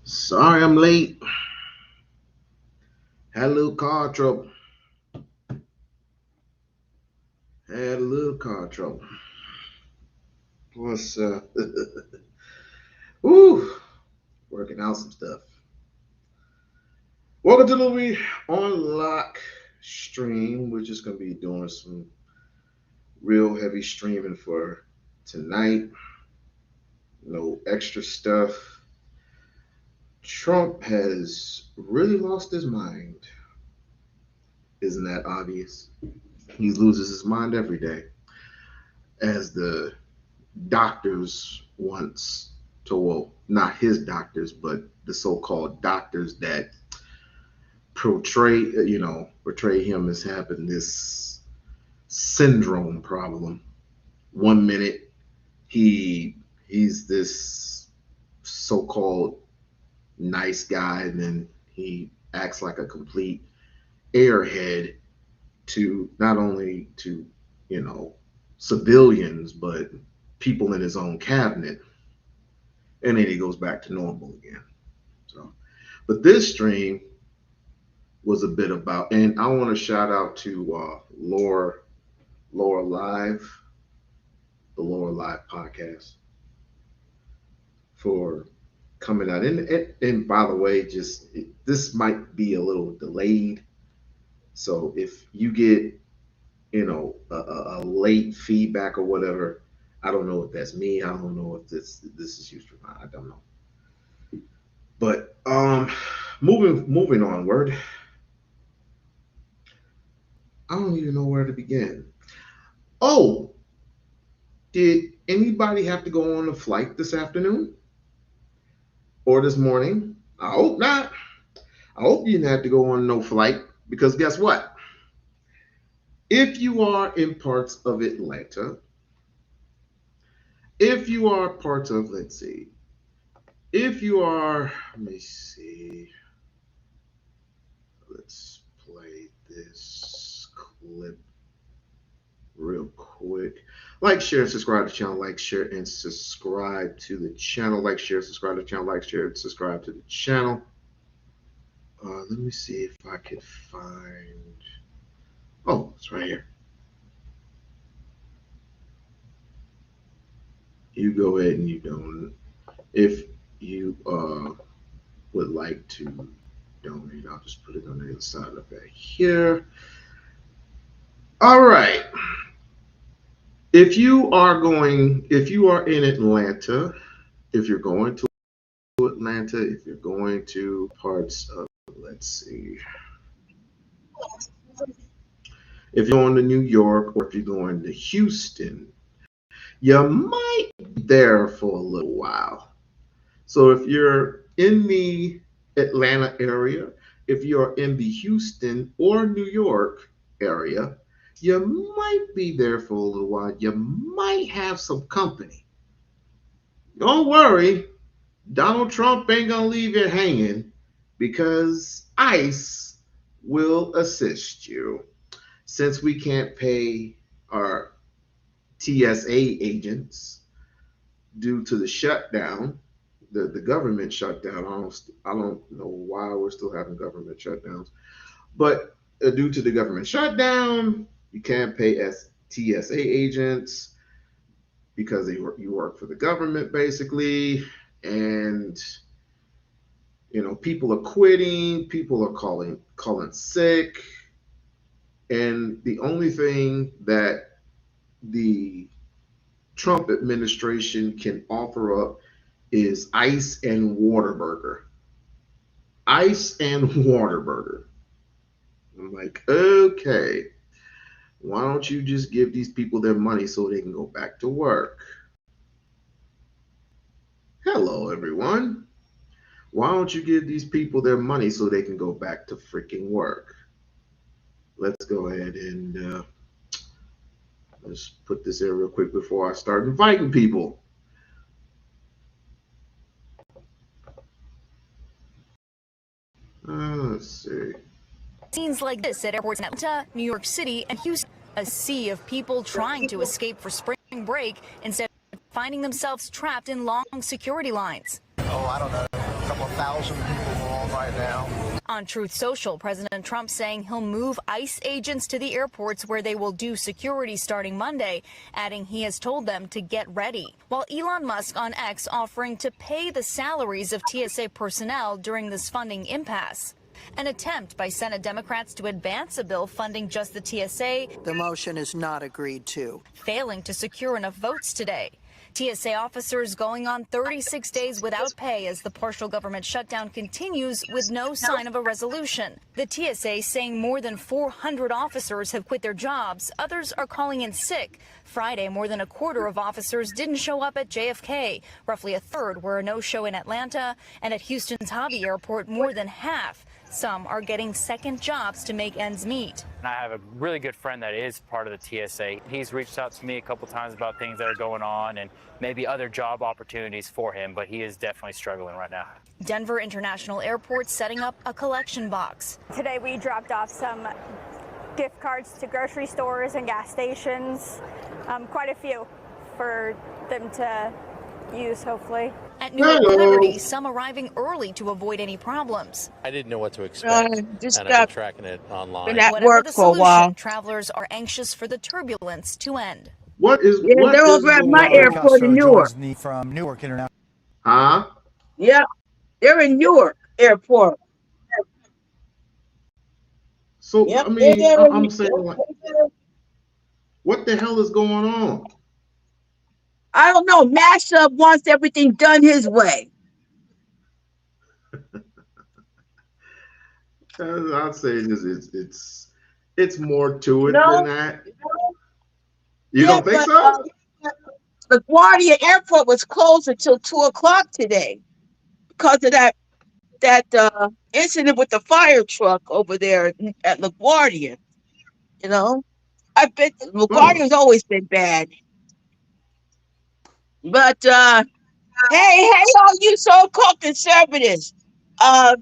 Sorry I'm late. Had a little car trouble. Had a little car trouble. What's Woo, working out some stuff. Welcome to the We-On-Loc stream. We're just gonna be doing some real heavy streaming for tonight. No extra stuff. Trump has really lost his mind. Isn't that obvious? He loses his mind every day. As the doctors once told, well, not his doctors, but the so-called doctors that portray him as having this syndrome problem. 1 minute he's this so-called nice guy, and then he acts like a complete airhead to not only to civilians but people in his own cabinet, and then he goes back to normal again. So, but this stream was a bit about, and I want to shout out to Laura Live, the Laura Live podcast, for coming out. And by the way, this might be a little delayed, so if you get a late feedback or whatever, I don't know if that's me. I don't know if this is used or not. I don't know. But moving onward. I don't even know where to begin. Oh, did anybody have to go on a flight this afternoon or this morning? I hope not. I hope you didn't have to go on no flight, because guess what? If you are in parts of Atlanta, if you are parts of, let me see, let's play this clip real quick. Like, share, subscribe to the channel. Like, share, and subscribe to the channel. Like, share, subscribe to the channel. Like, share, and subscribe to the channel. Let me see if I can find. Oh, it's right here. You go ahead and you donate. If you would like to donate, I'll just put it on the other side of that here. All right. If you are in Atlanta, if you're going to Atlanta, if you're going to parts of, let's see, if you're going to New York, or if you're going to Houston, you might be there for a little while. So if you're in the Atlanta area, if you're in the Houston or New York area, you might be there for a little while. You might have some company. Don't worry, Donald Trump ain't gonna leave you hanging, because ICE will assist you. Since we can't pay our TSA agents due to the shutdown, the government shutdown. I don't know why we're still having government shutdowns, but due to the government shutdown, you can't pay as TSA agents because you work for the government basically, and people are quitting, people are calling sick, and the only thing that the Trump administration can offer up is ice and Waterburger. Ice and Waterburger. I'm like, okay, why don't you just give these people their money so they can go back to work? Hello, everyone. Why don't you give these people their money so they can go back to freaking work? Let's go ahead and let's put this in real quick before I start inviting people. Let's see. Scenes like this at airports in Atlanta, New York City, and Houston. A sea of people trying to escape for spring break instead of finding themselves trapped in long security lines. Oh, I don't know. couple thousand people more right now. On Truth Social, President Trump saying he'll move ICE agents to the airports where they will do security starting Monday, adding he has told them to get ready. While Elon Musk on X offering to pay the salaries of TSA personnel during this funding impasse. An attempt by Senate Democrats to advance a bill funding just the TSA. The motion is not agreed to. Failing to secure enough votes today. TSA officers going on 36 days without pay as the partial government shutdown continues with no sign of a resolution. The TSA saying more than 400 officers have quit their jobs. Others are calling in sick. Friday, more than a quarter of officers didn't show up at JFK. Roughly a third were a no-show in Atlanta. And at Houston's Hobby Airport, more than half. Some are getting second jobs to make ends meet. I have a really good friend that is part of the TSA. He's reached out to me a couple times about things that are going on and maybe other job opportunities for him, but he is definitely struggling right now. Denver International Airport setting up a collection box. Today we dropped off some gift cards to grocery stores and gas stations, quite a few for them to use, hopefully. At Newark Liberty, some arriving early to avoid any problems. I didn't know what to expect, and I've been tracking it online. Been at work for a while. Travelers are anxious for the turbulence to end. What is? Yeah, what they're is over at going my on? airport in Newark. From Newark International. Huh? Yeah, they're in Newark Airport. So Yep, I mean, they're I'm saying, like, what the hell is going on? I don't know. Massa wants everything done his way. I'd say it's more to it No. than that. You Yeah, don't think but, so? LaGuardia Airport was closed until 2 o'clock today because of that incident with the fire truck over there at LaGuardia. You know, I bet LaGuardia's always been bad. But hey, all you so-called conservatives, you're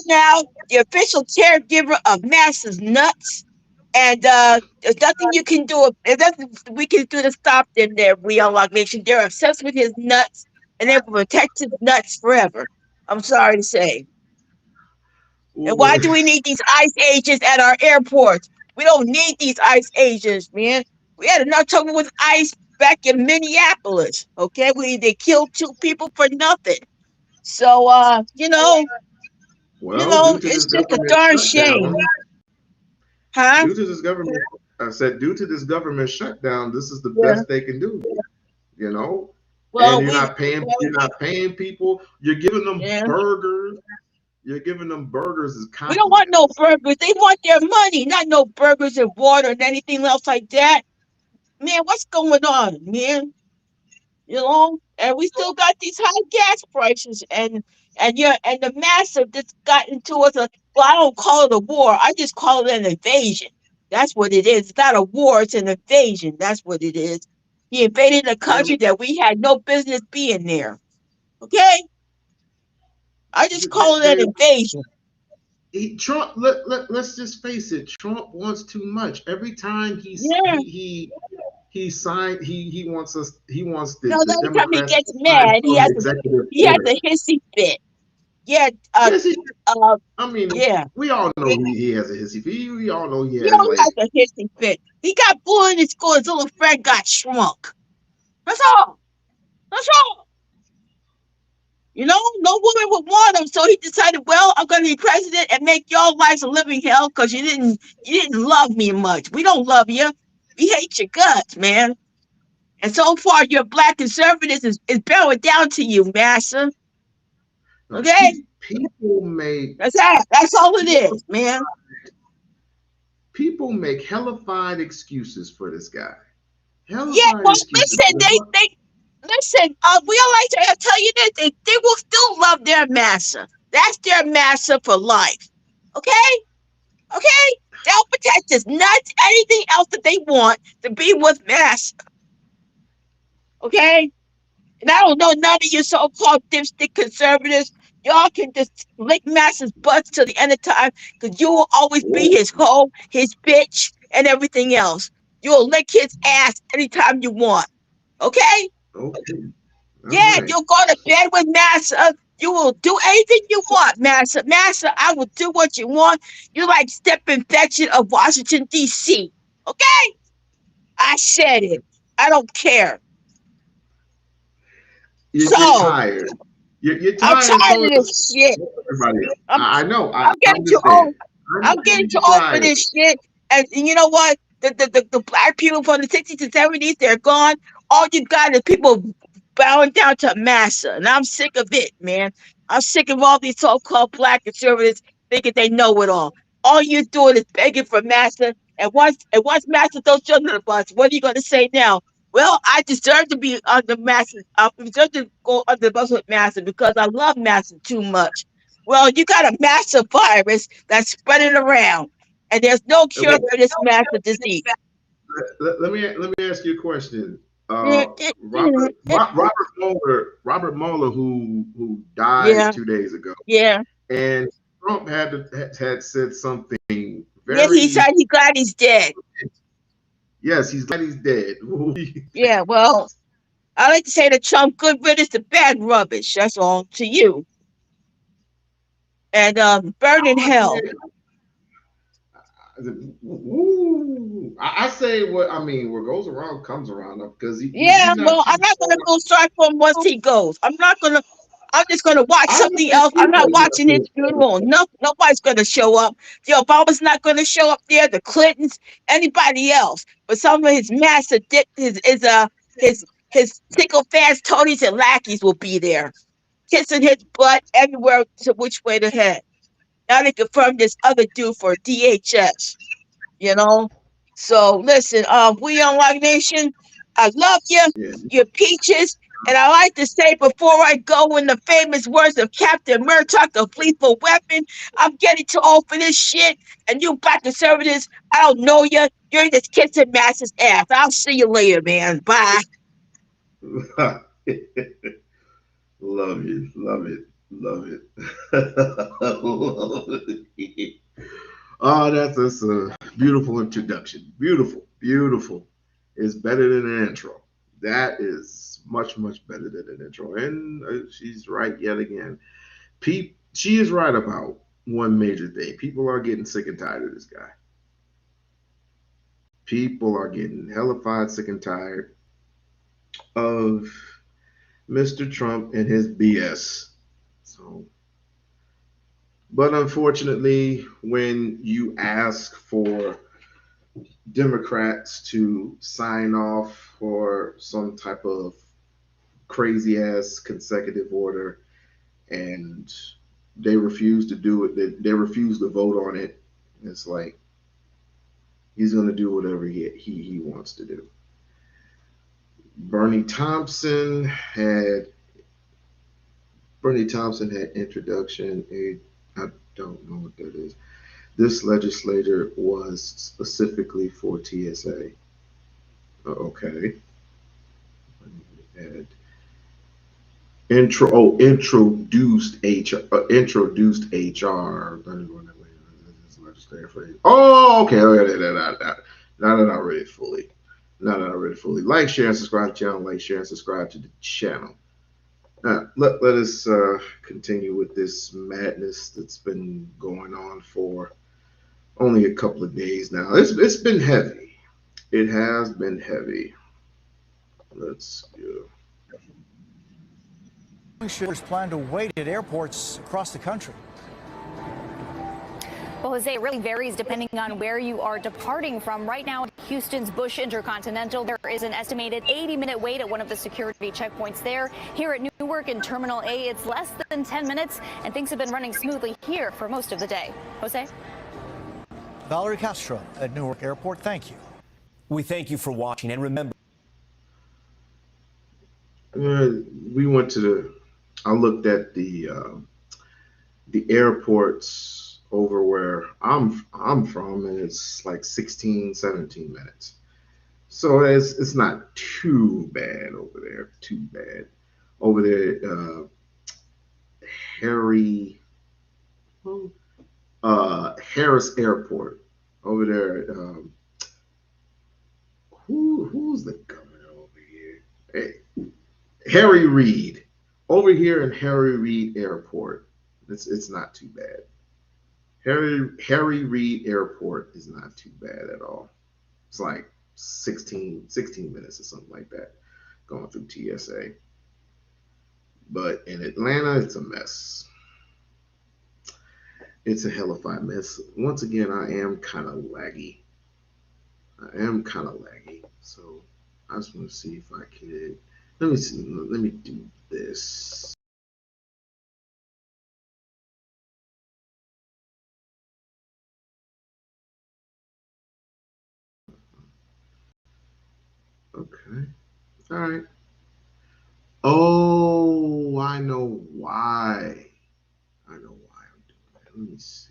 now the official caregiver of Massa's nuts, and there's nothing you can do. There's nothing we can do to stop them. There, We-On-Loc Nation. They're obsessed with his nuts, and they will protect his nuts forever. I'm sorry to say. And why do we need these ICE agents at our airports? We don't need these ICE agents, man. We had enough trouble with ICE back in Minneapolis. Okay, they killed 2 people for nothing. So Well, it's just a darn shame. Huh? Due to this government, I said, due to this government shutdown, this is the best they can do. You know, Well, and you're not paying people. You're giving them burgers. You're giving them burgers as we don't want no burgers. They want their money, not no burgers and water and anything else like that. Man, what's going on, man? You know, and we still got these high gas prices, and the massive that's got into us. Well, I don't call it a war. I just call it an invasion. That's what it is. It's not a war. It's an invasion. That's what it is. He invaded a country that we had no business being there. Okay, I just call it an invasion. Trump, let's just face it. Trump wants too much. Every time he signed, he wants us. He wants the. No, the every time he Democrats gets to mad, sign he has a hissy fit. Yeah, I mean, yeah. we all know he has a hissy fit. We all know he has. He don't have a hissy fit. He got bullied in school. His little friend got shrunk. That's all. That's all. You know, no woman would want him, so he decided, well, I'm going to be president and make your lives a living hell because you didn't love me much. We don't love you. We hate your guts, man. And so far, your black conservatives is bowing down to you, Massa. Okay? People make... That's all it is, man. People make hellified excuses for this guy. Listen, listen, we all like to tell you this. They will still love their Massa. That's their Massa for life. Okay? Okay? They'll protect his nuts, anything else that they want to be with Massa. Okay? And I don't know none of you so-called dipstick conservatives. Y'all can just lick Massa's butts till the end of time because you will always be his hoe, his bitch, and everything else. You'll lick his ass anytime you want. Okay? Okay. All Yeah, right. you'll go to bed with Massa. You will do anything you want, Massa. Massa, I will do what you want. You're like step infection of Washington, D.C. Okay? I said it. I don't care. You're So, tired. You're I'm tired, and tired so of is this shit. everybody else. I'm, I know. I I'm getting too understand. old. I I'm getting understand too you're old for tired. this shit. And you know what? The black people from the 60s and 70s, they're gone. All you got is people bowing down to Massa. And I'm sick of it, man. I'm sick of all these so-called black conservatives thinking they know it all. All you're doing is begging for Massa. And once Massa throws you under the bus, what are you gonna say now? Well, I deserve to be under Massa. I deserve to go under the bus with Massa because I love Massa too much. Well, you got a massive virus that's spreading around, and there's no cure Well, for this massive disease. let me ask you a question. Yeah, Robert Mueller, who died yeah, 2 days ago, yeah. and Trump had said something Yeah, he very. said he glad he's dead. Yes, he's glad he's dead. Yeah, well, I like to say to Trump, good riddance to bad rubbish. That's all to you. And burn in hell. I say what I mean. What goes around comes around, because Yeah, he's not well, I'm too not gonna far. go start for him once he goes. I'm just gonna watch I don't something think else. I'm not anybody's watching his not too funeral. No, nobody's gonna show up. The Obama's not gonna show up there. The Clintons, anybody else. But some of his master, his his tickle fans, Tonys, and lackeys will be there, kissing his butt everywhere to which way to head. Now they confirmed this other dude for DHS. You know. So listen, We-On-Loc Nation, I love you, far. your peaches, and I like to say before I go, in the famous words of Captain Murdoch of Lethal Weapon, I'm getting too old for this shit, and you black conservatives, I don't know you. You're just kissing Mass's ass. I'll see you later, man. Bye. Yeah. Love it, love it, love it. Love it. Oh, that's a beautiful introduction. Beautiful, beautiful. It's better than an intro. That is much, much better than an intro. And she's right yet again. She is right about one major thing. People are getting sick and tired of this guy. People are getting hellified sick and tired of Mr. Trump and his BS. So, but unfortunately, when you ask for Democrats to sign off for some type of crazy ass consecutive order, and they refuse to do it, they refuse to vote on it, it's like he's going to do whatever he wants to do. Bernie Thompson had introduction. I don't know what that is. This legislator was specifically for TSA. Okay. And introduced HR. Oh, okay. Now that I read it fully. Like, share, and subscribe to the channel. Like, share, and subscribe to the channel. Let us continue with this madness that's been going on for only a couple of days now. It's been heavy. It has been heavy. Let's go. Shooters plan to wait at airports across the country. Well, Jose, it really varies depending on where you are departing from. Right now, at Houston's Bush Intercontinental, there is an estimated 80-minute wait at one of the security checkpoints there. Here at Newark in Terminal A, it's less than 10 minutes, and things have been running smoothly here for most of the day. Jose? Valerie Castro at Newark Airport, thank you. We thank you for watching, and remember, we went to I looked at the airports over where I'm from, and it's like 16, 17 minutes. So it's not too bad over there. Too bad over there. Harris Airport over there. Who's the governor over here? Harry Reid. Over here in Harry Reid Airport, it's not too bad. Harry Reid Airport is not too bad at all. It's like 16 minutes or something like that going through TSA. But in Atlanta, it's a mess. It's a hellified mess. Once again, I am kind of laggy. So I just want to see if I could. Let me see. Let me do this. Okay. All right. Oh, I know why. I'm doing that. Let me see.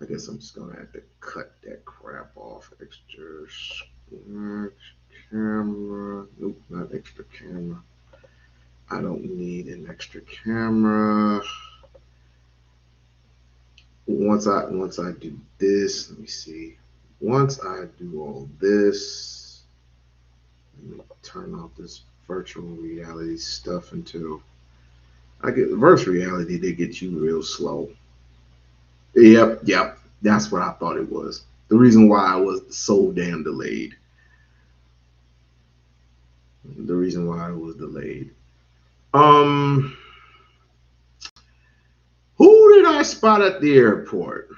I guess I'm just gonna have to cut that crap off. Extra camera. Nope, not extra camera. I don't need an extra camera. Once I do this, let me see. Once I do all this, let me turn off this virtual reality stuff until I get virtual reality. They get you real slow. Yep. That's what I thought it was. The reason why I was so damn delayed. The reason why I was delayed. Who did I spot at the airport?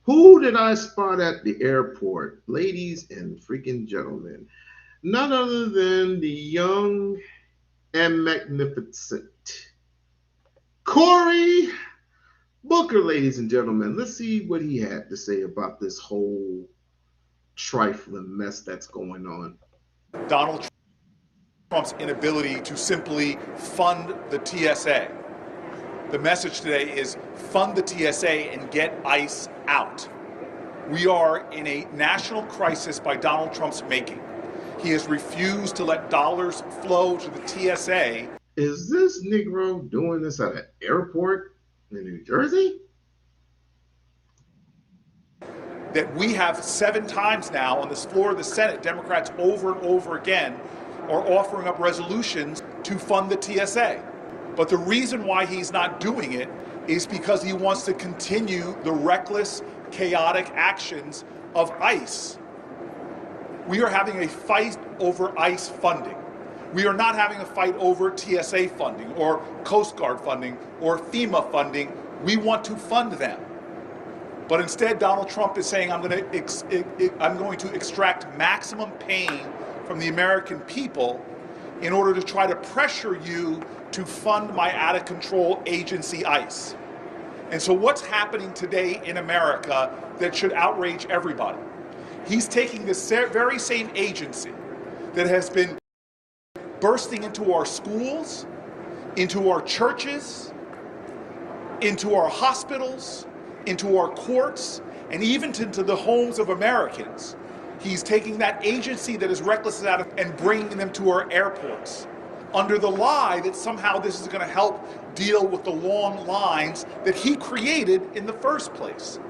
Who did I spot at the airport? Ladies and freaking gentlemen. None other than the young and magnificent Cory Booker, ladies and gentlemen. Let's see what he had to say about this whole trifling mess that's going on. Donald Trump's inability to simply fund the TSA. The message today is fund the TSA and get ICE out. We are in a national crisis by Donald Trump's making. He has refused to let dollars flow to the TSA. Is this Negro doing this at an airport in New Jersey? That we have 7 times now on this floor of the Senate, Democrats over and over again are offering up resolutions to fund the TSA. But the reason why he's not doing it is because he wants to continue the reckless, chaotic actions of ICE. We are having a fight over ICE funding. We are not having a fight over TSA funding or Coast Guard funding or FEMA funding. We want to fund them. But instead, Donald Trump is saying, I'm going to extract maximum pain from the American people in order to try to pressure you to fund my out-of-control agency, ICE. And so what's happening today in America that should outrage everybody? He's taking this very same agency that has been bursting into our schools, into our churches, into our hospitals, into our courts, and even into the homes of Americans. He's taking that agency that is reckless and bringing them to our airports under the lie that somehow this is going to help deal with the long lines that he created in the first place.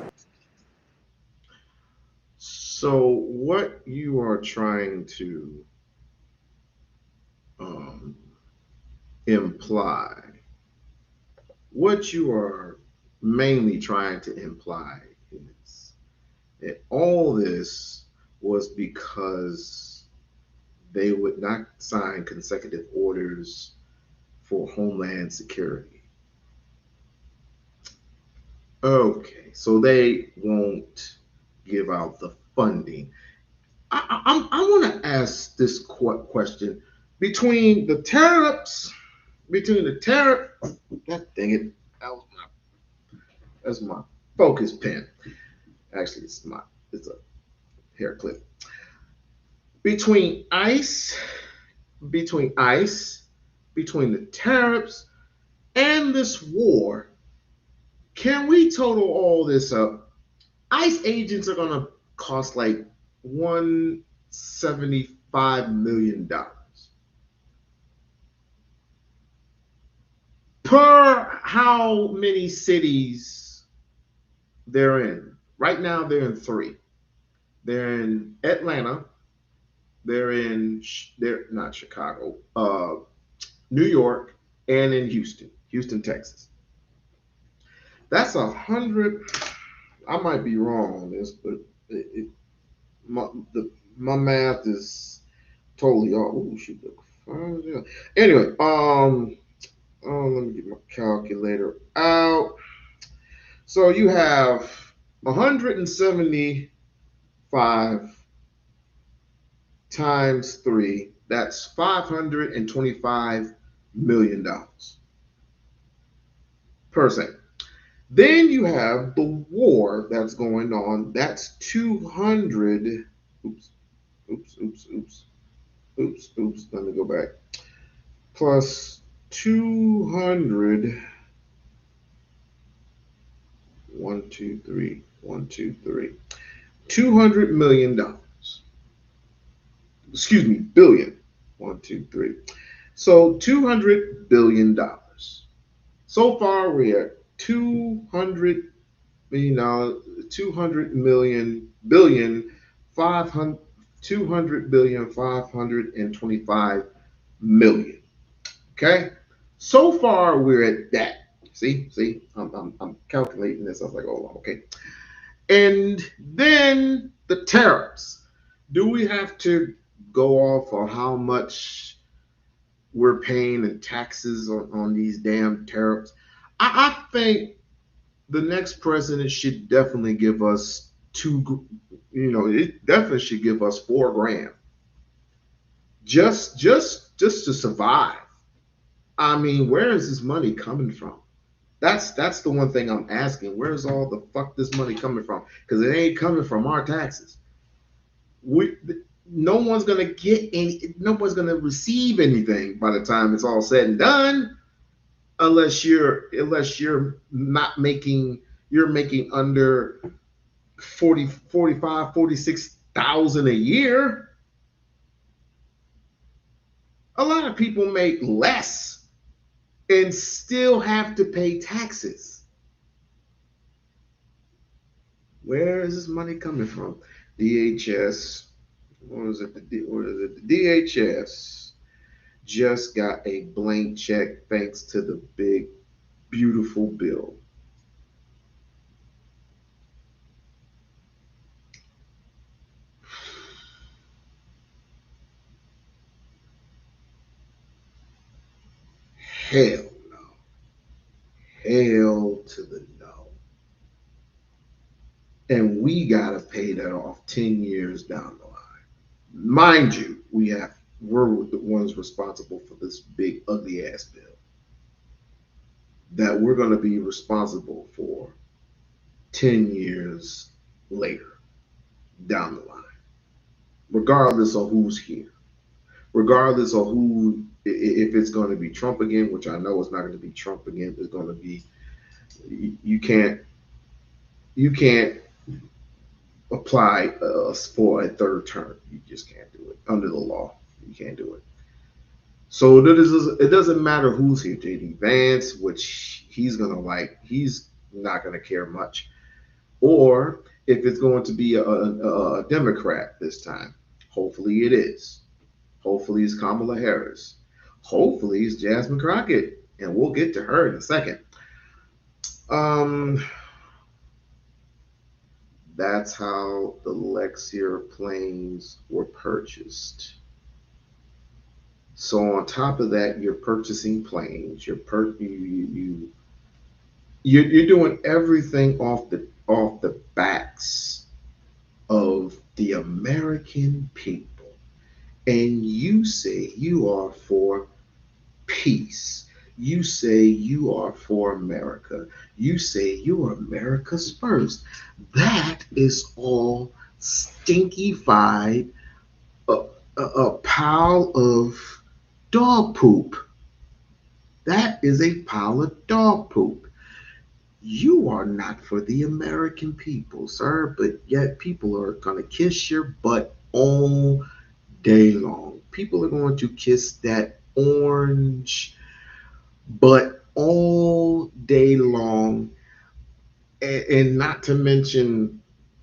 So what you are trying to imply, what you are mainly trying to imply is that all this was because they would not sign consecutive orders for Homeland Security. Okay, so they won't give out the funding. I want to ask this question. Between the tariffs, God dang it, that's my focus pen. Actually, it's a hair clip. Between ICE, between the tariffs and this war, can we total all this up? ICE agents are gonna cost like $175 million per how many cities they're in. Right now they're in 3. They're in Atlanta, they're not Chicago, New York, and in Houston, Texas. That's 100. I might be wrong on this, but my my math is totally off. Oh, shoot. Anyway, let me get my calculator out. So you have 175 times 3. That's $525 million per second. Then you have the war that's going on. That's 200. Oops, oops, oops, oops, oops, oops. Let me go back. Plus 200. 1, 2, 3. 1, 2, 3. $200 million. Excuse me, billion. 1, 2, 3. So $200 billion. So far, we're at $200 million, 525 million. Okay, so far we're at that. See, I'm calculating this. I was like, oh, okay. And then the tariffs. Do we have to go off on how much we're paying in taxes on these damn tariffs? I think the next president should definitely give us it definitely should give us $4 grand just to survive. I mean, where is this money coming from? That's the one thing I'm asking. Where's all the fuck this money coming from? Because it ain't coming from our taxes. No one's gonna get any. No one's gonna receive anything by the time it's all said and done, unless you're not making you're making under 40, 45, 46,000 a year. A lot of people make less and still have to pay taxes. Where is this money coming from? DHS, what is it? The DHS just got a blank check thanks to the big, beautiful bill. Hell no. Hell to the no. And we got to pay that off 10 years down the line. Mind you, we're the ones responsible for this big, ugly ass bill that we're going to be responsible for 10 years later down the line, regardless of who's here, regardless of who, if it's going to be Trump again, which I know it's not going to be Trump again. It's going to be, you can't apply for a third term. You just can't do it under the law. You can't do it. So it doesn't matter who's here. JD Vance, which he's not gonna care much, or if it's going to be a Democrat this time. Hopefully it is. Hopefully it's Kamala Harris. Hopefully it's Jasmine Crockett, and we'll get to her in a second. That's how the Lexier planes were purchased. So on top of that, you're purchasing planes. You're doing everything off the backs of the American people, and you say you are for peace. You say you are for America. You say you are America's first. That is all stinky-fied, a pile of dog poop. That is a pile of dog poop. You are not for the American people, sir, but yet people are going to kiss your butt all day long. People are going to kiss that orange butt all day long. And not to mention,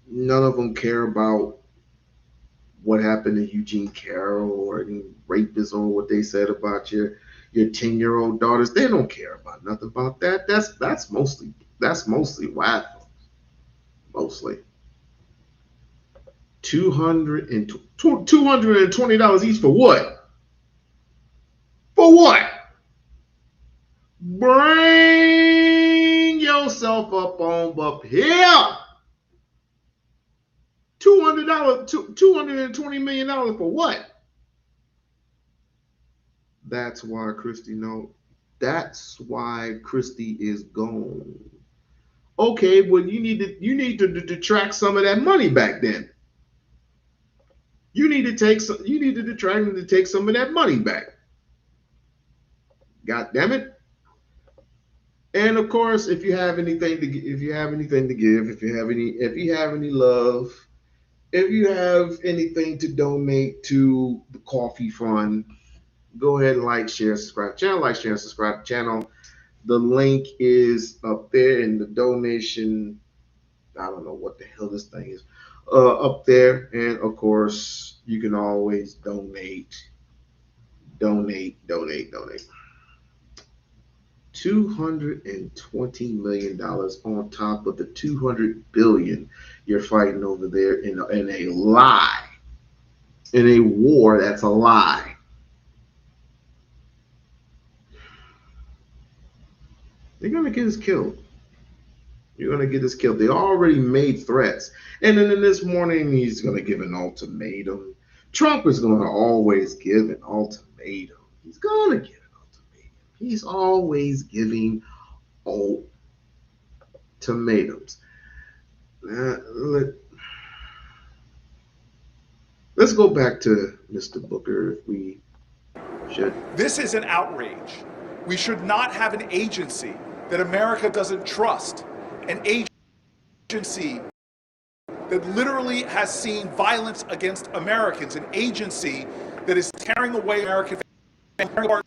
none of them care about what happened to Eugene Carroll or any rapists or what they said about your 10-year-old daughters. They don't care about nothing about that. That's mostly white folks. Mostly. $220 each for what? For what? Bring yourself up here. $220 million for what? That's why that's why Christie is gone. Okay, well you need to detract some of that money back then. You need to detract and to take some of that money back. God damn it. And of course, if you have anything to give, if you have any love, if you have anything to donate to the coffee fund, go ahead and like, share, subscribe to the channel. Like, share, and subscribe to the channel. The link is up there in the donation. I don't know what the hell this thing is. Up there. And of course, you can always donate. $220 million on top of the $200 billion you're fighting over there in a lie. In a war that's a lie. They're going to get us killed. You're going to get us killed. They already made threats. And then this morning, he's going to give an ultimatum. Trump is going to always give an ultimatum. He's going to give an ultimatum. He's always giving ultimatums. Let's go back to Mr. Booker if we should. This is an outrage. We should not have an agency that America doesn't trust. An agency that literally has seen violence against Americans. An agency that is tearing away American families,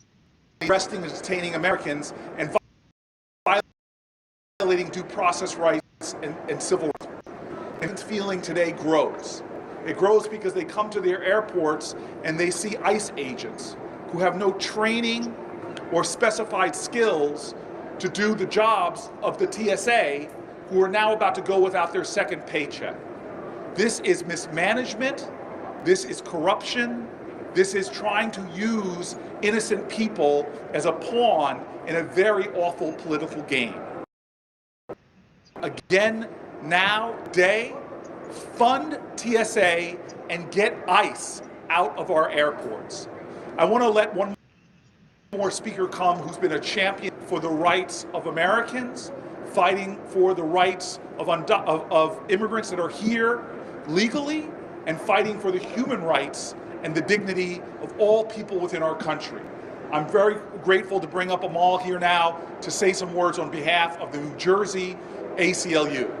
arresting and detaining Americans, and violating due process rights and civil rights. And this feeling today grows. It grows because they come to their airports and they see ICE agents who have no training or specified skills to do the jobs of the TSA, who are now about to go without their second paycheck. This is mismanagement. This is corruption. This is trying to use innocent people as a pawn in a very awful political game. Again, now, fund TSA and get ICE out of our airports. I want to let one more speaker come who's been a champion for the rights of Americans, fighting for the rights of immigrants that are here legally, and fighting for the human rights and the dignity of all people within our country. I'm very grateful to bring up Amal here now to say some words on behalf of the New Jersey ACLU.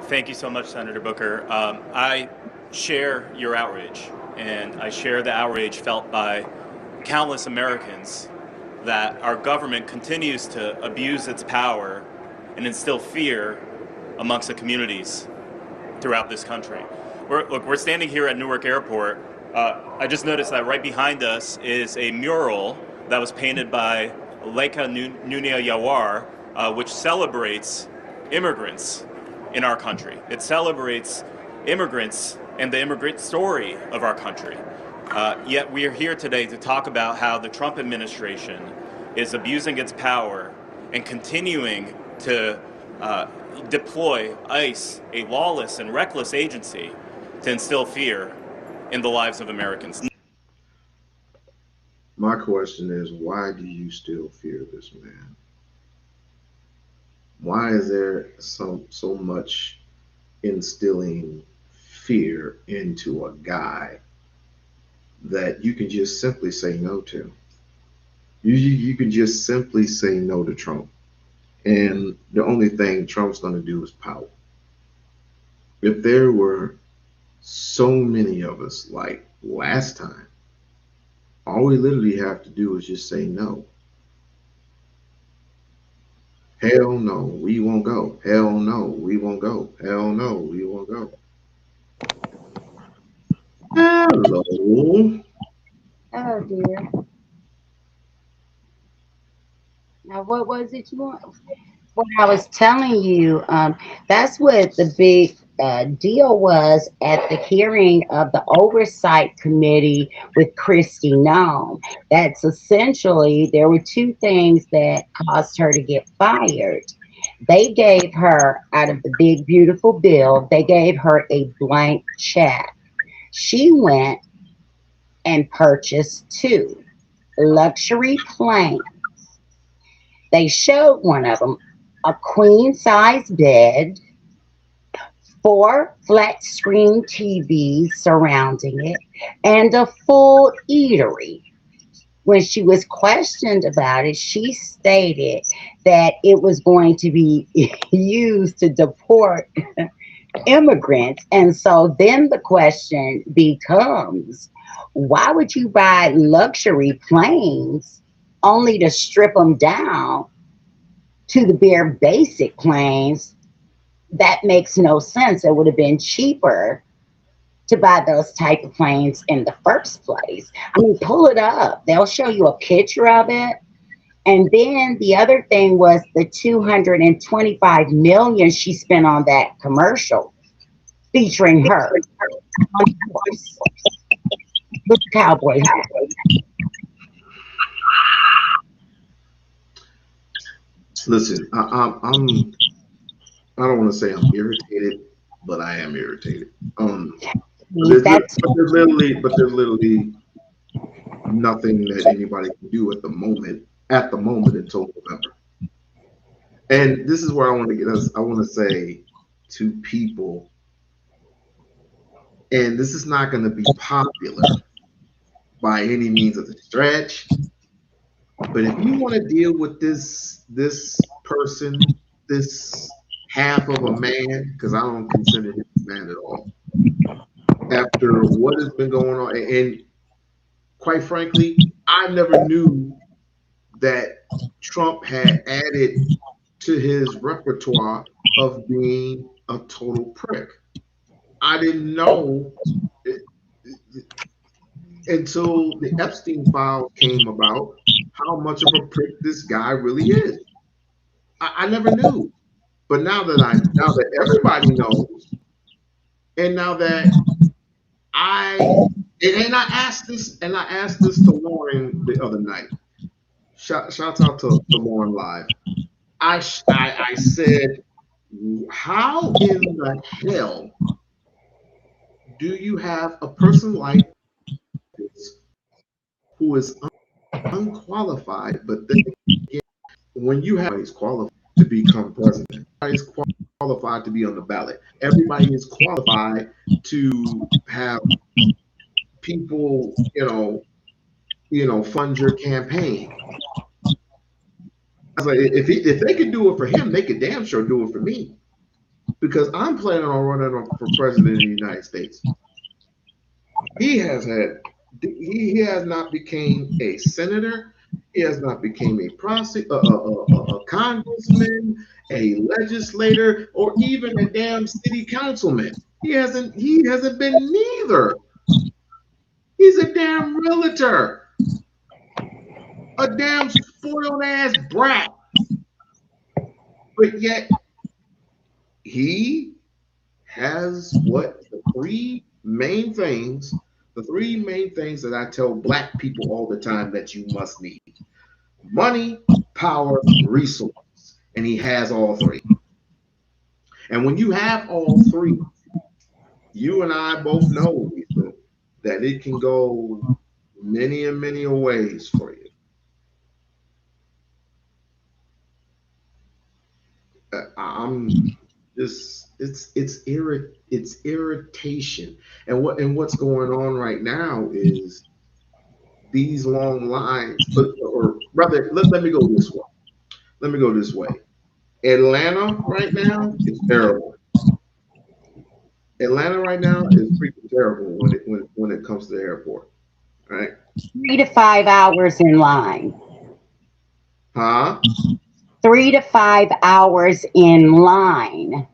Thank you so much, Senator Booker. I share your outrage, and I share the outrage felt by countless Americans that our government continues to abuse its power and instill fear amongst the communities throughout this country. We're standing here at Newark Airport. I just noticed that right behind us is a mural that was painted by Leka Nunia Yawar, which celebrates immigrants in our country. It celebrates immigrants and the immigrant story of our country. Yet we are here today to talk about how the Trump administration is abusing its power and continuing to deploy ICE, a lawless and reckless agency, to instill fear in the lives of Americans. My question is, why do you still fear this man? Why is there so much instilling fear into a guy that you can just simply say no to? You can just simply say no to Trump. And the only thing Trump's going to do is pout. If there were so many of us like last time, all we literally have to do is just say no. Hell no, we won't go. Hell no, we won't go. Hell no, we won't go. Hello. Oh dear. Now, what was it you want? What I was telling you, that's what the big deal was at the hearing of the oversight committee with Christy Nome. That's essentially, there were two things that caused her to get fired. They gave her, out of the big, beautiful bill, they gave her a blank check. She went and purchased two luxury planes. They showed one of them, a queen size bed, four flat screen TVs surrounding it, and a full eatery. When she was questioned about it, she stated that it was going to be used to deport immigrants. And so then the question becomes, why would you buy luxury planes only to strip them down to the bare basic planes? That makes no sense. It would have been cheaper to buy those type of planes in the first place. I mean, pull it up. They'll show you a picture of it. And then the other thing was the 225 million she spent on that commercial featuring her on the horse with the cowboy hat. Listen, I don't want to say I'm irritated, but I am irritated. There's literally nothing that anybody can do at the moment until November. And this is where I want to get us. I want to say to people, and this is not going to be popular by any means of the stretch, but if you want to deal with this person, this half of a man, because I don't consider him a man at all, after what has been going on, and quite frankly, I never knew that Trump had added to his repertoire of being a total prick. I didn't know until the Epstein files came about how much of a prick this guy really is. I never knew, but now that everybody knows, and now that I asked this to Lauren the other night. Shout out to Lauren Live. I said, how in the hell do you have a person like this who is unqualified, but then when you have is qualified to become president, everybody's qualified to be on the ballot. Everybody is qualified to have people, fund your campaign. I was like, if they could do it for him, they could damn sure do it for me, because I'm planning on running for president of the United States. He has not became a senator. He has not became a congressman, a legislator, or even a damn city councilman. He hasn't been neither. He's a damn realtor. A damn spoiled ass brat. But yet he has the three main things that I tell black people all the time that you must need: money, power, resources. And he has all three. And when you have all three, you and I both know, Lisa, that it can go many and many ways for you. I'm just it's irritation, and what's going on right now is these long lines. Or rather, let me go this way. Atlanta right now is terrible. Atlanta right now is freaking terrible when it comes to the airport. Right? 3 to 5 hours in line. Huh? 3 to 5 hours in line.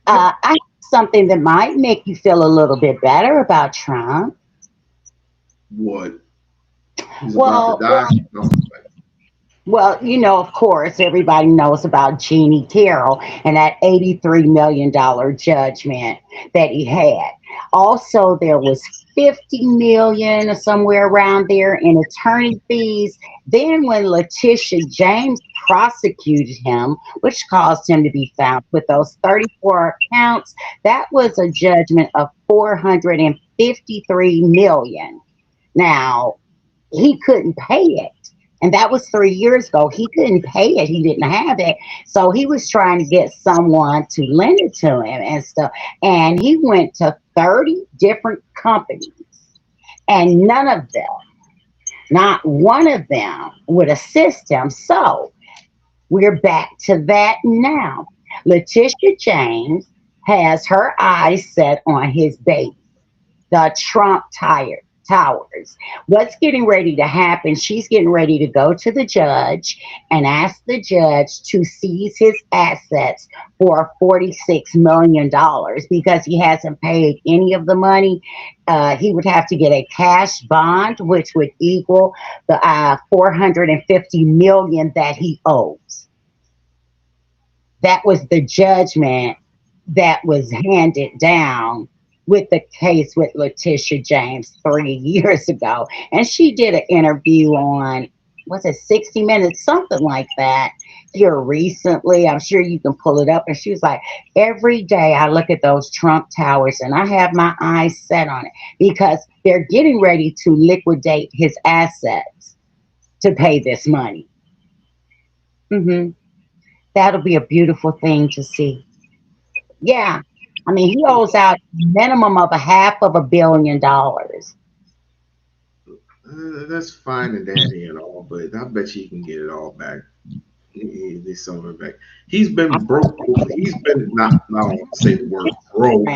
I have something that might make you feel a little bit better about Trump. What? He's about Well, to die. No. Well, of course, everybody knows about Jeannie Carroll and that $83 million judgment that he had. Also, there was 50 million or somewhere around there in attorney fees. Then when Letitia James prosecuted him, which caused him to be found with those 34 counts, that was a judgment of 453 million. Now, he couldn't pay it. And that was 3 years ago. He couldn't pay it. He didn't have it. So he was trying to get someone to lend it to him and stuff. And he went to 30 different companies. And none of them, not one of them, would assist him. So we're back to that now. Letitia James has her eyes set on his baby, the Trump Towers. What's getting ready to happen? She's getting ready to go to the judge and ask the judge to seize his assets for $46 million because he hasn't paid any of the money. He would have to get a cash bond, which would equal the $450 million that he owes. That was the judgment that was handed down with the case with Letitia James 3 years ago. And she did an interview on, was it 60 Minutes, something like that, here recently. I'm sure you can pull it up. And she was like, every day I look at those Trump Towers and I have my eyes set on it because they're getting ready to liquidate his assets to pay this money. That'll be a beautiful thing to see. Yeah. I mean, he owes out a minimum of $500 million. That's fine and dandy and all, but I bet you he can get it all back. Some of it back. He's been broke. He's been not. I don't want to say the word broke.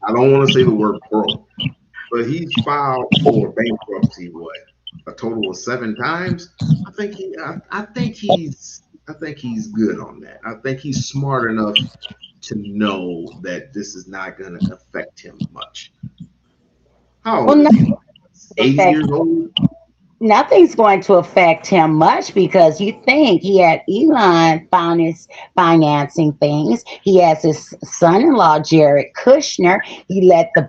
I don't want to say the word broke, but he's filed for bankruptcy. What, a total of 7 times? I think he's good on that. I think he's smart enough to know that this is not going to affect him much. How old is he? 80 years old? Nothing's going to affect him much because you think he had Elon financing things. He has his son-in-law, Jared Kushner. He let the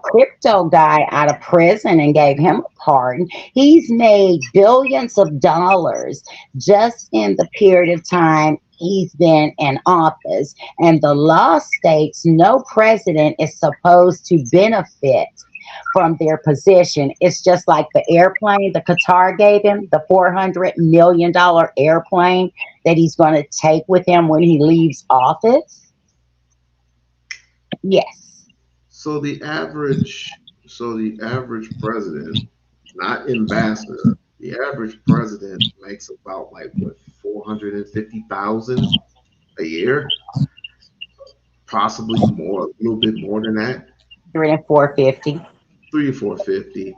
crypto guy out of prison and gave him a pardon. He's made billions of dollars just in the period of time he's been in office. And the law states no president is supposed to benefit from their position. It's just like the airplane the Qatar gave him, the $400 million airplane that he's going to take with him when he leaves office. Yes. So the average president, not ambassador, the average president makes about like what, 450,000 a year, possibly more, a little bit more than that. 3 and 450. 3 or 450.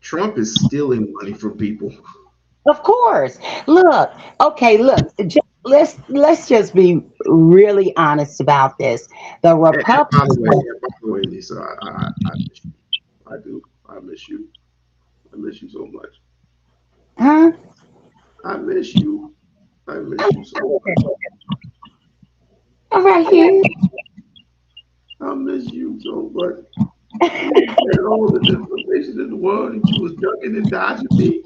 Trump is stealing money from people. Of course. Look. Let's just be really honest about this. The Republicans. By the way, Lisa, I miss you. I do. I miss you. I miss you so much. Huh? I miss you. I miss you so much. All right here. I miss you so much. You had all the information in the world, and you was ducking and dodging me,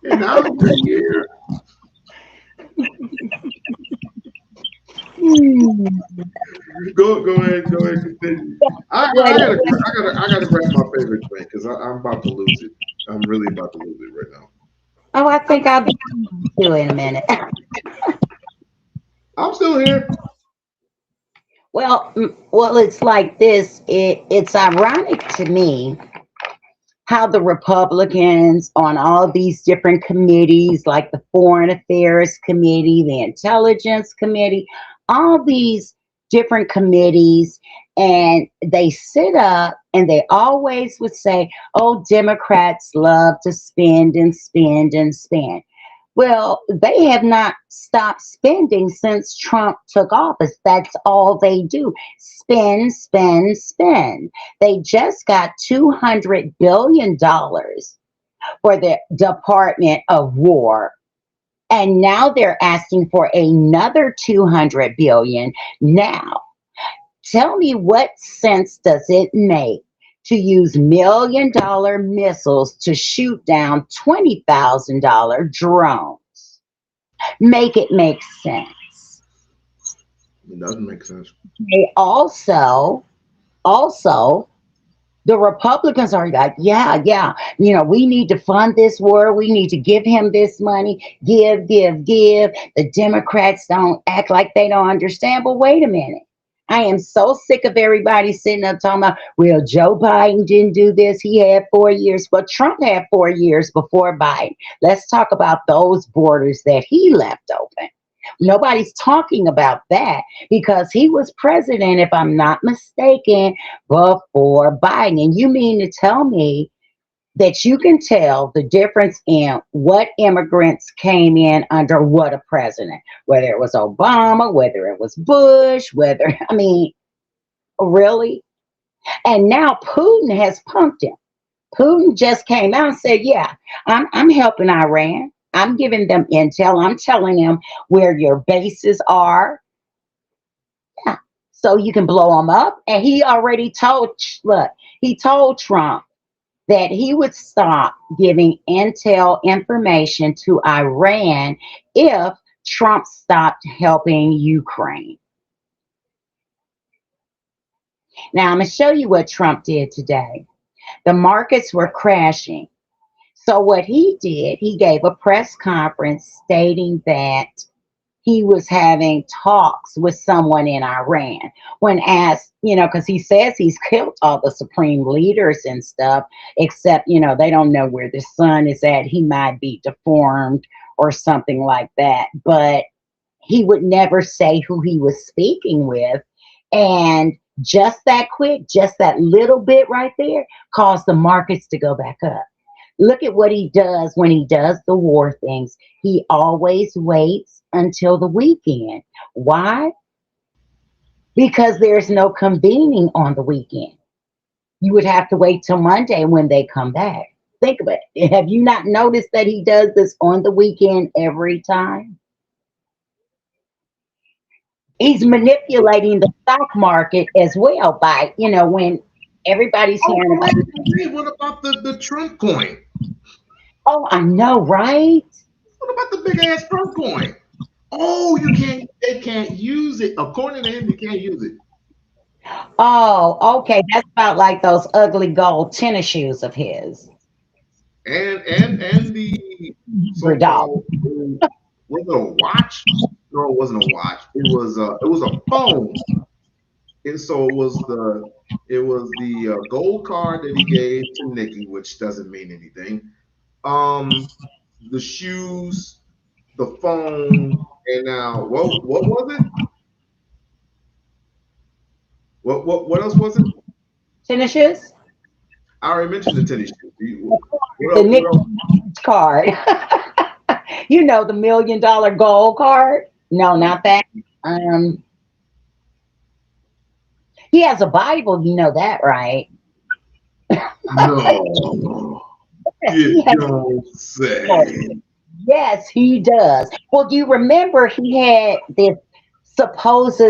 and now you're here. Go ahead, continue. I gotta grab my favorite drink because I'm about to lose it. I'm really about to lose it right now. Oh, I think I'll be too in a minute. I'm still here. Well, it's like this. It's ironic to me how the Republicans on all these different committees, like the Foreign Affairs Committee, the Intelligence Committee, all these different committees, and they sit up and they always would say, oh, Democrats love to spend and spend and spend. Well, they have not stopped spending since Trump took office. That's all they do. Spend, spend, spend. They just got $200 billion for the Department of War. And now they're asking for another 200 billion. Now, tell me what sense does it make to use $1 million missiles to shoot down $20,000 drones? Make it make sense. It doesn't make sense. They also, the Republicans are like, yeah, we need to fund this war. We need to give him this money. Give, give, give. The Democrats don't act like they don't understand. But wait a minute. I am so sick of everybody sitting up talking about, well, Joe Biden didn't do this. He had 4 years. But Trump had 4 years before Biden. Let's talk about those borders that he left open. Nobody's talking about that because he was president, if I'm not mistaken, before Biden. And you mean to tell me that you can tell the difference in what immigrants came in under what a president, whether it was Obama, whether it was Bush, really? And now Putin has punked him. Putin just came out and said, yeah, I'm helping Iran. I'm giving them intel. I'm telling them where your bases are. Yeah. So you can blow them up. And he already told Trump that he would stop giving intel information to Iran if Trump stopped helping Ukraine. Now, I'm going to show you what Trump did today. The markets were crashing. So what he did, he gave a press conference stating that he was having talks with someone in Iran. When asked, because he says he's killed all the supreme leaders and stuff, except, they don't know where the son is at. He might be deformed or something like that. But he would never say who he was speaking with. And just that quick, just that little bit right there caused the markets to go back up. Look at what he does when he does the war things. He always waits until the weekend. Why? Because there's no convening on the weekend. You would have to wait till Monday when they come back. Think of it. Have you not noticed that he does this on the weekend every time? He's manipulating the stock market as well by, when everybody's hearing about it. What about the Trump coin? Oh, I know, right? What about the big ass Trump coin? Oh, they can't use it. According to him, you can't use it. Oh, okay. That's about like those ugly gold tennis shoes of his. And the so-called, was it a watch? No, it wasn't a watch. It was a phone. And so it was the gold card that he gave to Nikki, which doesn't mean anything. The shoes, the phone, and now what was it? What else was it? Tennis shoes? I already mentioned the tennis shoes. The Nikki card. The $1 million gold card? No, not that. He has a Bible, you know that, right? No. You don't say. Yes, he does. Well, do you remember he had this supposed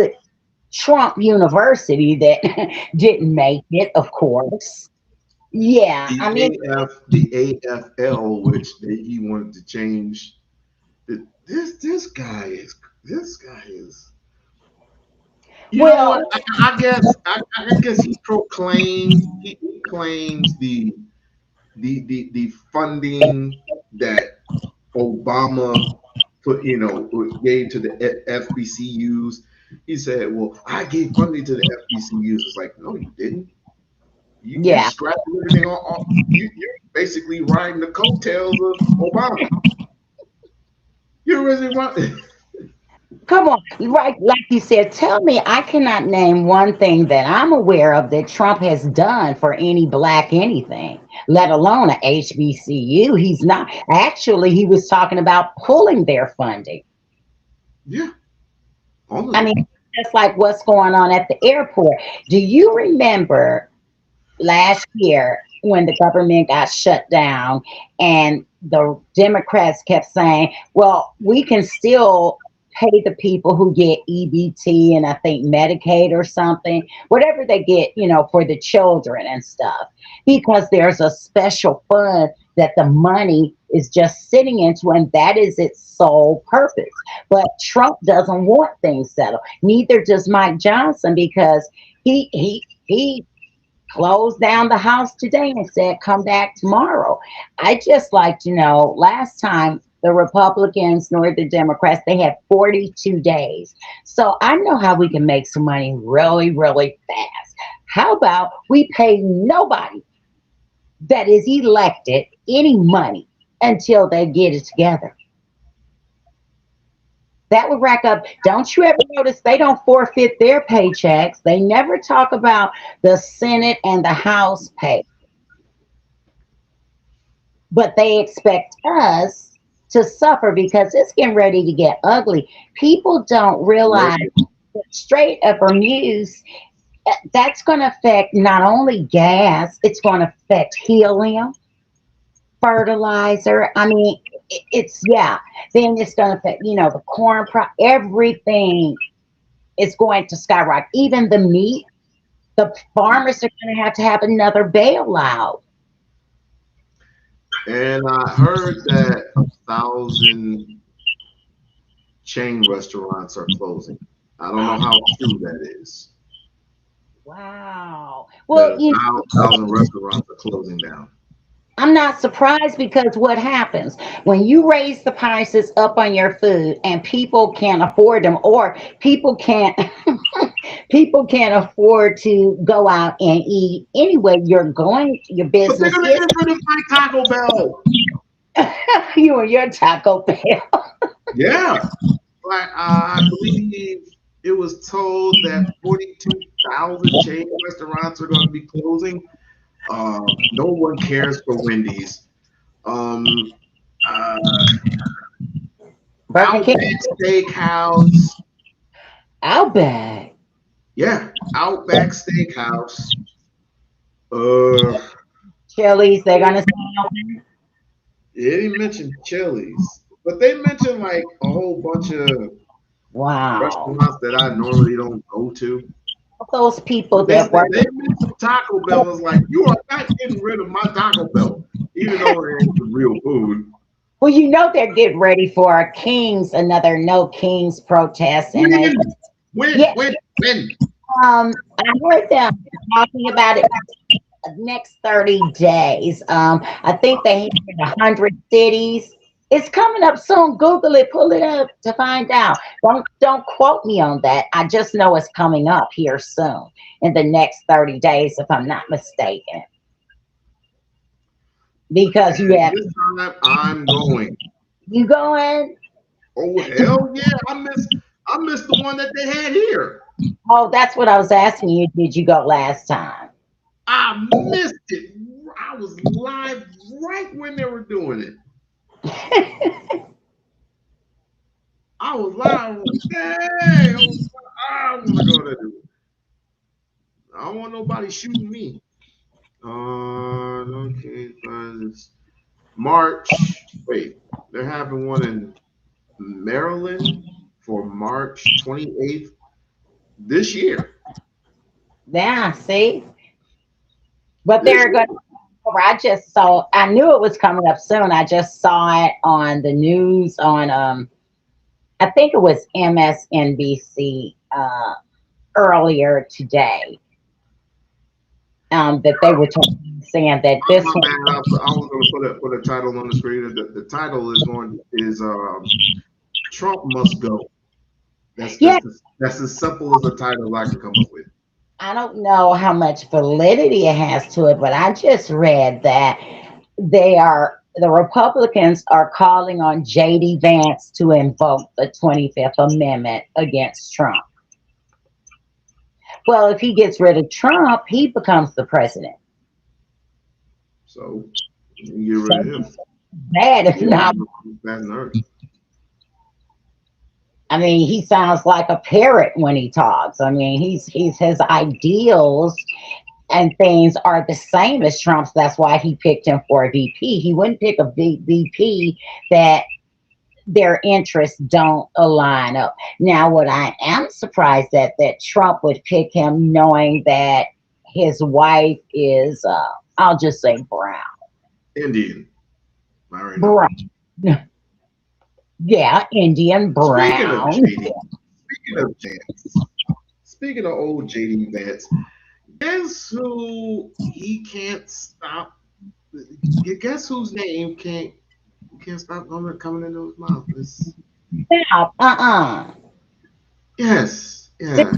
Trump University that didn't make it, of course. Yeah, the AFL, which he wanted to change. This guy is. I guess he claims the funding that Obama gave to the FBCUs. He said, "Well, I gave funding to the FBCUs." It's like, no, you didn't. You scrapped everything off. You're basically riding the coattails of Obama. You're really running. Come on, right? Like you said, tell me. I cannot name one thing that I'm aware of that Trump has done for any black anything, let alone a HBCU. He's not. Actually, he was talking about pulling their funding. Yeah. I mean, just like what's going on at the airport. Do you remember last year when the government got shut down and the Democrats kept saying, well, we can still pay the people who get EBT and I think Medicaid or something, whatever they get, for the children and stuff, because there's a special fund that the money is just sitting into, and that is its sole purpose. But Trump doesn't want things settled. Neither does Mike Johnson, because he closed down the house today and said, come back tomorrow. I just like to know, last time the Republicans nor the Democrats, they had 42 days. So I know how we can make some money really, really fast. How about we pay nobody that is elected any money until they get it together? That would rack up. Don't you ever notice they don't forfeit their paychecks? They never talk about the Senate and the House pay. But they expect us to suffer because it's getting ready to get ugly. People don't realize that straight up or news, that's going to affect not only gas, it's going to affect helium, fertilizer. I mean, then it's going to affect, the corn, everything is going to skyrocket. Even the meat, the farmers are going to have another bailout. And I heard that 1,000 chain restaurants are closing. I don't know how true that is. Wow. Well, 1,000 restaurants are closing down. I'm not surprised, because what happens when you raise the prices up on your food and people can't afford them, or people can't people can't afford to go out and eat anyway. Your business. But they're gonna get rid of my Taco Bell. You and your Taco Bell. Yeah, like I believe it was told that 42,000 chain restaurants are going to be closing. No one cares for Wendy's. Outback Steakhouse. Outback. Yeah, Outback Steakhouse. Chili's, they're gonna stay open. They didn't mention Chili's, but they mentioned like a whole bunch of restaurants that I normally don't go to. Those people that work. They mentioned Taco Bell is like, you are not getting rid of my Taco Bell, even though it ain't the real food. Well, they're getting ready for another No Kings protest. And when? I heard them talking about it next 30 days. I think they hit 100 cities. It's coming up soon. Google it, pull it up to find out. Don't quote me on that. I just know it's coming up here soon in the next 30 days, if I'm not mistaken. Because you have. This time I'm going. You going? Oh hell yeah! I missed the one that they had here. Oh, that's what I was asking you. Did you go last time? I missed it. I was live right when they were doing it. I was live. Dang! I want to go there. I don't want nobody shooting me. Okay, March. Wait, they're having one in Maryland for March 28th this year. Yeah, see? But they're going to. I knew it was coming up soon. I just saw it on the news on, I think it was MSNBC earlier today. That they were saying that this one. I was going to put a title on the screen. The title is Trump Must Go. That's as simple as a title I can come up with. I don't know how much validity it has to it, but I just read that they are the Republicans are calling on J.D. Vance to invoke the 25th Amendment against Trump. Well, if he gets rid of Trump, he becomes the president. So you get rid of him. Bad if not. I mean, he sounds like a parrot when he talks. I mean, he's his ideals and things are the same as Trump's. That's why he picked him for a VP. He wouldn't pick a VP that their interests don't align up. Now, what I am surprised at that Trump would pick him knowing that his wife is, I'll just say brown. Indian. Brown. Yeah, Indian brown. Speaking of old JD Vance, guess who he can't stop? Guess whose name can't stop coming into his mouth? Stop. Yes. Yeah.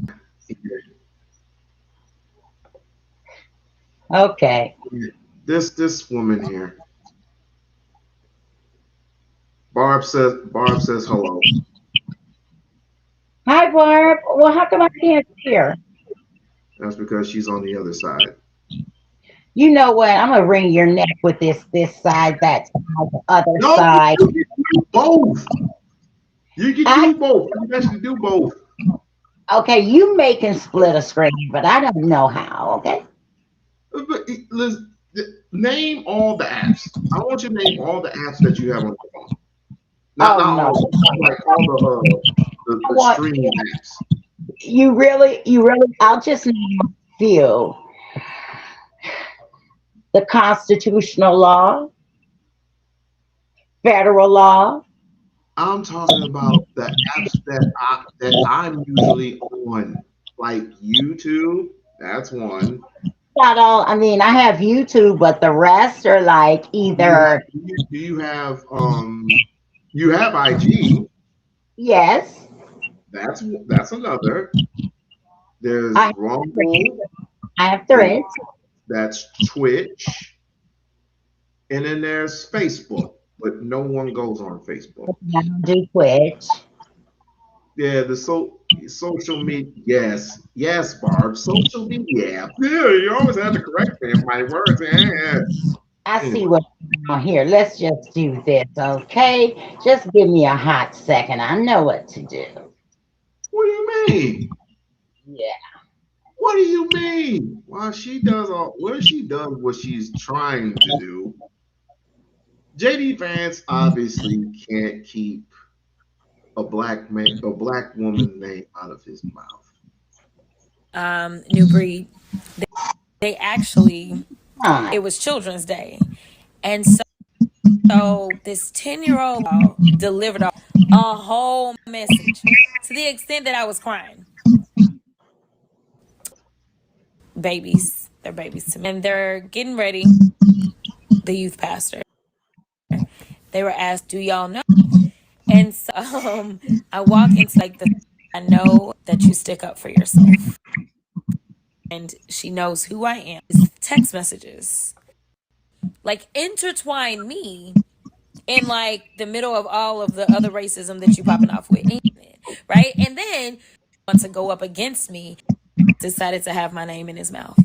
Okay. This woman here. Barb says hello. Hi, Barb. Well, how come I can't see her? That's because she's on the other side. You know what? I'm gonna wring your neck with this side, that side, the other side. You can do both. You can do both. You can actually do both. Okay, you can split a screen, but I don't know how. Okay. But listen, name all the apps. I want you to name all the apps that you have on your phone. Not all, like all the streaming apps. You really, I'll just name a few. The constitutional law, federal law. I'm talking about the apps that I'm usually on, like YouTube. That's one. Not all. I mean, I have YouTube, but the rest are like either. Do you have You have IG. Yes. That's another. There's Rumble. I have Threads. That's Twitch. And then there's Facebook, but no one goes on Facebook. I don't do Twitch. Yeah, the social media. Yes, Barb. Social media. Yeah, you always have to correct me in my words. Yeah. I see what's going on here. Let's just do this, okay? Just give me a hot second. I know what to do. What do you mean? Yeah. What do you mean? Well, she does what she's trying to do. JD Vance obviously can't keep a black woman's name out of his mouth. New breed. They actually, it was Children's Day, and so this 10-year-old delivered a whole message to the extent that I was crying. Babies, they're babies to me, and they're getting ready. The youth pastor, they were asked, "Do y'all know?" And so I walk into I know that you stick up for yourself. And she knows who I am. It's text messages. Like, intertwine me in the middle of all of the other racism that you popping off with. Right? And then want to go up against me, decided to have my name in his mouth.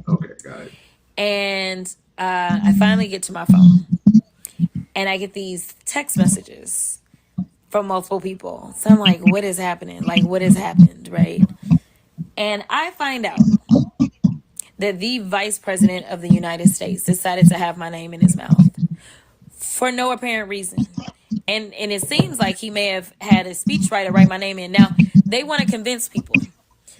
Okay, got it. And I finally get to my phone. And I get these text messages from multiple people. So I'm like, what is happening? What has happened, right? And I find out that the Vice President of the United States decided to have my name in his mouth for no apparent reason. And it seems like he may have had a speechwriter write my name in. Now, they want to convince people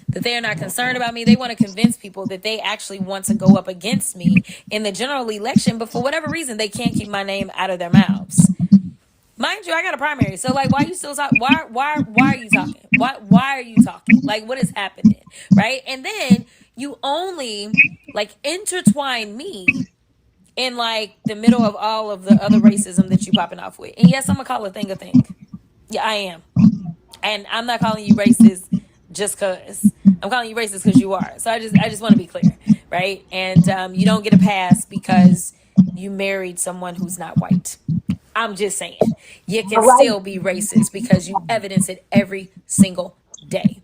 that they are not concerned about me. They want to convince people that they actually want to go up against me in the general election, but for whatever reason, they can't keep my name out of their mouths. Mind you, I got a primary. So why are you still talking? Why are you talking? Why are you talking? What is happening? Right? And then you only intertwine me in the middle of all of the other racism that you popping off with. And yes, I'm gonna call a thing a thing. Yeah, I am. And I'm not calling you racist just cause. I'm calling you racist because you are. So I just want to be clear, right? And you don't get a pass because you married someone who's not white. I'm just saying, you can All right. still be racist because you evidence it every single day.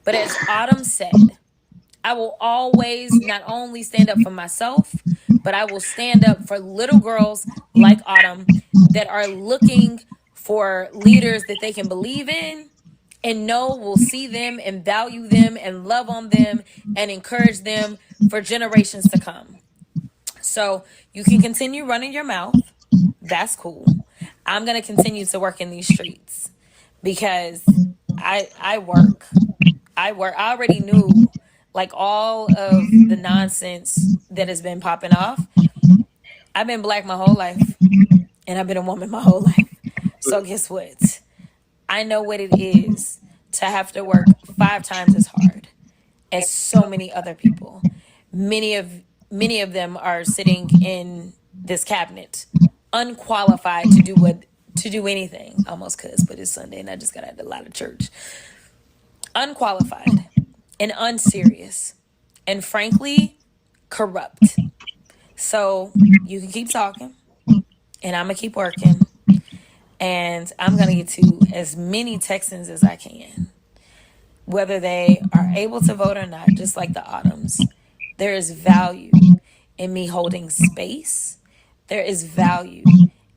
But as Autumn said, I will always not only stand up for myself, but I will stand up for little girls like Autumn that are looking for leaders that they can believe in and know will see them and value them and love on them and encourage them for generations to come. So you can continue running your mouth. That's cool. I'm going to continue to work in these streets because I work. I work. I already knew like all of the nonsense that has been popping off. I've been black my whole life and I've been a woman my whole life. So guess what? I know what it is to have to work 5 times as hard as so many other people. Many of many of them are sitting in this cabinet unqualified to do anything. Almost cuss, but it's Sunday and I just got out a lot of church. Unqualified and unserious and frankly corrupt. So you can keep talking and I'm gonna keep working and I'm gonna get to as many Texans as I can, whether they are able to vote or not. Just like the Autumns, there is value in me holding space. There is value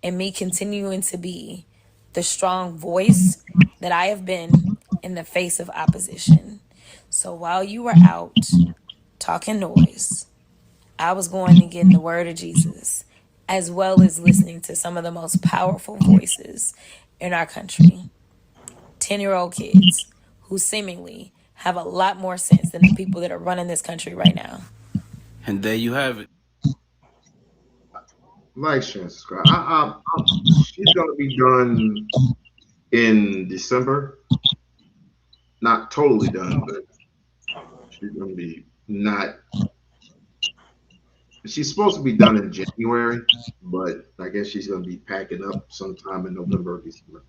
in me continuing to be the strong voice that I have been in the face of opposition. So while you were out talking noise, I was going and getting the word of Jesus, as well as listening to some of the most powerful voices in our country. 10-year-old kids who seemingly have a lot more sense than the people that are running this country right now. And there you have it. Like Chance, she's gonna be done in December. Not totally done, but she's gonna be not. She's supposed to be done in January, but I guess she's gonna be packing up sometime in November or December.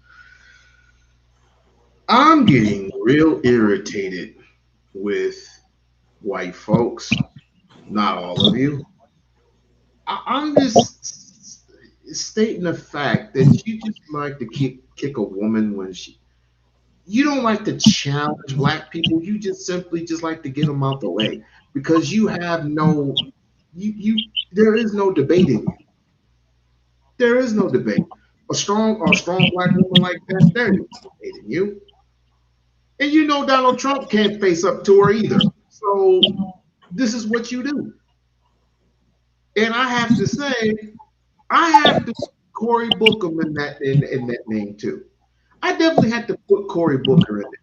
I'm getting real irritated with white folks. Not all of you. I'm just stating the fact that you just like to kick a woman when you don't like to challenge black people. You just simply just like to get them out the way because you have no there is no debating you. There is no debate. A strong black woman like that, there is no debating you. And you know Donald Trump can't face up to her either. So this is what you do. And I have to say, I have to put Cory Booker in that name too. I definitely had to put Cory Booker in it.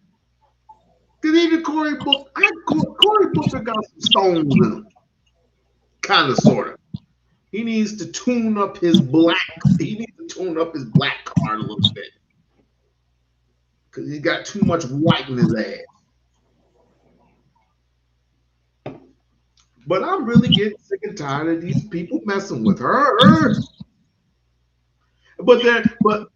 Because even Cory Booker got some stones in him. Kind of, sort of. He needs to tune up his black card a little bit. Because he's got too much white in his ass. But I'm really getting sick and tired of these people messing with her. But some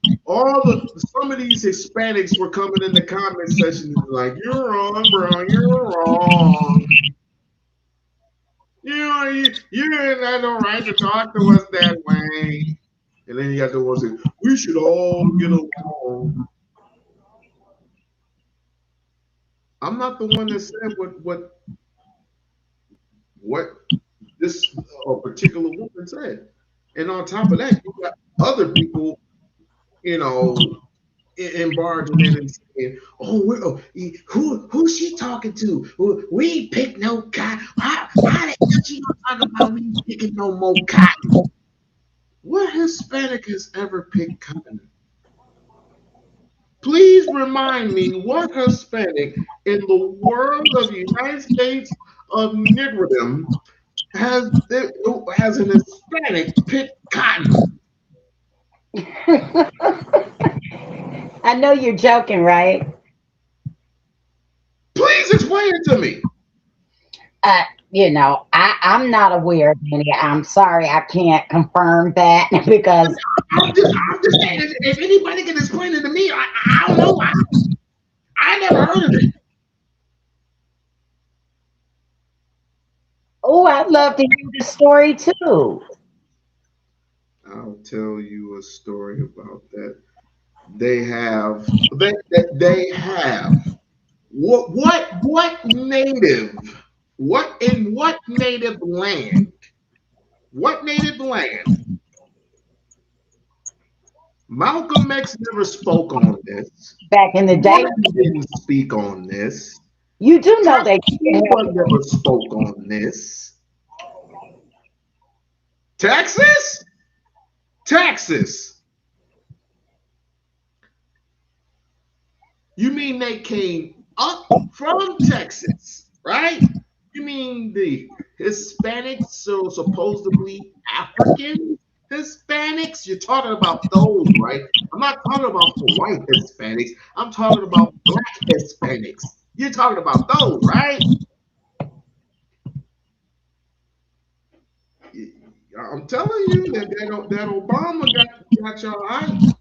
of these Hispanics were coming in the comment section and like, "You're wrong, bro. You're wrong. You didn't have no right to talk to us that way." And then you got the ones that we should all get along. I'm not the one that said what this particular woman said. And on top of that, you got other people, embarking in and saying, who's she talking to? We ain't pick no cotton. How the hell she gonna talk about we ain't picking no more cotton? What Hispanic has ever picked cotton? Please remind me what Hispanic in the world of the United States of niggerdom has an Hispanic picked cotton? I know you're joking, right? Please explain it to me. I'm not aware of any. I'm sorry, I can't confirm that because I'm just saying, if anybody can explain it to me, I don't know. I never heard of it. Oh, I'd love to hear the story too. I'll tell you a story about that. They have what native what native land? What native land? Malcolm X never spoke on this. Back in the day, Gordon didn't speak on this. you do know they Joshua never spoke on this. Texas? Texas. You mean they came up from Texas, right? You mean the Hispanics, so supposedly African Hispanics? You're talking about those, right? I'm not talking about the white Hispanics. I'm talking about black Hispanics. You're talking about those, right? I'm telling you that Obama got y'all right.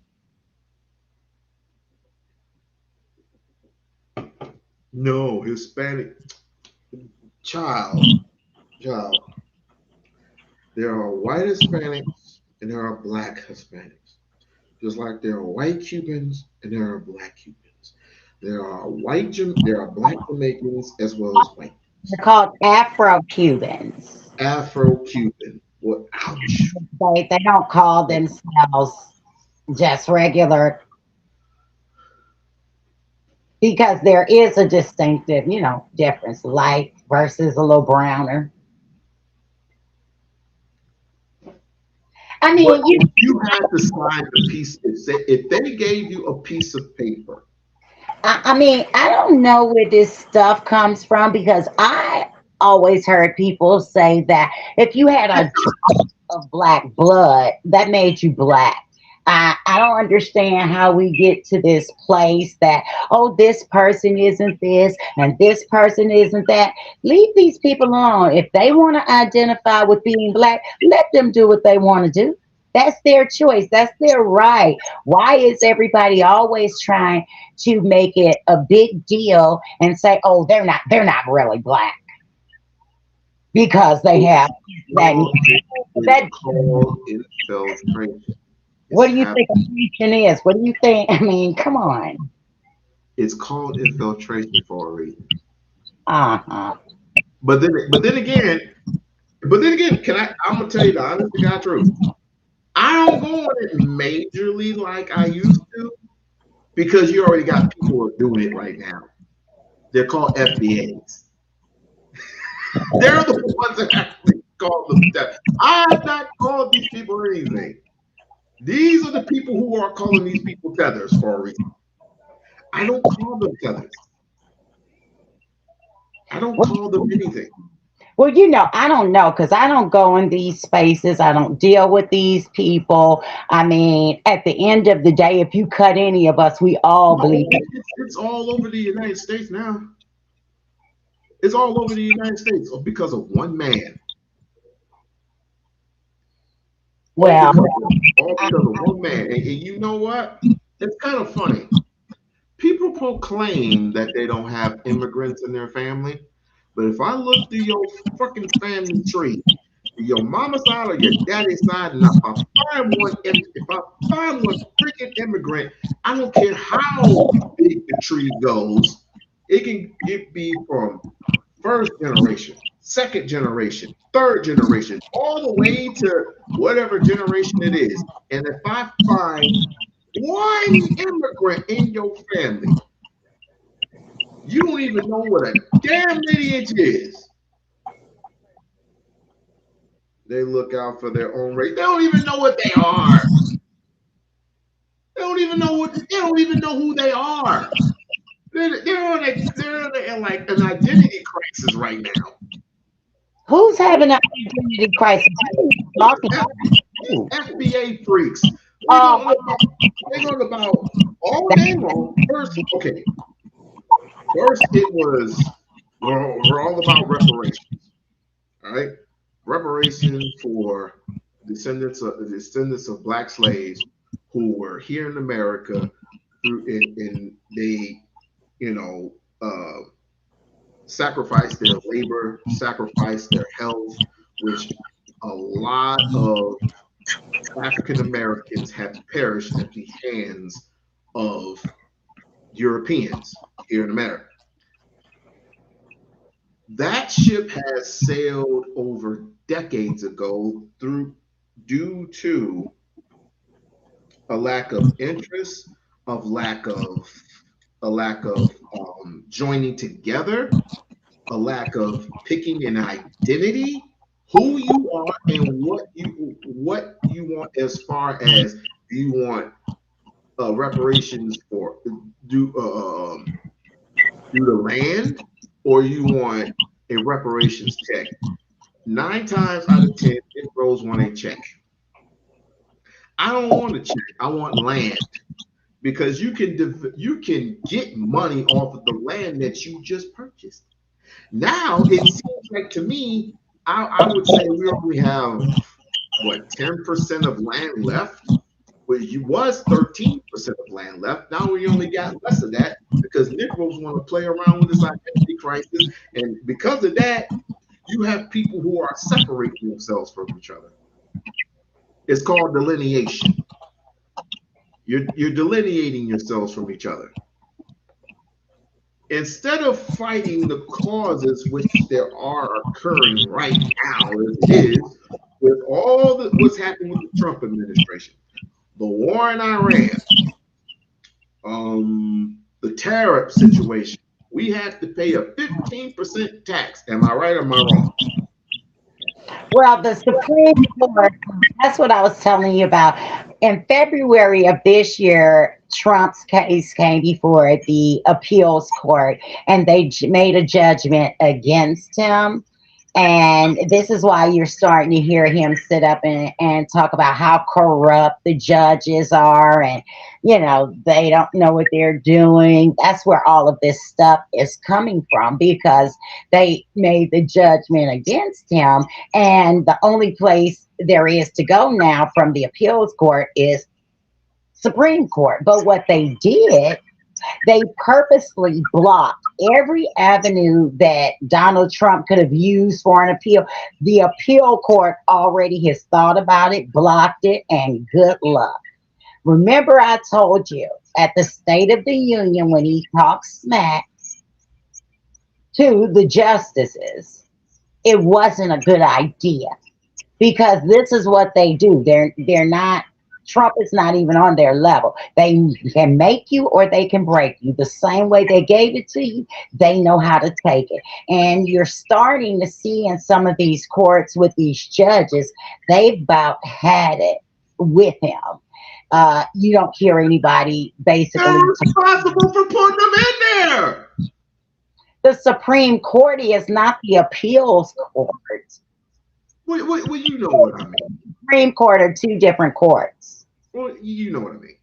No, Hispanic child. There are white Hispanics and there are black Hispanics. Just like there are white Cubans and there are black Cubans. There are black Jamaicans as well as white. They're called Afro-Cubans. Afro-Cuban. Well, ouch. They don't call themselves just regular, because there is a distinctive, difference. Light versus a little browner. I mean, But you had to sign a piece. If they gave you a piece of paper. I mean, I don't know where this stuff comes from, because I always heard people say that if you had a drop of black blood, that made you black. I don't understand how we get to this place that, oh, this person isn't this and this person isn't that. Leave these people alone. If they want to identify with being black, let them do what they want to do. That's their choice. That's their right. Why is everybody always trying to make it a big deal and say, "Oh, they're not really black because they have that"? Called infiltration. What do you think infiltration is? What do you think? I mean, come on. It's called infiltration for a reason. Uh-huh. But then again, I'm gonna tell you the honest to God truth. I don't go on it majorly like I used to, because you already got people who are doing it right now. They're called FBAs. They're the ones that actually call them that. I've not called these people anything. These are the people who are calling these people tethers for a reason. I don't call them tethers. I don't call them anything. Well, I don't know, because I don't go in these spaces. I don't deal with these people. I mean, at the end of the day, if you cut any of us, we all bleed. It's all over the United States now. It's all over the United States because of one man. Well, all because of one man. And you know what? It's kind of funny. People proclaim that they don't have immigrants in their family, but if I look through your fucking family tree, your mama's side or your daddy's side, and if I find one freaking immigrant, I don't care how big the tree goes, it be from first generation, second generation, third generation, all the way to whatever generation it is. And if I find one immigrant in your family, you don't even know what a damn lineage is. They look out for their own race. They don't even know what they are. They don't even know who they are. They're in like an identity crisis right now. Who's having an identity crisis? FBA freaks. They're going about all day long. First, it was we're all about reparations. All right, reparations for descendants of black slaves who were here in America, and they, sacrificed their labor, sacrificed their health, which a lot of African Americans have perished at the hands of Europeans here in America. That ship has sailed over decades ago due to a lack of interest, a lack of joining together, a lack of picking an identity, who you are, and what you want as far as do you want reparations for do the land, or you want a reparations check. 9 times out of 10, Negroes want a check. I don't want a check. I want land, because you can get money off of the land that you just purchased. Now it seems like to me, I would say we only have what 10% of land left. Well, you was 13% of land left. Now we only got less of that because Negroes want to play around with this identity crisis, and because of that, you have people who are separating themselves from each other. It's called delineation. You're delineating yourselves from each other. Instead of fighting the causes which there are occurring right now, as it is, with all what's happening with the Trump administration, the war in Iran, the tariff situation, we have to pay a 15% tax. Am I right or am I wrong? Well, the Supreme Court, that's what I was telling you about. In February of this year, Trump's case came before the appeals court, and they made a judgment against him. And this is why you're starting to hear him sit up and talk about how corrupt the judges are, and, you know, they don't know what they're doing. That's where all of this stuff is coming from, because they made the judgment against him. And the only place there is to go now from the appeals court is Supreme Court. But what they did, they purposely blocked every avenue that Donald Trump could have used for an appeal. The appeal court already has thought about it, blocked it, and good luck. Remember, I told you at the State of the Union when he talked smack to the justices, it wasn't a good idea, because this is what they do. They're not. Trump is not even on their level. They can make you or they can break you. The same way they gave it to you, they know how to take it. And you're starting to see in some of these courts with these judges, they've about had it with him. You don't hear anybody basically. They're responsible for putting them in there. The Supreme Court is not the appeals court. Well, you know what I mean. Supreme Court are two different courts. Well, you know what I mean.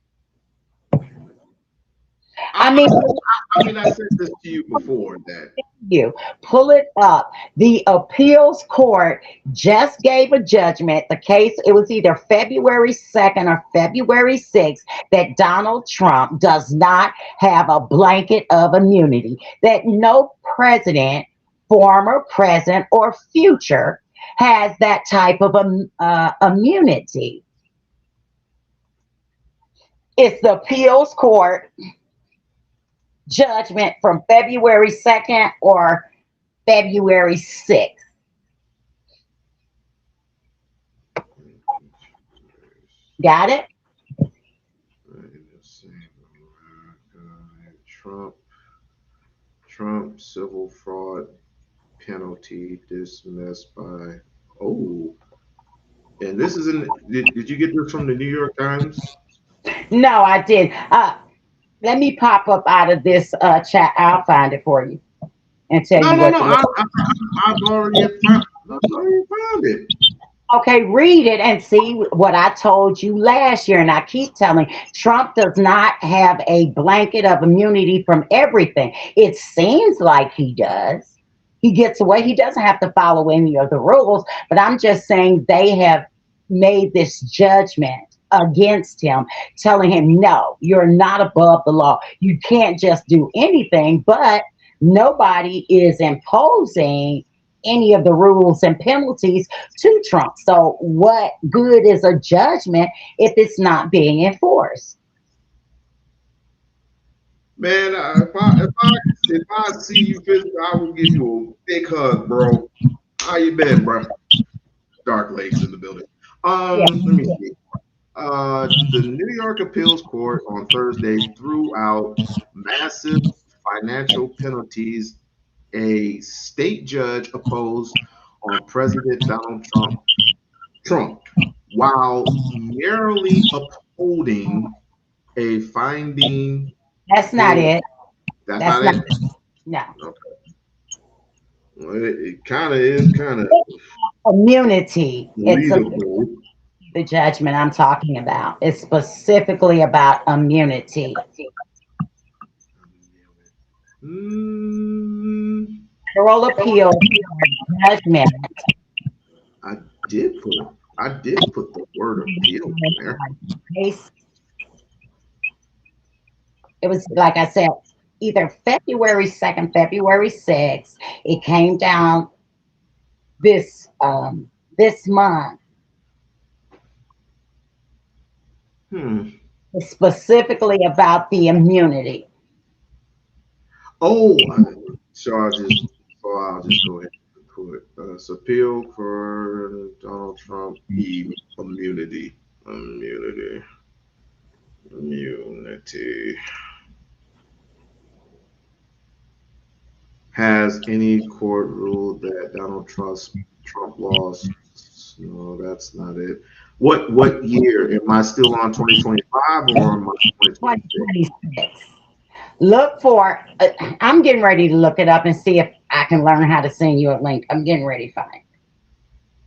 I said this to you before that. You pull it up. The appeals court just gave a judgment. The case, it was either February 2nd or February 6th, that Donald Trump does not have a blanket of immunity, that no president, former president or future, has that type of immunity. It's the appeals court judgment from February 2nd or February 6th. Got it? Trump civil fraud penalty dismissed by and this is in did you get this from the New York Times? No, I did. Let me pop up out of this chat. I'll find it for you and tell you. I've already found it. Okay, read it and see what I told you last year. And I keep telling you, Trump does not have a blanket of immunity from everything. It seems like he does. He gets away. He doesn't have to follow any of the rules. But I'm just saying they have made this judgment against him, telling him, no, you're not above the law. You can't just do anything. But nobody is imposing any of the rules and penalties to Trump. So, what good is a judgment if it's not being enforced? Man, if I see you physically, I will give you a big hug, bro. How you been, bro? Dark Lakes in the building. Yeah. Let me see. The New York Appeals Court on Thursday threw out massive financial penalties a state judge opposed on President Donald Trump, while merely upholding a finding. That's not it. That's That's not not it. no. Okay. Well, it kind of is kind of Immunity. It's readable. the judgment I'm talking about. It's specifically about immunity. Mm, Federal appeal judgment. I did put the word appeal in there. It was like I said, either February 2nd, February 6th. It came down this month. It's specifically about the immunity. Oh, I'll just go ahead and put appeal for Donald Trump immunity. Immunity. Has any court ruled that Donald Trump lost? No, that's not it. What year? Am I still on 2025 or am I 2026? Look for, I'm getting ready to look it up and see if I can learn how to send you a link. I'm getting ready to find.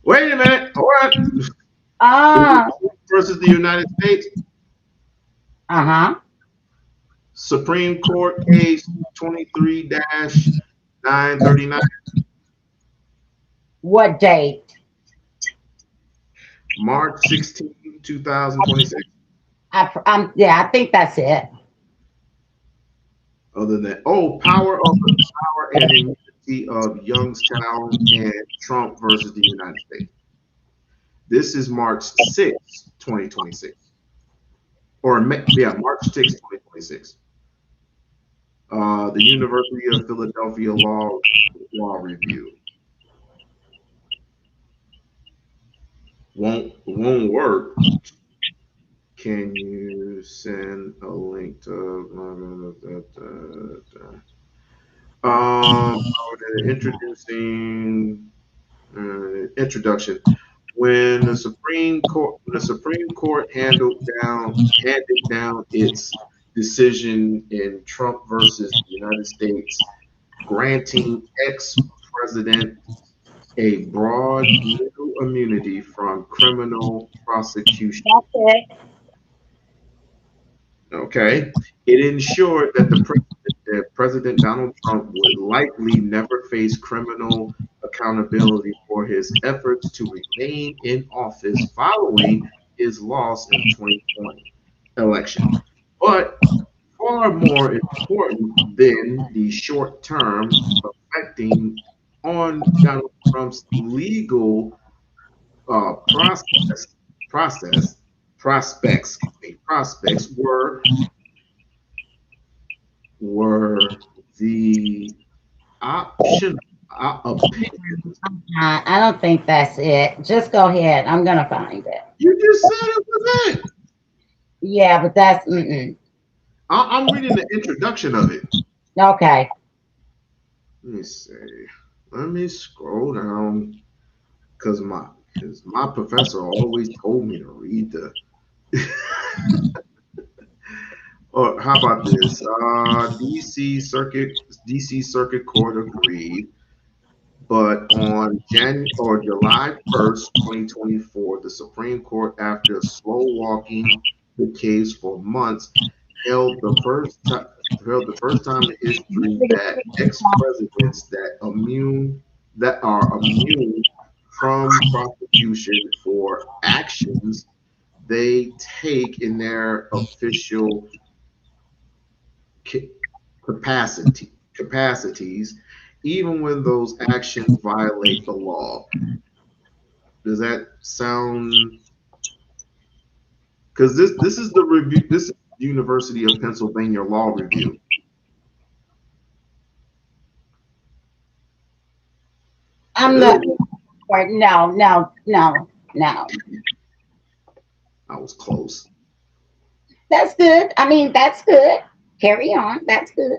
Wait a minute. All right. Versus the United States. Uh-huh. Supreme Court case 23-939. What date? March 16, 2026. I think that's it. Other than power and immunity of Youngstown and Trump versus the United States. This is March 6, 2026. March 6, 2026. The University of Philadelphia Law Review. Won't work. Can you send a link to introduction? When the Supreme Court handed down its decision in Trump versus the United States, granting ex-president a broad legal immunity from criminal prosecution. Okay. It ensured that President Donald Trump would likely never face criminal accountability for his efforts to remain in office following his loss in 2020 election. But far more important than the short term affecting on Donald Trump's legal prospects were the opinions. I don't think that's it. Just go ahead. I'm gonna find it. You just said it was it. Yeah, but that's. I'm reading the introduction of it. Okay. Let me see. Let me scroll down because my professor always told me to read the. Or how about this? DC Circuit Court agreed, but on July 1st, 2024, the Supreme Court, after slow walking the case for months, held the first time in history that ex-presidents that are immune from prosecution for actions they take in their official capacities, even when those actions violate the law. Does that sound? Because this is the review. This is University of Pennsylvania Law Review. I'm not. No. I was close. That's good. I mean, that's good. Carry on. That's good.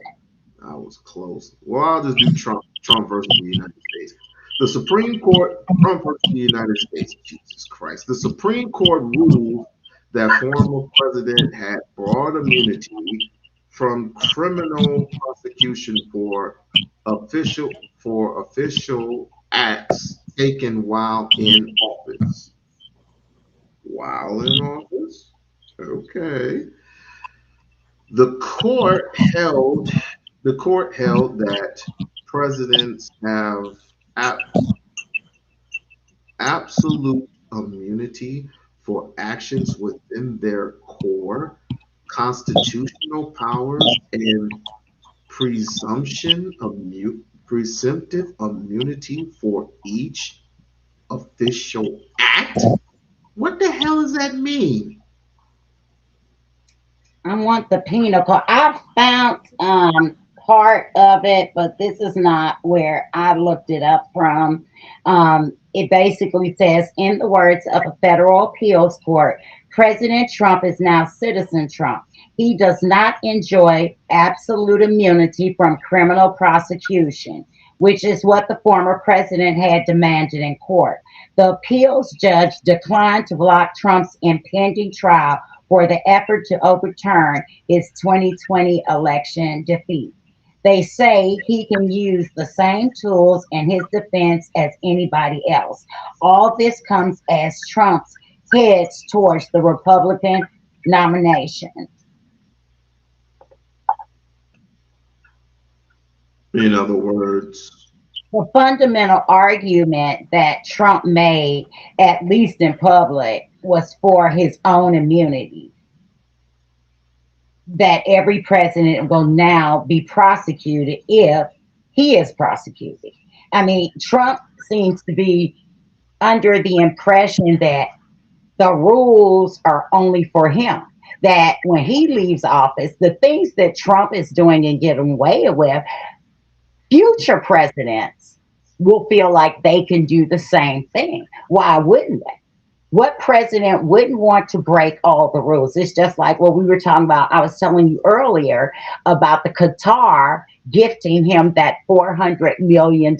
I was close. Well, I'll just do Trump versus the United States. The Supreme Court, Trump versus the United States. Jesus Christ. The Supreme Court ruled that former president had broad immunity from criminal prosecution for official acts taken while in office. While in office? Okay. The court held that presidents have absolute immunity for actions within their core constitutional powers and presumptive immunity for each official act. What the hell does that mean? I want the penal code. I found part of it, but this is not where I looked it up from. It basically says, in the words of a federal appeals court, President Trump is now Citizen Trump. He does not enjoy absolute immunity from criminal prosecution, which is what the former president had demanded in court. The appeals judge declined to block Trump's impending trial for the effort to overturn his 2020 election defeat. They say he can use the same tools in his defense as anybody else. All this comes as Trump heads towards the Republican nomination. In other words, the fundamental argument that Trump made, at least in public, was for his own immunity. That every president will now be prosecuted if he is prosecuted. I mean, Trump seems to be under the impression that the rules are only for him. That when he leaves office, the things that Trump is doing and getting away with, future presidents will feel like they can do the same thing. Why wouldn't they? What president wouldn't want to break all the rules? It's just like what we were talking about. I was telling you earlier about the Qatar gifting him that $400 million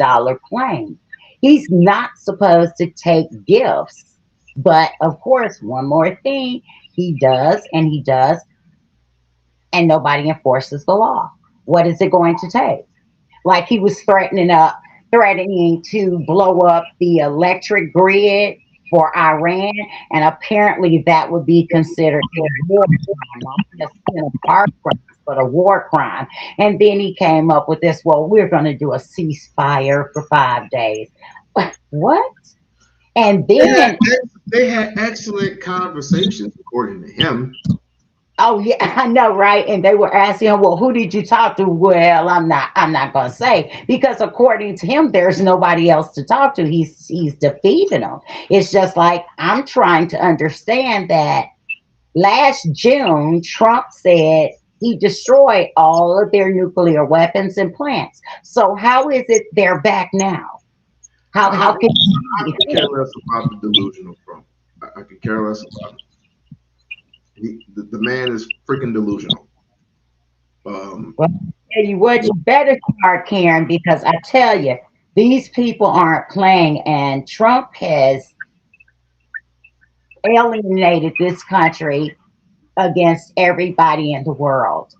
plane. He's not supposed to take gifts. But of course, one more thing, he does, and nobody enforces the law. What is it going to take? Like he was threatening to blow up the electric grid for Iran, and apparently that would be considered a war crime, not just but a war crime. And then he came up with this, well, we're going to do a ceasefire for 5 days. What? And then they had excellent conversations, according to him. Oh yeah, I know, right? And they were asking him, well, who did you talk to? Well, I'm not gonna say, because according to him, there's nobody else to talk to. He's defeating them. It's just like, I'm trying to understand that last June, Trump said he destroyed all of their nuclear weapons and plants. So how is it they're back now? How can I could care less about the delusional Trump. I could care less about him. The man is freaking delusional. Well, I tell you what, you better start caring, because I tell you, these people aren't playing, and Trump has alienated this country against everybody in the world.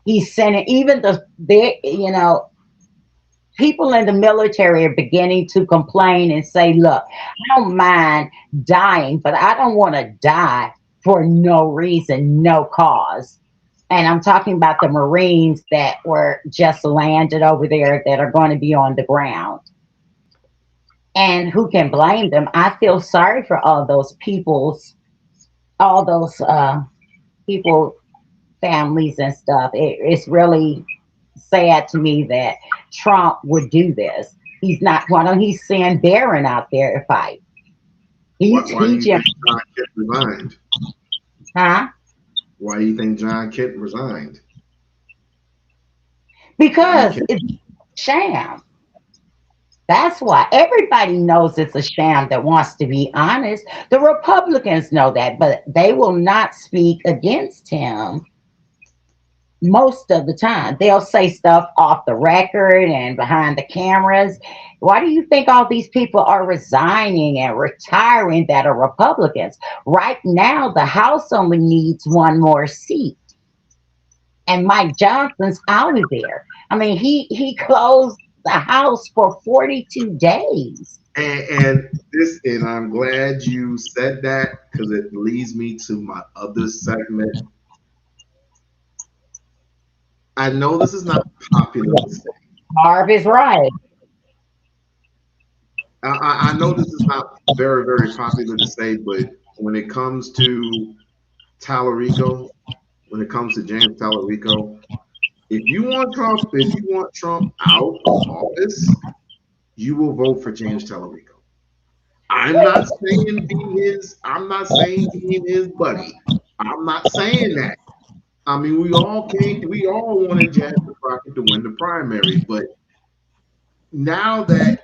He's sending even people in the military are beginning to complain and say, look, I don't mind dying, but I don't want to die for no reason, no cause. And I'm talking about the Marines that were just landed over there that are going to be on the ground. And who can blame them? I feel sorry for all those people, families and stuff. It's really sad to me that Trump would do this. He's not. Why don't he send Barron out there to fight? Why do He you just, think John Kent resigned? huh? Why do you think John Kent resigned? John Because Kent. it's a sham. That's why everybody knows it's a sham that wants to be honest. The Republicans know that, but they will not speak against him most of the time. They'll say stuff off the record and behind the cameras. Why do you think all these people are resigning and retiring that are Republicans? Right now, the House only needs one more seat. And Mike Johnson's out of there. I mean, he closed the House for 42 days. And I'm glad you said that because it leads me to my other segment. I know this is not popular to say. Barb is right. I know this is not very, very popular to say, but when it comes to Tallarico, when it comes to James Tallarico, if you want Trump out of office, you will vote for James Tallarico. I'm not saying being his buddy. I'm not saying that. I mean, we all wanted Jasmine Crockett to win the primary, but now that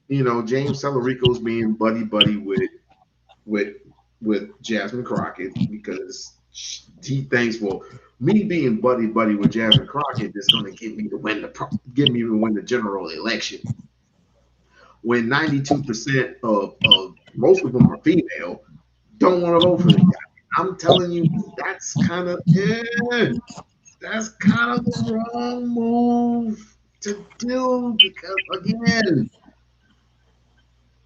James Tallarico's being buddy with with Jasmine Crockett because he thinks, well, me being buddy with Jasmine Crockett is going to get me to win the general election. When 92% of most of them are female, don't want to vote for the guy. I'm telling you, that's kind of the wrong move to do because again,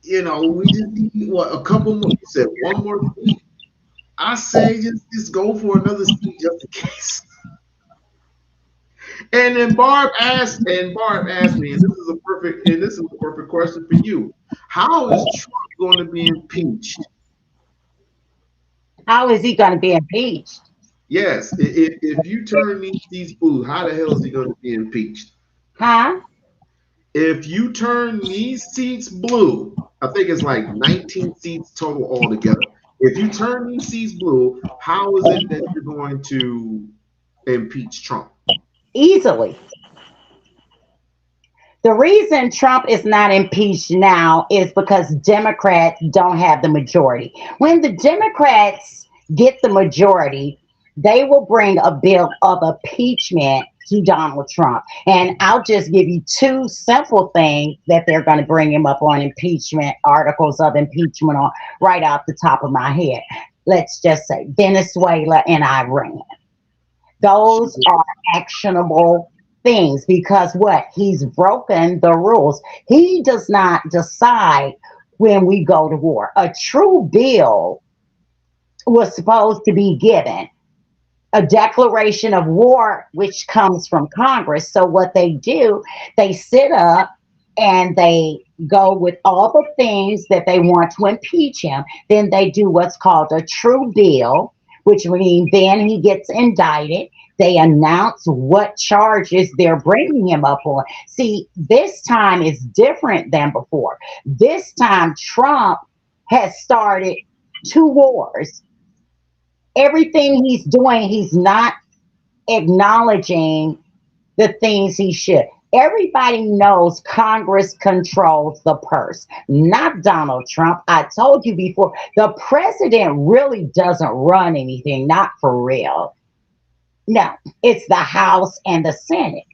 we just need a couple more. You said one more seat. I say just go for another seat just in case. And then Barb asked me, and this is a perfect question for you. How is Trump going to be impeached? How is he going to be impeached? Yes, if you turn these seats blue, how the hell is he going to be impeached? Huh? If you turn these seats blue, I think it's like 19 seats total altogether. If you turn these seats blue, how is it that you're going to impeach Trump? Easily. The reason Trump is not impeached now is because Democrats don't have the majority. When the Democrats get the majority, they will bring a bill of impeachment to Donald Trump. And I'll just give you two simple things that they're going to bring him up on impeachment, articles of impeachment on right off the top of my head. Let's just say Venezuela and Iran. Those are actionable things because what? He's broken the rules. He does not decide when we go to war. A true bill was supposed to be given a declaration of war, which comes from Congress. So what they do, they sit up and they go with all the things that they want to impeach him. Then they do what's called a true bill, which means then he gets indicted. They announce what charges they're bringing him up on. See, this time is different than before. This time, Trump has started two wars. Everything he's doing, he's not acknowledging the things he should. Everybody knows Congress controls the purse, not Donald Trump. I told you before, the president really doesn't run anything, not for real. No, it's the House and the Senate.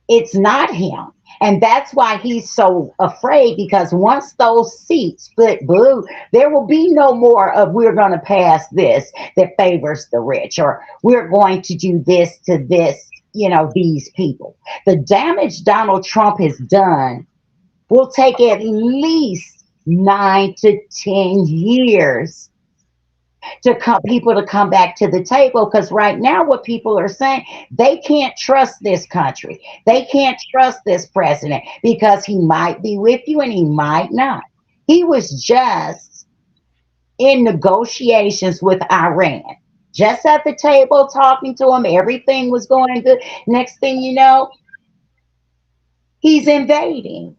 It's not him. And that's why he's so afraid, because once those seats split blue, there will be no more of we're going to pass this that favors the rich, or we're going to do this to this, these people. The damage Donald Trump has done will take at least 9 to 10 years people to come back to the table, because right now what people are saying, they can't trust this country. They can't trust this president because he might be with you and he might not. He was just in negotiations with Iran. just at the table talking to him. Everything was going good. Next thing you know, he's invading.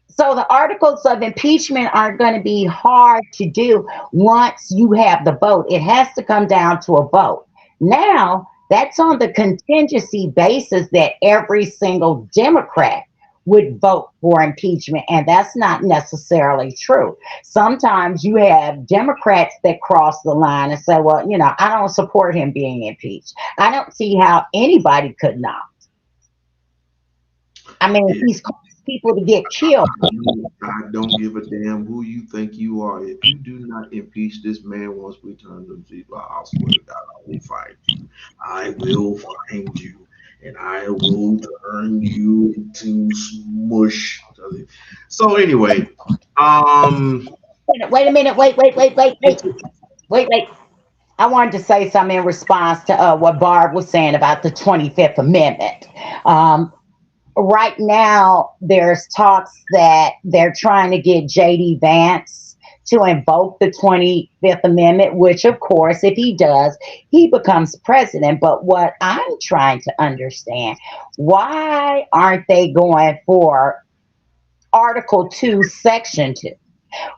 So the articles of impeachment are going to be hard to do once you have the vote. It has to come down to a vote. Now, that's on the contingency basis that every single Democrat would vote for impeachment, and that's not necessarily true. Sometimes you have Democrats that cross the line and say, well, I don't support him being impeached. I don't see how anybody could not. I mean, he's causing people to get killed. I don't give a damn who you think you are. If you do not impeach this man once we turn the people, I swear to God, I will find you. I will find you, and I will turn you into smush. So anyway, Wait a minute. Wait. I wanted to say something in response to what Barb was saying about the 25th Amendment. Right now, there's talks that they're trying to get J.D. Vance to invoke the 25th Amendment, which, of course, if he does, he becomes president. But what I'm trying to understand, why aren't they going for Article 2, Section 2,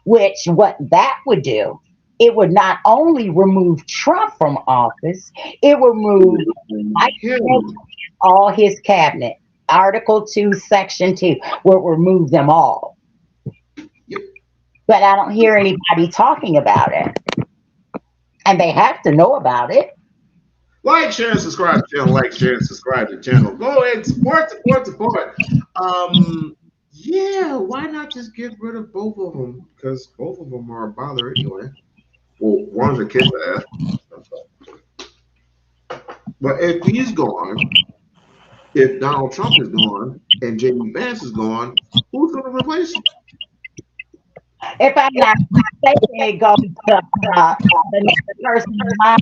which what that would do, it would not only remove Trump from office, it would remove all his cabinet. Article 2, Section 2 will remove them all. But I don't hear anybody talking about it. And they have to know about it. Like, share, and subscribe to the channel. Like, share, and subscribe to the channel. Go ahead, support. Yeah, why not just get rid of both of them? Because both of them are a bother anyway. Well, one's a kiss ass. But if he's gone, if Donald Trump is gone and J.D. Vance is gone, who's going to replace him? If I'm not mistaken, it goes to the next person in line.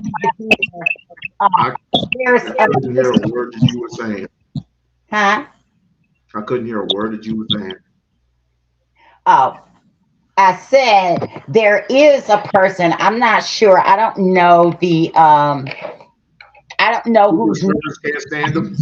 I couldn't hear a word that you were saying. Huh? I couldn't hear a word that you were saying. Oh, I said there is a person. I'm not sure. I don't know the. I don't know who's. Can't stand them.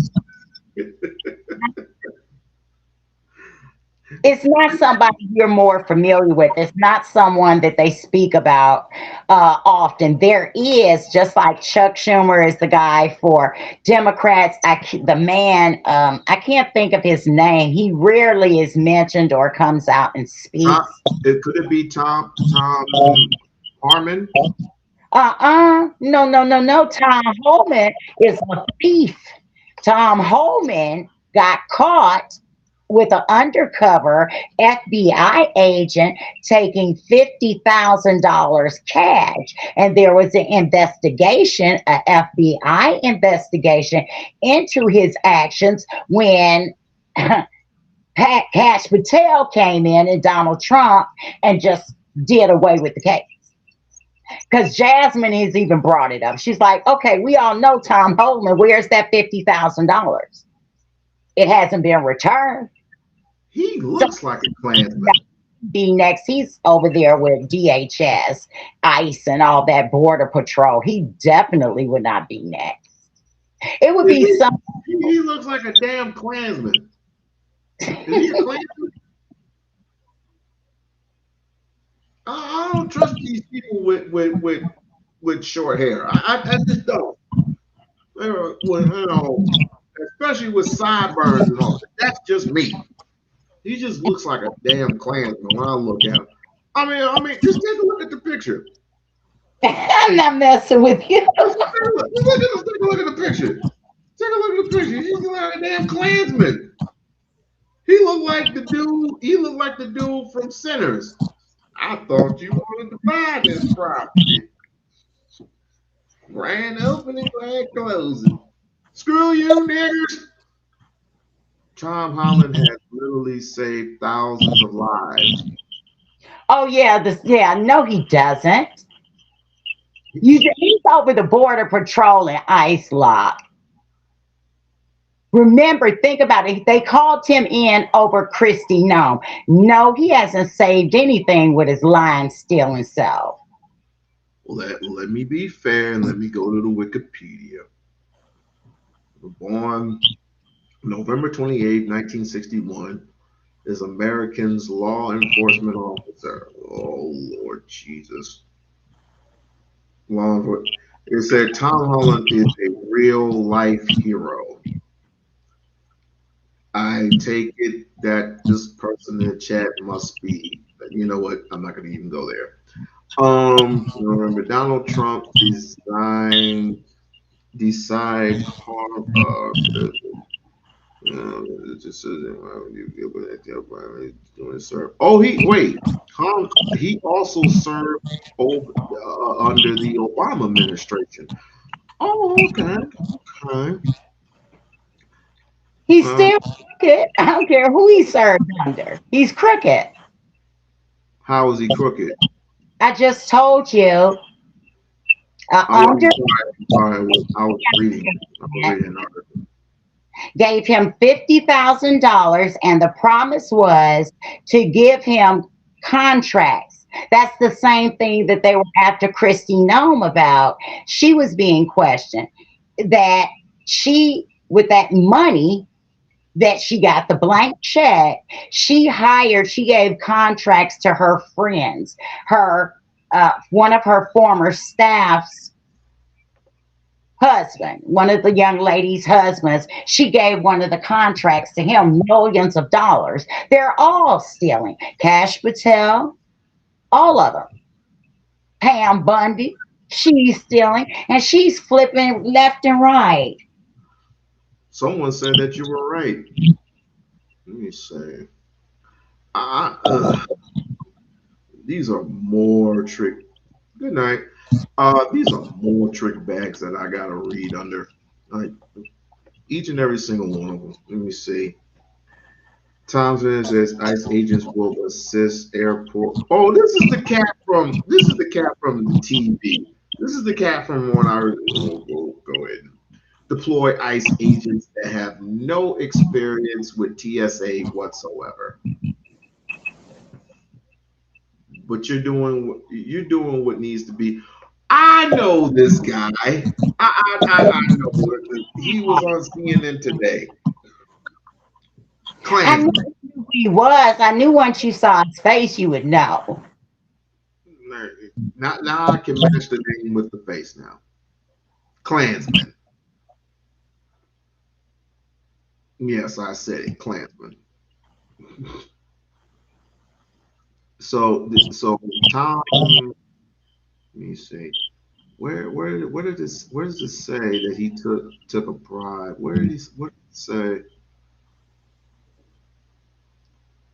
It's not somebody you're more familiar with. It's not someone that they speak about often. There is, just like Chuck Schumer is the guy for Democrats. The man, I can't think of his name. He rarely is mentioned or comes out and speaks. Could it be Tom Harmon? No. Tom Homan is a thief. Tom Homan got caught with an undercover FBI agent taking $50,000 cash. And there was an investigation, an FBI investigation into his actions when Cash Patel came in and Donald Trump and just did away with the case. Because Jasmine has even brought it up. She's like, okay, we all know Tom Homan. Where's that $50,000? It hasn't been returned. He looks like a Klansman. Be next. He's over there with DHS, ICE, and all that Border Patrol. He definitely would not be next. It would be something. He looks like a damn Klansman. Is he a Klansman? I don't trust these people with short hair. I just don't. Especially with sideburns and all. That's just me. He just looks like a damn Klansman when I look at him. I mean, just take a look at the picture. I'm not messing with you. Take a look at the picture. Take a look at the picture. He looks like a damn Klansman. He looked like the dude. He looked like the dude from Sinners. I thought you wanted to buy this property. Grand opening, grand closing. Screw you, niggers. Tom Holland has literally saved thousands of lives. Oh yeah, no, he doesn't. He's over the Border Patrol and ICE lock. Remember, think about it. They called him in over Kristi Noem. No, he hasn't saved anything with his lying, stealing self. Let me be fair and let me go to the Wikipedia. Born November 28, 1961, is American's law enforcement officer. Oh, Lord Jesus. Law enforcement. It said Tom Holland is a real life hero. I take it that this person in the chat must be, you know what? I'm not going to even go there. Remember Donald Trump decide harm. Oh, he also served under the Obama administration. Oh, okay, okay. He's still crooked. I don't care who he served under. He's crooked. How is he crooked? I just told you. Sorry, I was reading an article. Gave him $50,000, and the promise was to give him contracts. That's the same thing that they were after Christy Nome about. She was being questioned that with that money that she got, the blank check, she gave contracts to her friends. One of her former staff's husband, one of the young ladies' husbands, she gave one of the contracts to him, millions of dollars. They're all stealing. Cash Patel, all of them. Pam Bundy, she's stealing, and she's flipping left and right. Someone said that you were right. Let me say. These are more trick. Good night. These are more trick bags that I gotta read under. Like each and every single one of them. Let me see. Thompson says ICE agents will assist airport. Oh, this is the cat from the TV. This is the cat from when I go ahead. Deploy ICE agents that have no experience with TSA whatsoever. But you're doing what needs to be. I know this guy. I know he was on CNN today. I knew who he was. I knew once you saw his face, you would know. Now I can match the name with the face now. Klansman. Yes, I said it, Klansman. So Tom, let me see. Where does this say that he took a bribe? What did it say?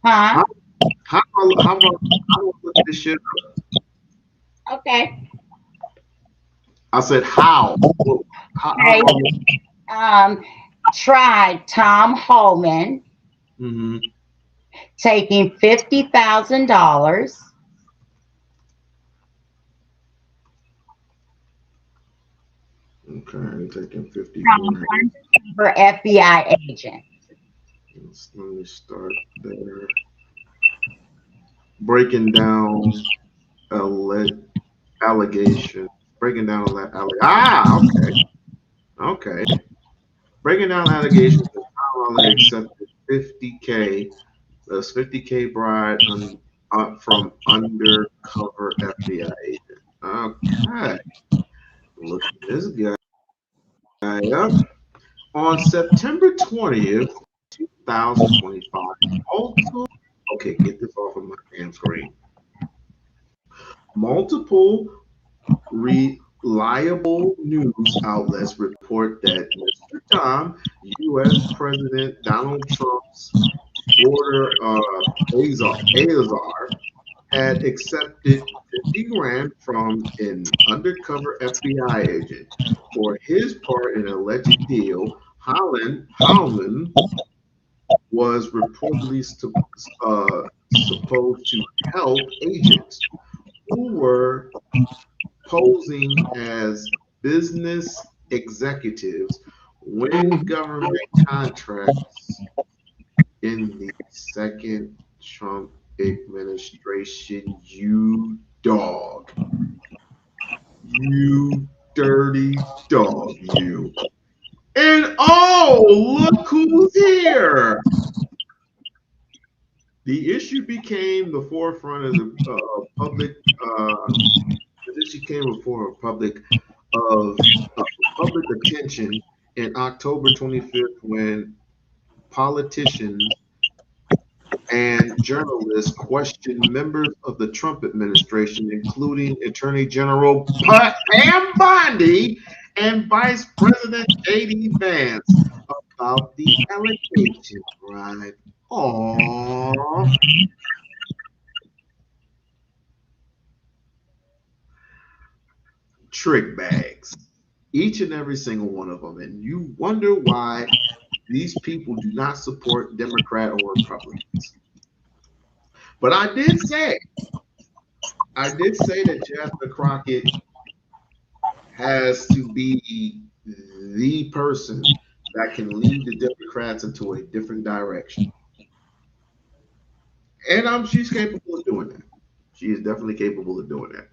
Huh? How about look this shit up? Okay. I said how? Tried Tom Holman taking $50,000. Okay, taking 50 for FBI agent. Let me start there. Breaking down allegations. Breaking down okay. Breaking down allegations that Holland accepted 50K. That's 50K bribe from undercover FBI agent. Okay. Look at this guy up. On September 20th, 2025, okay, get this off of my damn screen. Multiple reliable news outlets report that Mr. Tom, U.S. President Donald Trump's border Azar had accepted 50 grand from an undercover FBI agent for his part in an alleged deal. Howland was reportedly supposed to help agents who were posing as business executives win government contracts in the second Trump administration, you dog. You dirty dog, you. And oh, look who's here. The issue became the forefront of the public. The issue came before public of public attention in October 25th when politicians and journalists questioned members of the Trump administration, including Attorney General Pam Bondi and Vice President J.D. Vance, about the allegation. Right? Aww. Trick bags, each and every single one of them, and you wonder why these people do not support Democrat or Republicans. But I did say that Jasmine Crockett has to be the person that can lead the Democrats into a different direction. And she's capable of doing that. She is definitely capable of doing that.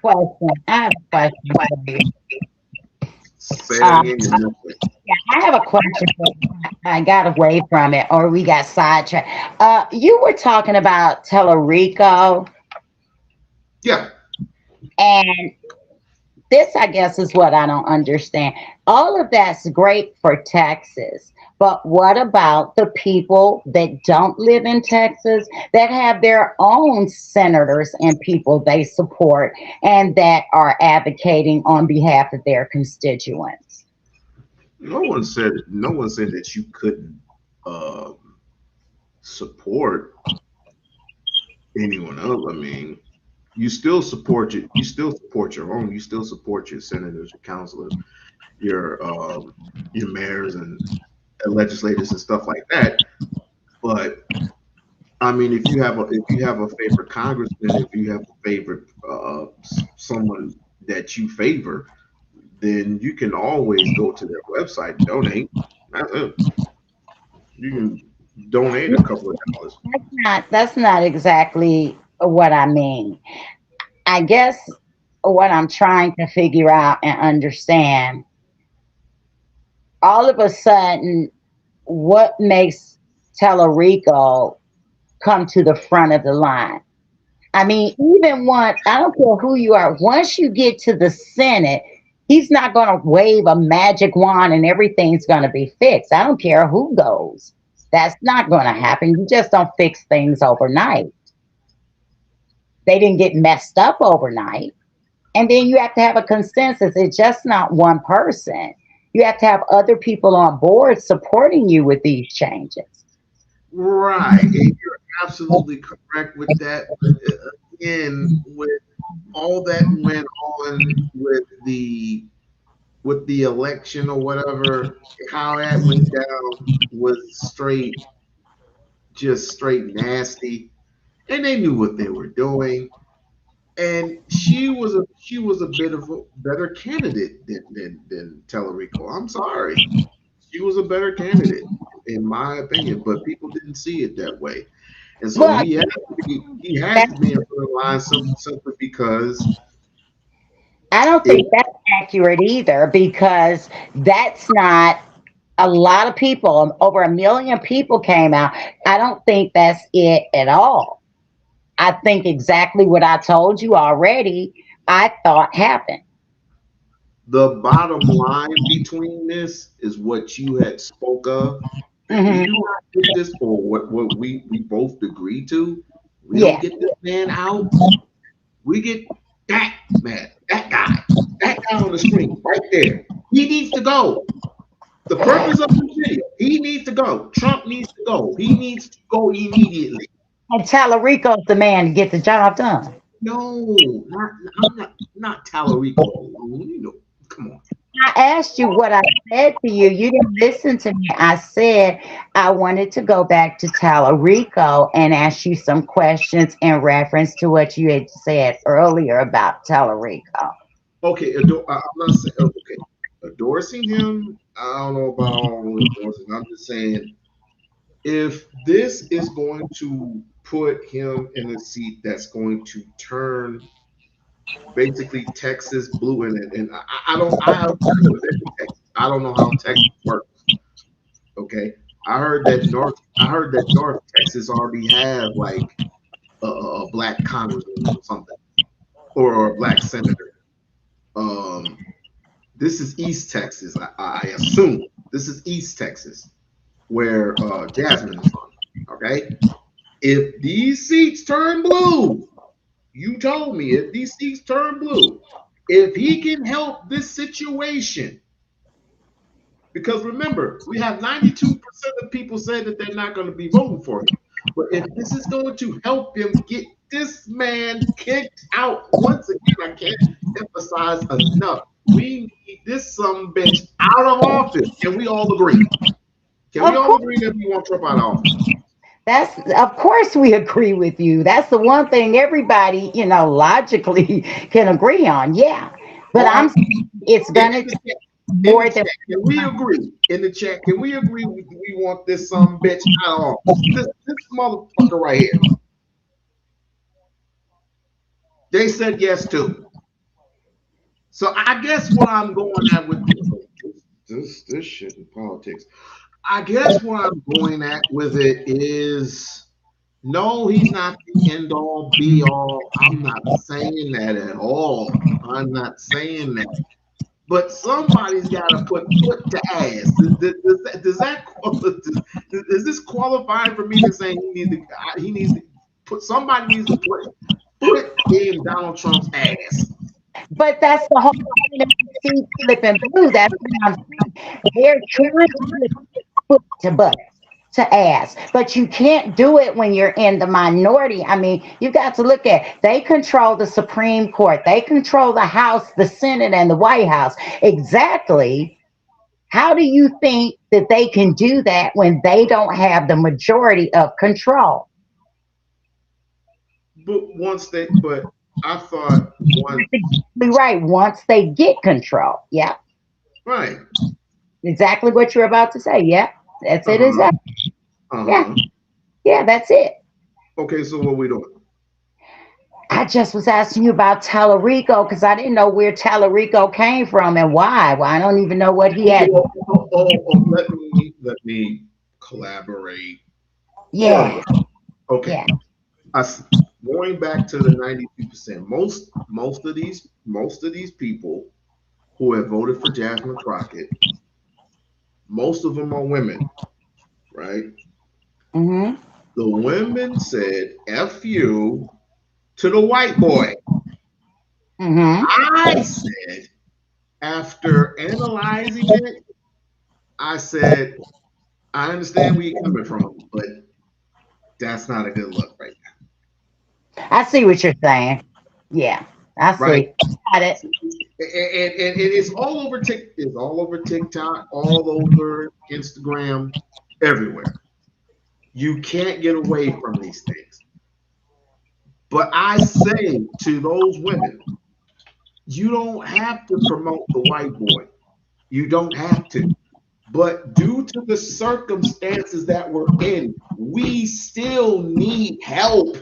Question. I have a question for you. Say that again. Yeah, I have a question. I got away from it, or we got sidetracked. You were talking about Tellerico. Yeah. And this, I guess, is what I don't understand. All of that's great for Texas, but what about the people that don't live in Texas, that have their own senators and people they support and that are advocating on behalf of their constituents? No one said that you couldn't support anyone else. I mean, you still support your own. You still support your senators, your councilors, your mayors and legislators and stuff like that. But I mean, if you have a favorite congressman, if you have a favorite someone that you favor, then you can always go to their website and donate. You can donate a couple of dollars. That's not exactly what I mean. I guess what I'm trying to figure out and understand, all of a sudden, what makes Tellerico come to the front of the line? I mean, even once, I don't care who you are, once you get to the Senate, he's not going to wave a magic wand and everything's going to be fixed. I don't care who goes. That's not going to happen. You just don't fix things overnight. They didn't get messed up overnight. And then you have to have a consensus. It's just not one person. You have to have other people on board supporting you with these changes. Right. And you're absolutely correct with that. But again, with all that went on with the election or whatever, how that went down was just straight nasty. And they knew what they were doing. And she was a bit of a better candidate than Tellerico. I'm sorry. She was a better candidate, in my opinion, but people didn't see it that way. And so he had to be in front of the line simply because I don't think that's accurate either, because that's not a lot of people. Over 1 million people came out. I don't think that's it at all. I think exactly what I told you already, I thought happened. The bottom line between this is what you had spoke of. Mm-hmm. We do not get this, or what we both agreed to. We don't get this man out. We get that man, that guy on the screen right there. He needs to go. The purpose of the video, he needs to go. Trump needs to go. He needs to go immediately. And Tellerico's the man to get the job done. No, not Tellerico alone. You know, come on. I asked you what I said to you. You didn't listen to me. I said I wanted to go back to Tellerico and ask you some questions in reference to what you had said earlier about Tellerico. Okay, I'm not saying okay. Endorsing him, I don't know about all endorsing. I'm just saying, if this is going to put him in a seat that's going to turn basically Texas blew in it, and I have never been to Texas. I don't know how Texas works. Okay, I heard that North Texas already have like a black congressman or something, or a black senator. Um, this is East Texas, I assume. This is East Texas, where Jasmine is from. Okay, if these seats turn blue, you told me if these seats turn blue, if he can help this situation, because remember, we have 92% of people say that they're not going to be voting for him. But if this is going to help him get this man kicked out, once again, I can't emphasize enough. We need this some bitch out of office. Can we all agree? Can we all agree that we want Trump out of office? That's, of course, we agree with you. That's the one thing everybody, logically can agree on. Yeah. But I'm saying it's going to take more than. Can we agree in the chat? Can we agree we want this some bitch out of office? This motherfucker right here. They said yes too. So I guess what I'm going at with this shit in politics. I guess what I'm going at with it is, no, he's not the end all be all. I'm not saying that at all. I'm not saying that. But somebody's got to put foot to ass. Does this qualify for me to say he needs to put, somebody needs to put foot in Donald Trump's ass? But that's the whole point of the seat flipping blue. That's what I'm saying. They're trying to put foot to butt to ass, but you can't do it when you're in the minority. I mean, you got to look at, they control the Supreme Court, they control the House, the Senate, and the White House. Exactly. How do you think that they can do that when they don't have the majority of control? But I thought once they get control. Yeah. Right. Exactly what you're about to say. Yeah. That's it. Exactly. Yeah. Yeah, that's it. Okay, so what are we doing? I just was asking you about Tallarico because I didn't know where Tallarico came from and why. Well, I don't even know what he had. Let me collaborate. Yeah. Okay. Yeah. Going back to the 92%, most of these people who have voted for Jasmine Crockett, most of them are women, right? Mm-hmm. The women said "F you" to the white boy. Mm-hmm. I said, after analyzing it, I said, I understand where you're coming from, but that's not a good look right now. I see what you're saying. Yeah, I see. Right. Got it. And it's all over it's all over TikTok, all over Instagram, everywhere. You can't get away from these things. But I say to those women, you don't have to promote the white boy. You don't have to. But due to the circumstances that we're in, we still need help.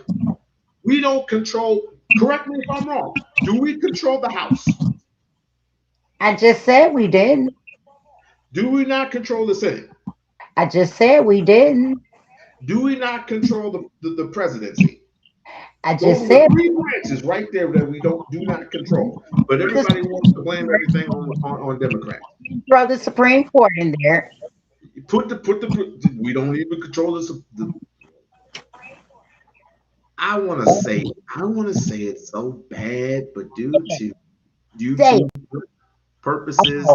We don't control, correct me if I'm wrong, do we control the House? I just said we didn't. Do we not control the Senate? I just said we didn't. Do we not control the presidency? I just said 3 branches right there that we do not control. But everybody wants to blame everything on Democrats. Throw the Supreme Court in there. We don't even control the I want to say it so bad, but due to purposes.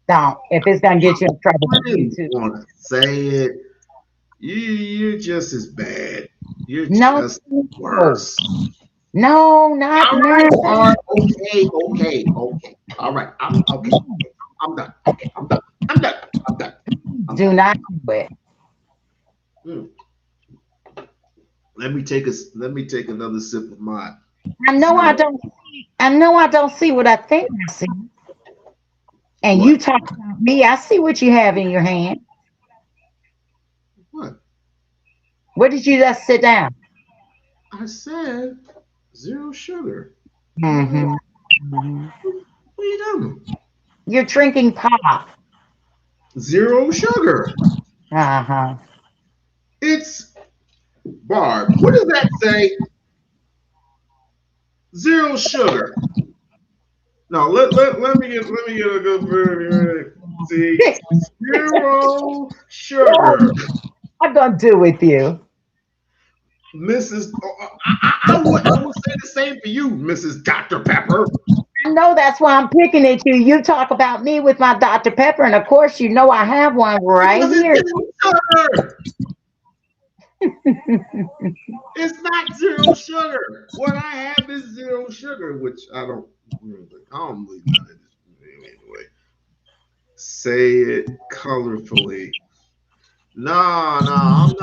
Don't. If it's gonna get you in trouble, I didn't want to say it. You're just as bad. You're just worse. No, not now. Okay. All right. I'm okay. I'm done. Okay, I'm done. Do not do it. Let me take another sip of mine. I know I don't see what I think I see. And you talk about me, I see what you have in your hand. What? What did you just sit down? I said zero sugar. Mm-hmm. What are you doing? You're drinking pop. Zero sugar. Uh-huh. It's Barb. What does that say? Zero sugar. No, let me get a good version. See, zero sugar. What I'm gonna do with you? Mrs. I would say the same for you, Mrs. Dr. Pepper. I know that's why I'm picking at you. You talk about me with my Dr. Pepper, and of course, you know I have one right Because here. it's zero sugar. It's not zero sugar. What I have is zero sugar, which I don't believe none of this anyway. Say it colorfully. Nah, I'm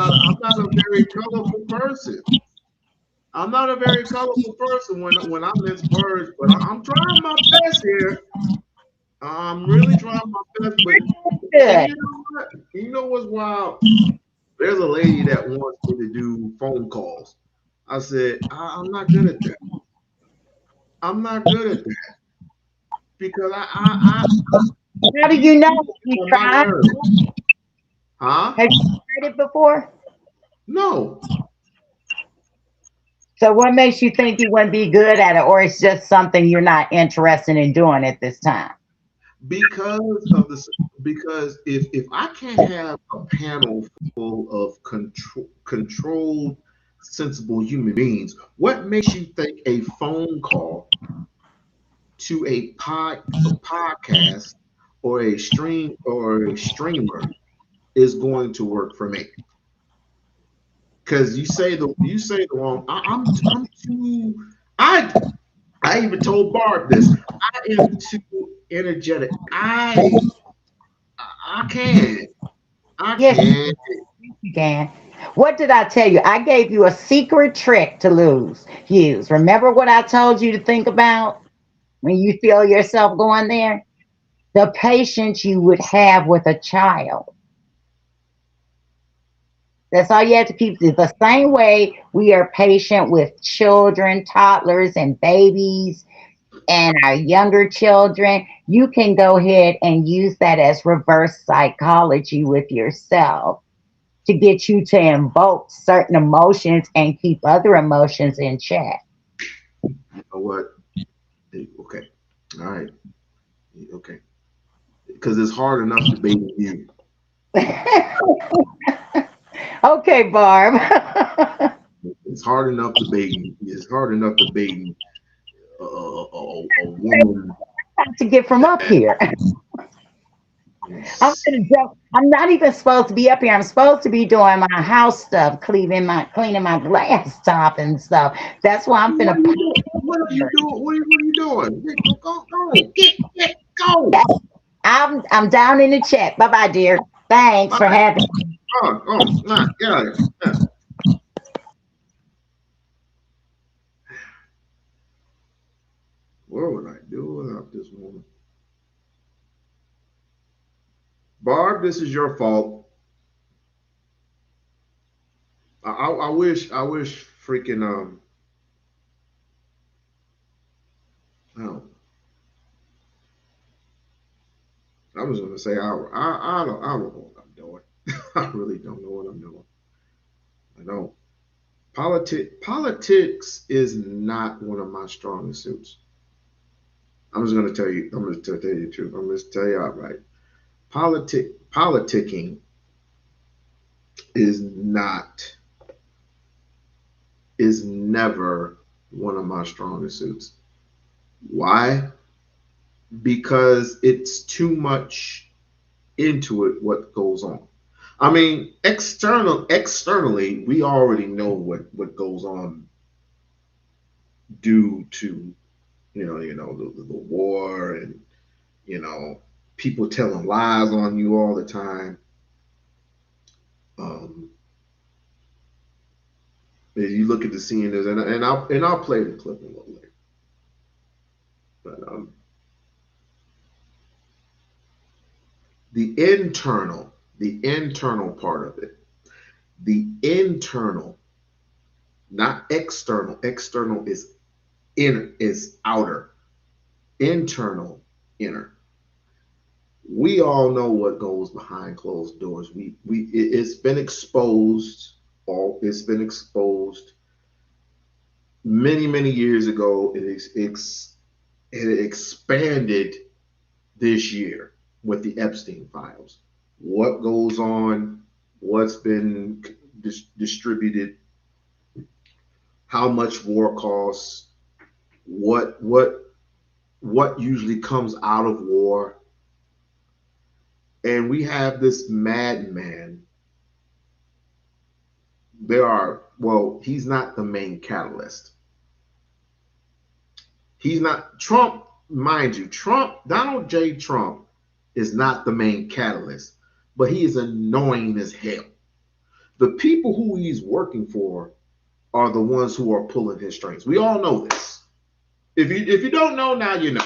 not a very colorful person. I'm not a very colorful person when I miss words, but I'm trying my best here. I'm really trying my best, but and Good. you know what? You know what's wild? There's a lady that wants me to do phone calls. I said, I'm not good at that. I'm not good at that because How do you know? people You get on my tried? nerves. Huh? Have you tried it before? No, So what makes you think you wouldn't be good at it, or it's just something you're not interested in doing at this time? because of the because if I can't have a panel full of controlled, sensible human beings, what makes you think a phone call to a podcast or a streamer is going to work for me? Because you say the wrong. I'm too. I I even told Barb this. I am too energetic. I can't. I Yes, can't. you can. What did I tell you? I gave you a secret trick to use. Remember what I told you to think about when you feel yourself going there? The patience you would have with a child. That's all you have to keep. The same way we are patient with children, toddlers, and babies, and our younger children. You can go ahead and use that as reverse psychology with yourself to get you to invoke certain emotions and keep other emotions in check. You know what? Okay. All right. Okay. Because it's hard enough debating you. Okay, Barb. It's hard enough debating. It's hard enough debating a woman To get from up that here. is. I'm not even supposed to be up here. I'm supposed to be doing my house stuff, cleaning my glass top and stuff. That's why I'm What finna are you doing? What are you doing? What are you doing? Go. Go. I'm down in the chat. Bye bye, dear. Thanks All for right. having Nah, get out of here. Yeah. What would I do without this woman? Barb, this is your fault. I wish freaking oh, I was gonna say I don't know what I'm doing. I really don't know what I'm doing. I don't. Politics is not one of my strongest suits. I'm just gonna tell you. I'm gonna tell you the truth. I'm gonna tell you outright. Politicking is not is never one of my strongest suits. Why? Because it's too much into it what goes on. I mean, externally, we already know what goes on due to the war and you know people telling lies on you all the time. Um, if you look at the CNNs, and I'll play the clip a little later, but the internal part of it, the internal not external. External is inner, is outer. Internal, inner. We all know what goes behind closed doors. It's been exposed, or it's been exposed many years ago. It expanded this year with the Epstein files. What goes on, what's been distributed, how much war costs, what usually comes out of war. And we have this madman. He's not the main catalyst. He's not Trump, mind you. Donald J. Trump is not the main catalyst, but he is annoying as hell. The people who he's working for are the ones who are pulling his strings. We all know this. If you don't know, now you know.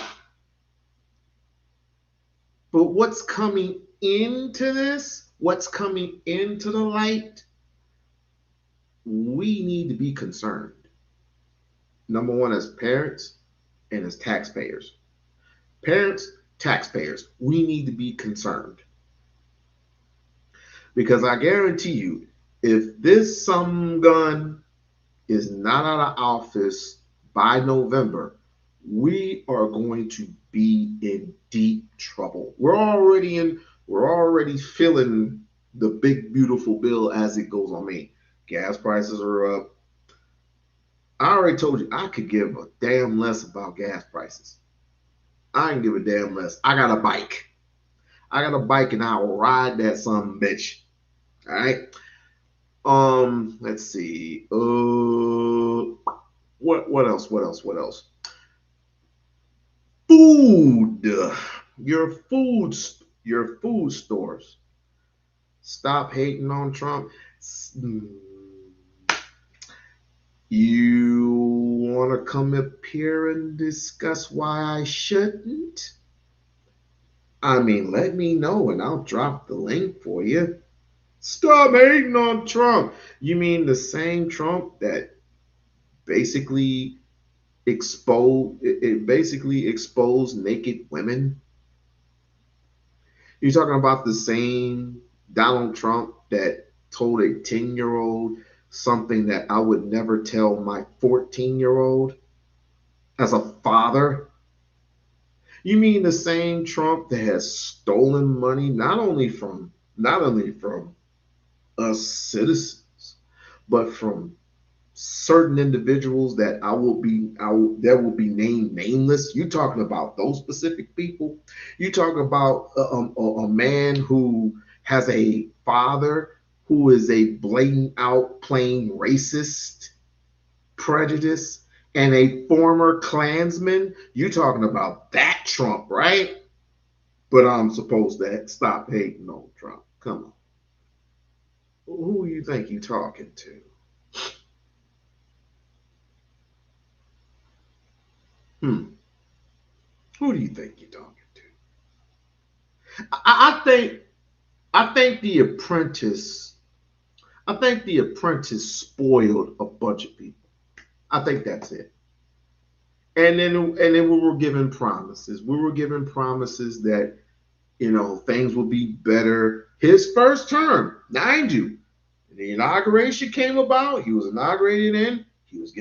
But what's coming into this, what's coming into the light, we need to be concerned. Number one, as parents and as taxpayers. Parents, taxpayers, we need to be concerned. Because I guarantee you, if this some gun is not out of office by November, we are going to be in deep trouble. We're already feeling the big beautiful bill as it goes on me. Gas prices are up. I already told you I could give a damn less about gas prices. I can give a damn less. I got a bike. And I will ride that son bitch. All right. Let's see. What else? Food. Your food stores. Stop hating on Trump. You want to come up here and discuss why I shouldn't? I mean, let me know and I'll drop the link for you. Stop hating on Trump. You mean the same Trump that basically exposed naked women? You're talking about the same Donald Trump that told a 10-year-old something that I would never tell my 14-year-old as a father? You mean the same Trump that has stolen money not only from us citizens, but from certain individuals that will be named nameless? You talking about those specific people? You talking about a man who has a father who is a blatant out plain racist, prejudice, and a former Klansman? You talking about that Trump, right? But I'm supposed to stop hating on Trump. Come on. Who you think you talking to? Who do you think you're talking to? I think The Apprentice. I think The Apprentice spoiled a bunch of people. I think that's it. And then we were given promises. We were given promises that, things will be better. His first term, mind you, the inauguration came about. He was inaugurated in. He was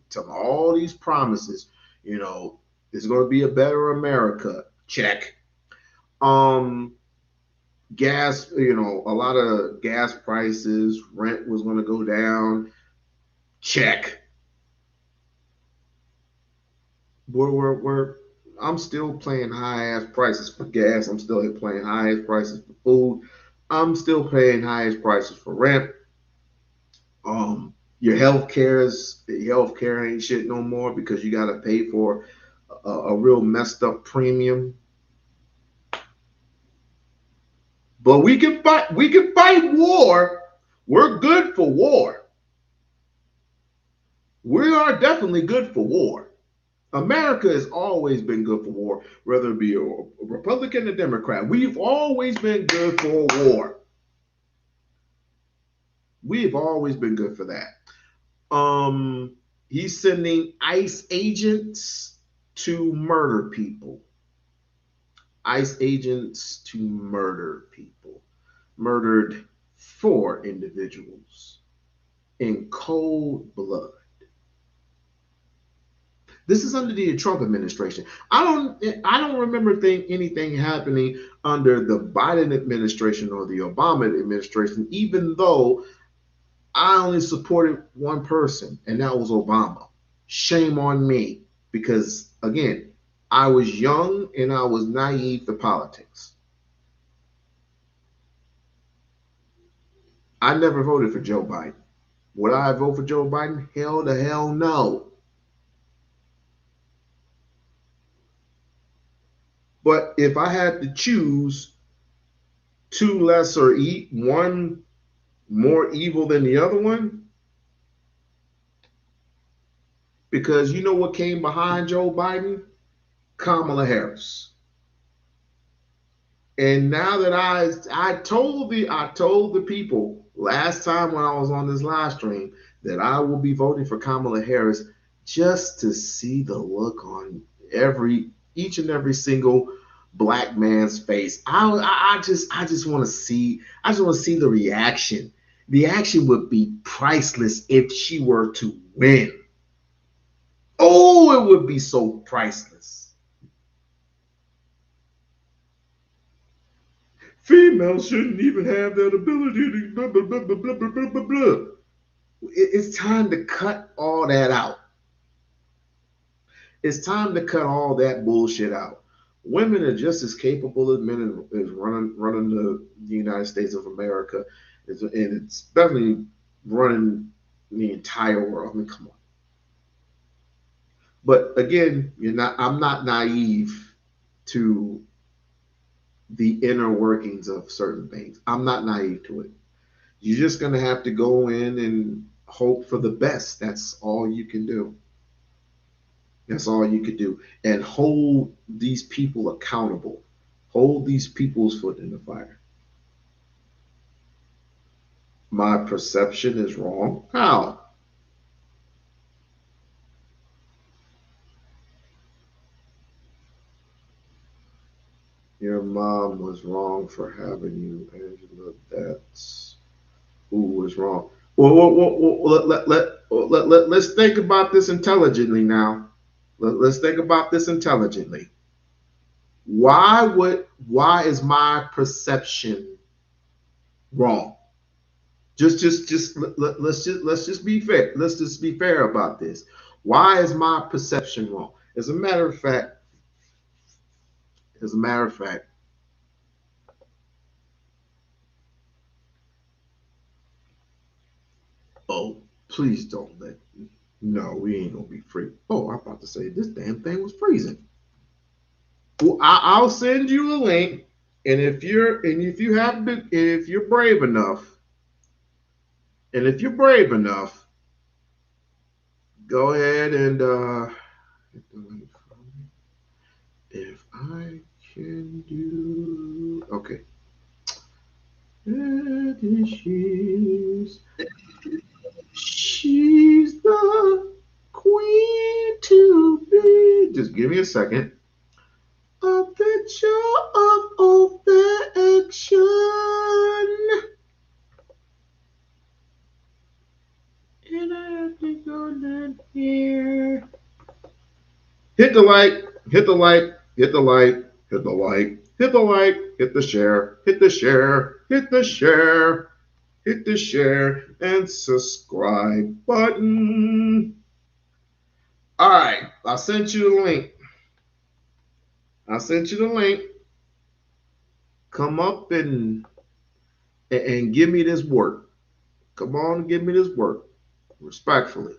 telling all these promises. It's going to be a better America. Check. Gas, a lot of gas prices, rent was going to go down. Check. I'm still paying high ass prices for gas. I'm still paying high ass prices for food. I'm still paying high ass prices for rent. Your healthcare ain't shit no more because you got to pay for a real messed up premium. But we can fight war. We're good for war. We are definitely good for war. America has always been good for war, whether it be a Republican or Democrat. We've always been good for war. We've always been good for that. He's sending ICE agents to murder people. ICE agents to murder people. Murdered 4 individuals in cold blood. This is under the Trump administration. I don't remember anything happening under the Biden administration or the Obama administration, even though I only supported one person, and that was Obama. Shame on me, because again, I was young and I was naive to politics. I never voted for Joe Biden. Would I vote for Joe Biden? Hell to hell no. But if I had to choose 2 lesser one more evil than the other one, because you know what came behind Joe Biden? Kamala Harris. And now that I told the people last time when I was on this live stream that I will be voting for Kamala Harris, just to see the look on each and every single black man's face. I just want to see the reaction. The action would be priceless if she were to win. Oh, it would be so priceless. Females shouldn't even have that ability to blah, blah, blah, blah, blah, blah, blah, blah. It's time to cut all that out. It's time to cut all that bullshit out. Women are just as capable as men as running the United States of America, and it's definitely running the entire world. I mean, come on. But again, I'm not naive to the inner workings of certain things. I'm not naive to it. You're just going to have to go in and hope for the best. That's all you can do. That's all you could do. And hold these people accountable. Hold these people's foot in the fire. My perception is wrong. How? Your mom was wrong for having you, Angela. That's who was wrong. Well, let's think about this intelligently now. Let's think about this intelligently. Why is my perception wrong? Let's just be fair. Let's just be fair about this. Why is my perception wrong? As a matter of fact, oh, please don't let. No, we ain't gonna be free. Oh, I'm about to say this damn thing was freezing. Well, I'll send you a link, and if you're brave enough, go ahead and if I can do okay. She's the queen to be. Just give me a second. A picture of affection. And I have to go down here. Hit the like, hit the like, hit the like, hit the like, hit the like, hit the share, hit the share, hit the share, hit the share and subscribe button. All right, I sent you the link. Come up and give me this work. Come on and give me this work. Respectfully.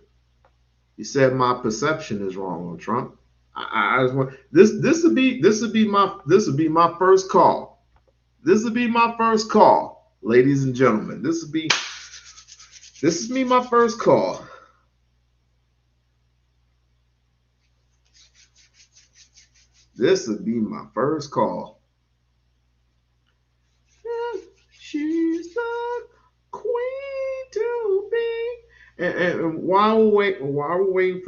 You said my perception is wrong on Trump. I just want this would be my first call. This would be my first call, ladies and gentlemen. This is me my first call. This would be my first call. She's the queen to be. And while we're waiting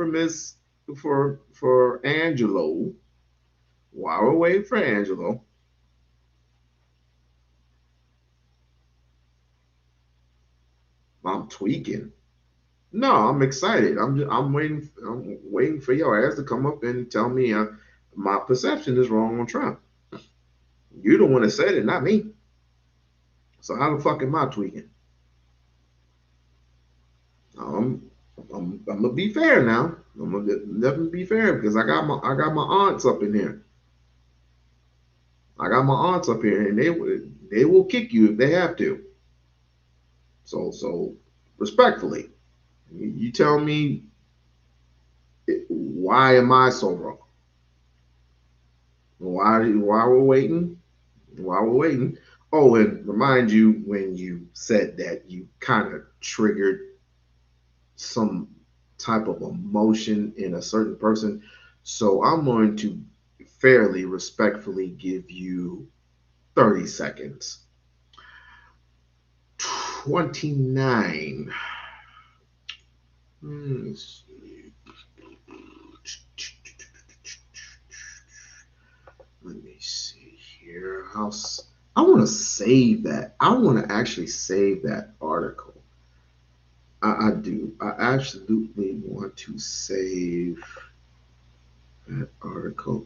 for Angelo, while we're waiting for Angelo, I'm tweaking. No, I'm excited. I'm waiting. I'm waiting for your ass to come up and tell me my perception is wrong on Trump. You the one that said it, not me. So how the fuck am I tweaking? I'm gonna be fair now. I'm gonna definitely be fair because I got my aunts up in here. I got my aunts up here, and they will kick you if they have to. So respectfully, you tell me why am I so wrong? Why we're waiting? While we're waiting. Oh, and remind you when you said that you kind of triggered some type of emotion in a certain person. So I'm going to fairly respectfully give you 30 seconds. 29. Let me see here. I want to save that. I want to actually save that article. I do. I absolutely want to save that article.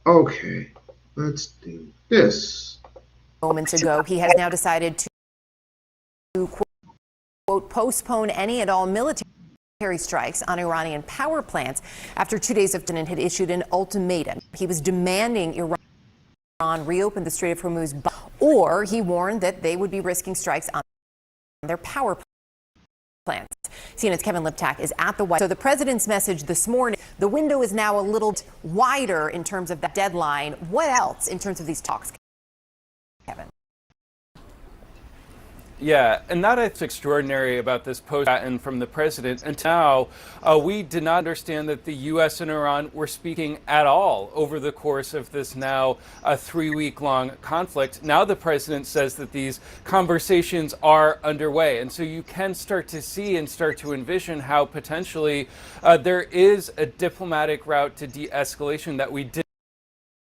Okay, let's do this. Moments ago, he has now decided to quote, postpone any and all military strikes on Iranian power plants after 2 days of had issued an ultimatum. He was demanding Iran reopen the Strait of Hormuz, or he warned that they would be risking strikes on their power plants. CNN's Kevin Liptak is at the White House. So the president's message this morning, the window is now a little wider in terms of that deadline. What else in terms of these talks, Kevin? Yeah, and that's extraordinary about this post-patent from the president. Until now, we did not understand that the U.S. and Iran were speaking at all over the course of this now 3-week-long conflict. Now the president says that these conversations are underway. And so you can start to see and start to envision how potentially there is a diplomatic route to de-escalation that we did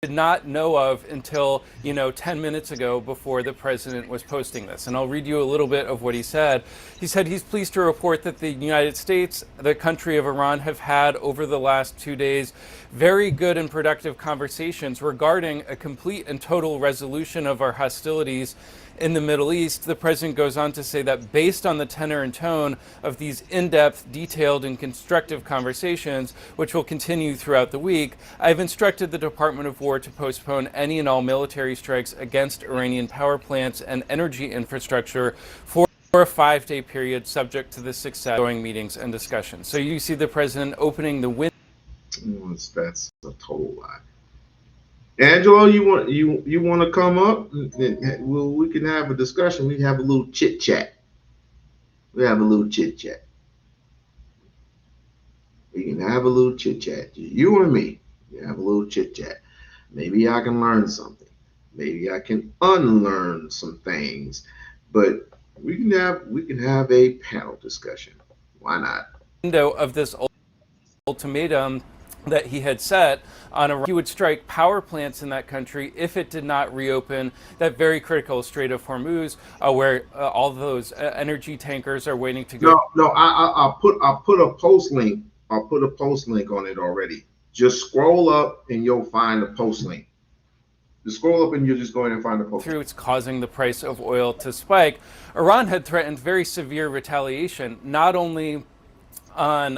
not know of until 10 minutes ago before the president was posting this. And I'll read you a little bit of what he said. He said he's pleased to report that the United States, the country of Iran, have had over the last 2 days very good and productive conversations regarding a complete and total resolution of our hostilities in the Middle East. The president goes on to say that based on the tenor and tone of these in-depth, detailed, and constructive conversations, which will continue throughout the week, I've instructed the Department of War to postpone any and all military strikes against Iranian power plants and energy infrastructure for a 5-day period, subject to the success of ongoing meetings and discussions. So you see the president opening the window. That's a total lie. Angelo, you want to come up? Well, we can have a discussion. We have a little chit chat. We can have a little chit chat. You and me. We have a little chit chat. Maybe I can learn something. Maybe I can unlearn some things. But we can have a panel discussion. Why not? Window of this ultimatum that he had set on Iran. He would strike power plants in that country if it did not reopen that very critical Strait of Hormuz, where all those energy tankers are waiting to go. No, I'll put a post link. I'll put a post link on it already. Just scroll up and you'll find the post link. Just scroll up and you're just going to find the post. It's causing the price of oil to spike. Iran had threatened very severe retaliation, not only on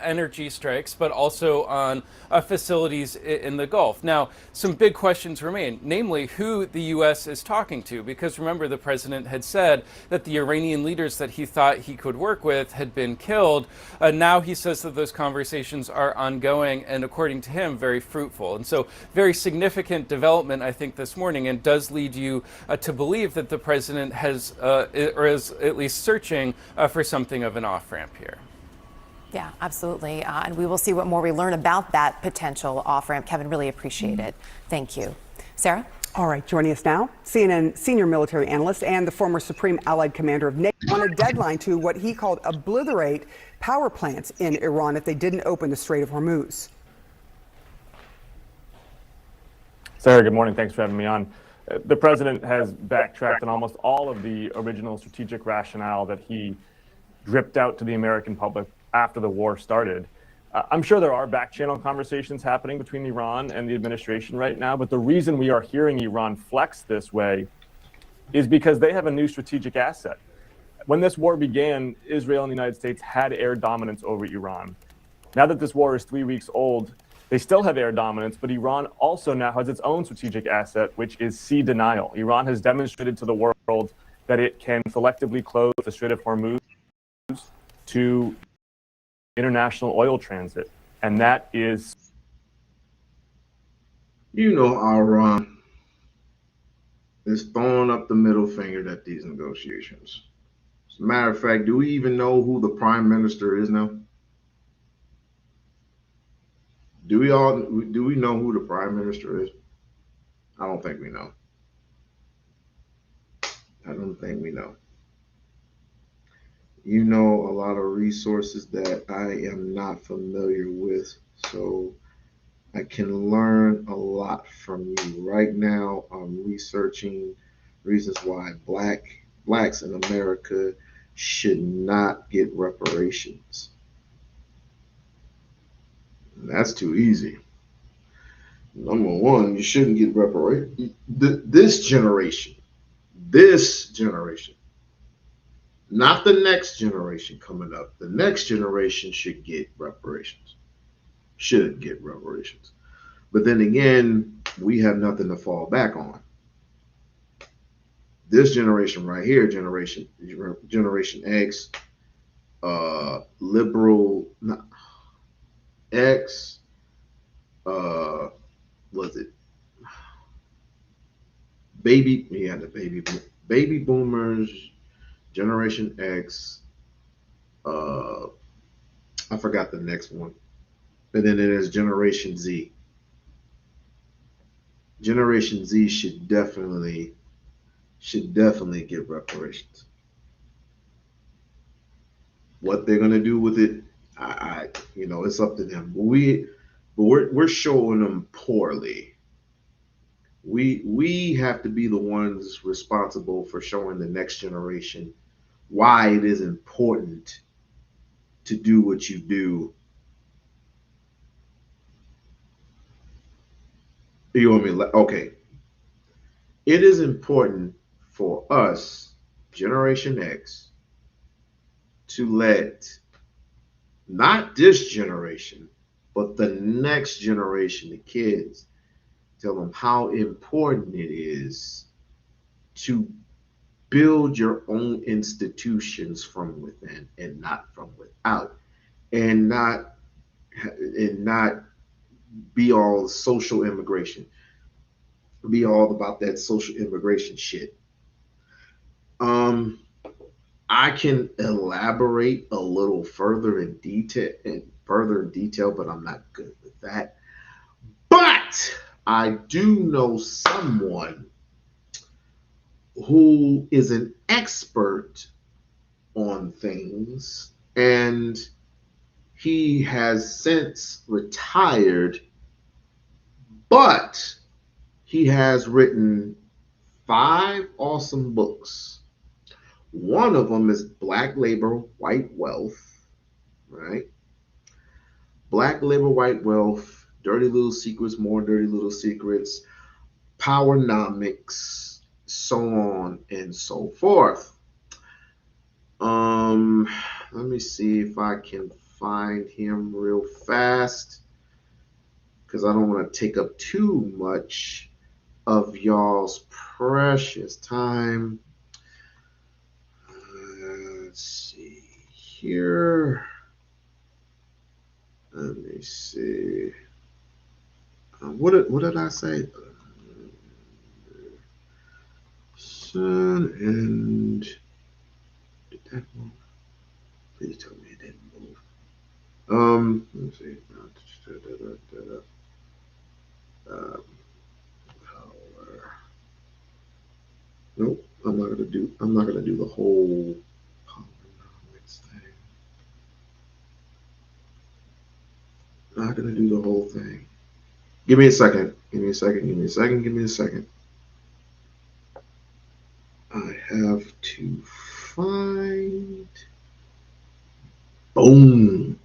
energy strikes, but also on facilities in the Gulf. Now, some big questions remain, namely who the U.S. is talking to, because remember, the president had said that the Iranian leaders that he thought he could work with had been killed. Now he says that those conversations are ongoing and, according to him, very fruitful. And so very significant development, I think, this morning, and does lead you to believe that the president has, or is at least searching for something of an off-ramp here. Yeah, absolutely. And we will see what more we learn about that potential off-ramp. Kevin, really appreciate it. Thank you. Sarah? All right, joining us now, CNN senior military analyst and the former Supreme Allied Commander of NATO on a deadline to what he called obliterate power plants in Iran if they didn't open the Strait of Hormuz. Sarah, good morning. Thanks for having me on. The president has backtracked on almost all of the original strategic rationale that he dripped out to the American public after the war started. I'm sure there are back-channel conversations happening between Iran and the administration right now, but the reason we are hearing Iran flex this way is because they have a new strategic asset. When this war began, Israel and the United States had air dominance over Iran. Now that this war is 3 weeks old, they still have air dominance, but Iran also now has its own strategic asset, which is sea denial. Iran has demonstrated to the world that it can selectively close the Strait of Hormuz to international oil transit, and that is... You know, Iran is throwing up the middle finger at these negotiations. As a matter of fact, do we even know who the prime minister is now? Do we know who the prime minister is? I don't think we know. I don't think we know. You know a lot of resources that I am not familiar with, so I can learn a lot from you. Right now, I'm researching reasons why blacks in America should not get reparations. And that's too easy. Number one, you shouldn't get reparations. This generation, not the next generation coming up. The next generation should get reparations. Should get reparations. But then again, we have nothing to fall back on. This generation right here, Generation X, liberal X, was it baby boomers, Generation X, I forgot the next one. And then there's Generation Z. Generation Z should definitely get reparations. What they're gonna do with it, it's up to them. But we're showing them poorly. We have to be the ones responsible for showing the next generation why it is important to do what you do. You want me? Okay. It is important for us, Generation X, to let not this generation, but the next generation, the kids, tell them how important it is to build your own institutions from within and not from without, and not be all social immigration, be all about that social immigration shit. I can elaborate a little further in detail, but I'm not good with that. But I do know someone who is an expert on things, and he has since retired, but he has written 5 awesome books. One of them is Black Labor, White Wealth, right? Black Labor, White Wealth, Dirty Little Secrets, More Dirty Little Secrets, Powernomics, so on and so forth. Let me see if I can find him real fast, because I don't want to take up too much of y'all's precious time. Let's see here. Let me see. What did I say? Sun and did that move? Please tell me it didn't move. Let me see. Power. Nope. I'm not gonna do the whole Polynomics thing. Not gonna do the whole thing. Give me a second. Give me a second. Give me a second. Give me a second. I have to find. Boom.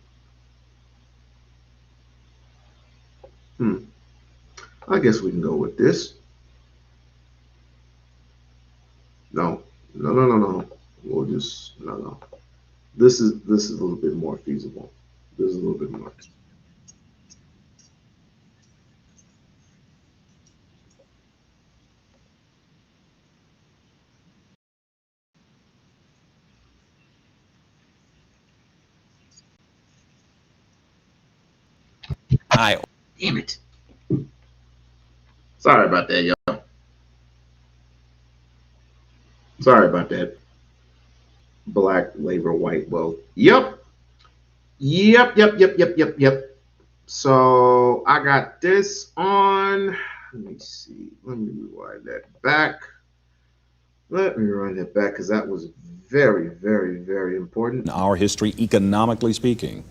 I guess we can go with this. No. No. We'll just no. This is a little bit more feasible. This is a little bit more. Damn it. Sorry about that, y'all. Sorry about that. Black labor, white wealth. Yep. So I got this on. Let me see. Let me rewind that back. Let me run that back because that was very, very, very important. In our history, economically speaking,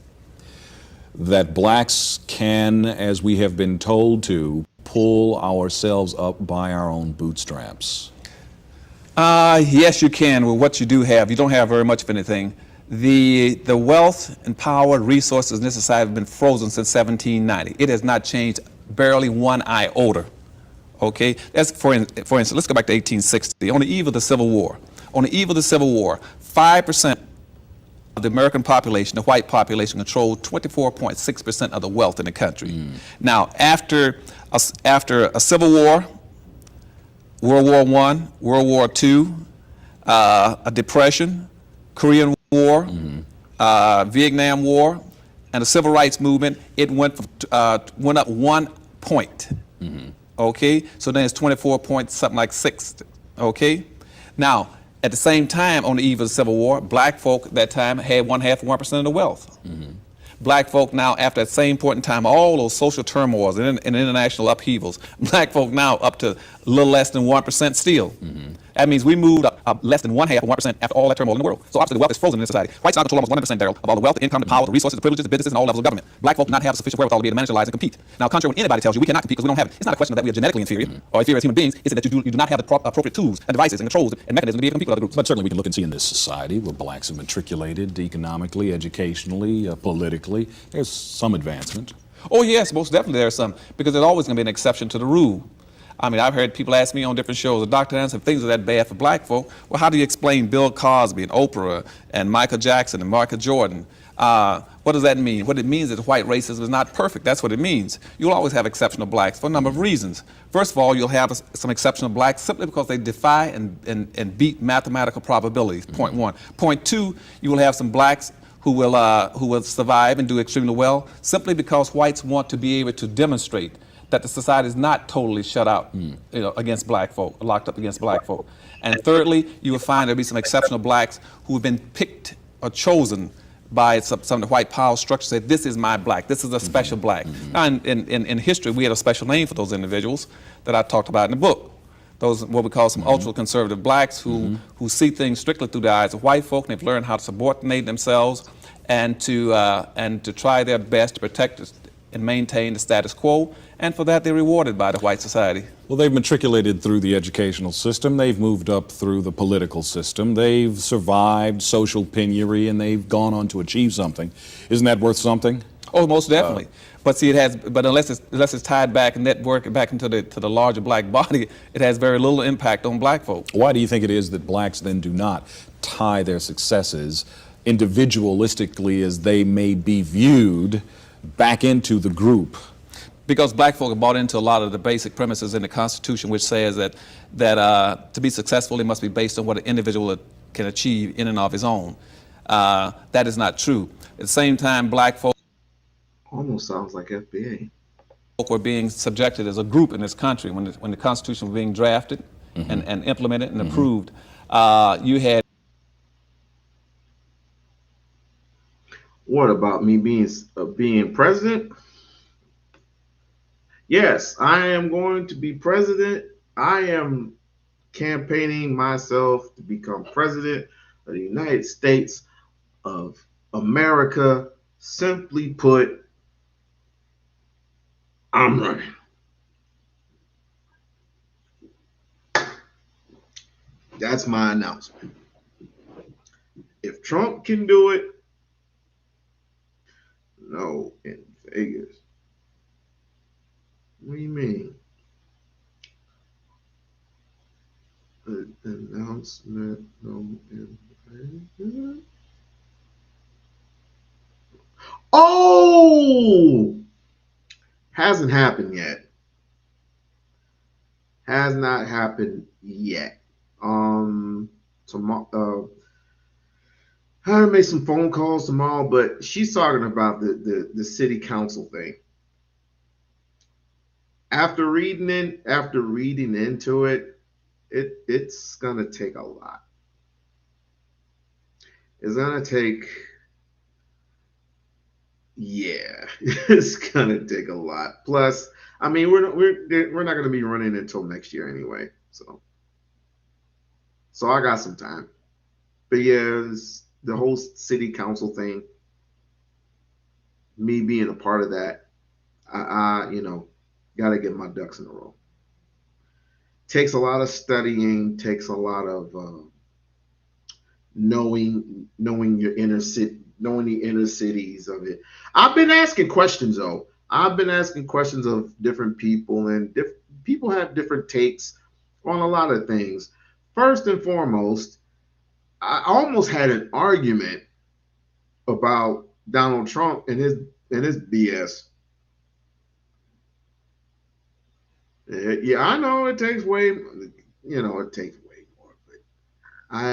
that blacks can, as we have been told to, pull ourselves up by our own bootstraps. Yes, you can. Well, what you do have, you don't have very much of anything. The wealth and power, resources in this society have been frozen since 1790. It has not changed barely one iota. Okay, that's for instance, let's go back to 1860. On the eve of the Civil War, 5% of the American population, the white population, controlled 24.6% of the wealth in the country. Now, after a Civil War, World War I, World War II, a Depression, Korean War, Vietnam War, and the Civil Rights Movement, it went up 1 point. Okay, so then it's 24 point something like 6. Okay, now at the same time, on the eve of the Civil War, black folk at that time had 1% of the wealth. Black folk now, after that same point in time, all those social turmoils and international upheavals, black folk now up to a little less than 1% still. That means we moved up less than 1% after all that turmoil in the world. So obviously the wealth is frozen in this society. Whites now control almost 100%, Daryl, of all the wealth, the income, the power, the resources, the privileges, the businesses, and all levels of government. Black folk do not have sufficient wherewithal to be able to manage their lives and compete. Now, contrary when anybody tells you we cannot compete because we don't have it, it's not a question of that we are genetically inferior or inferior as human beings. It's that you do not have the appropriate tools and devices and controls and mechanisms to be able to compete with other groups. But certainly we can look and see in this society where blacks have matriculated economically, educationally, politically, there's some advancement. Oh yes, most definitely there's some, because there's always going to be an exception to the rule. I mean, I've heard people ask me on different shows, Dr. Anderson, if things are that bad for black folk, well, how do you explain Bill Cosby and Oprah and Michael Jackson and Michael Jordan? What does that mean? What it means is that white racism is not perfect. That's what it means. You'll always have exceptional blacks for a number of reasons. First of all, you'll have some exceptional blacks simply because they defy and beat mathematical probabilities, point one. Point two, you will have some blacks who will survive and do extremely well simply because whites want to be able to demonstrate that the society is not totally shut out against black folk, locked up against black folk. And thirdly, you will find there'll be some exceptional blacks who have been picked or chosen by some of the white power structures, say, this is my black, this is a special black. Now, in history, we had a special name for those individuals that I talked about in the book. Those what we call some ultra-conservative blacks who see things strictly through the eyes of white folk, and they've learned how to subordinate themselves and to try their best to protect and maintain the status quo, and for that they're rewarded by the white society. Well, they've matriculated through the educational system, they've moved up through the political system, they've survived social penury, and they've gone on to achieve something. Isn't that worth something? Oh, most definitely. But see, unless it's tied back and networked back into the larger black body, it has very little impact on black folk. Why do you think it is that blacks then do not tie their successes individualistically as they may be viewed back into the group? Because black folk have bought into a lot of the basic premises in the Constitution, which says that to be successful, it must be based on what an individual can achieve in and of his own. That is not true. At the same time, black folk almost sounds like FBA. Were being subjected as a group in this country when the Constitution was being drafted and implemented and approved. You had. What about me being president? Yes, I am going to be president. I am campaigning myself to become president of the United States of America. Simply put, I'm running. That's my announcement. If Trump can do it, no, in Vegas. What do you mean? An announcement, no, in Vegas? Oh! Hasn't happened yet. Has not happened yet. Tomorrow, I made some phone calls tomorrow, but she's talking about the city council thing. After reading into it, it's gonna take a lot. It's gonna take, yeah, it's gonna take a lot. Plus, I mean, we're not gonna be running until next year anyway, so I got some time. But yeah, the whole city council thing, me being a part of that, I got to get my ducks in a row. Takes a lot of studying, takes a lot of knowing your inner city, knowing the inner cities of it. I've been asking questions though. I've been asking questions of different people, and people have different takes on a lot of things. First and foremost, I almost had an argument about Donald Trump and his BS. Yeah, I know it takes it takes way more, but I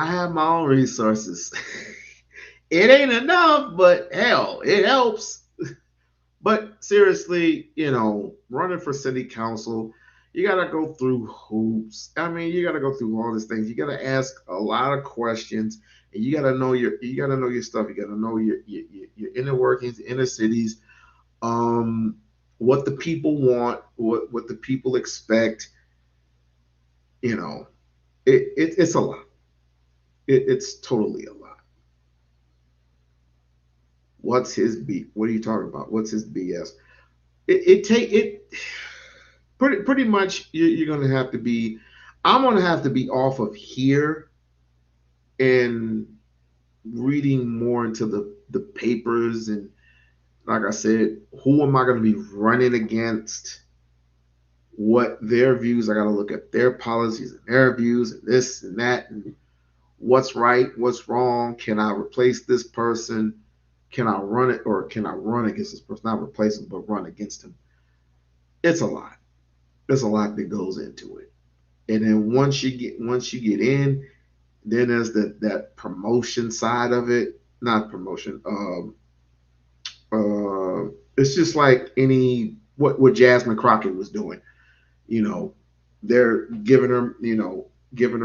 have my own resources. It ain't enough, but hell, it helps. But seriously, running for city council, you gotta go through hoops. I mean, you gotta go through all these things. You gotta ask a lot of questions, and you gotta know your stuff. You gotta know your inner workings, inner cities, what the people want, what the people expect. It's a lot. It's totally a lot. What's his beat? What are you talking about? What's his BS? Pretty much you're gonna have to be. I'm gonna have to be off of here and reading more into the papers, and like I said, who am I gonna be running against? What their views? I gotta look at their policies and their views and this and that, and what's right, what's wrong. Can I replace this person? Can I run it, or can I run against this person? Not replace him, but run against him. It's a lot. There's a lot that goes into it. And then once you get in, then there's that promotion side of it. Not promotion. It's just like what Jasmine Crockett was doing. They're giving her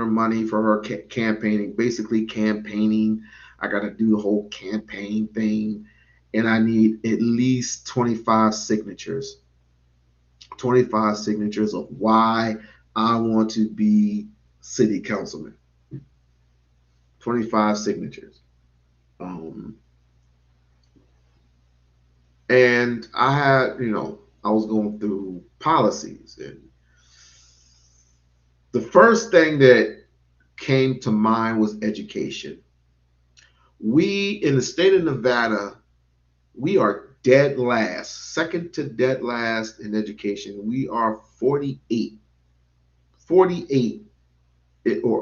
money for her campaigning, basically campaigning. I got to do the whole campaign thing, and I need at least 25 signatures. 25 signatures of why I want to be city councilman. 25 signatures. And I had, I was going through policies, and the first thing that came to mind was education. We, in the state of Nevada, we are dead last, second to dead last in education. We are 48 or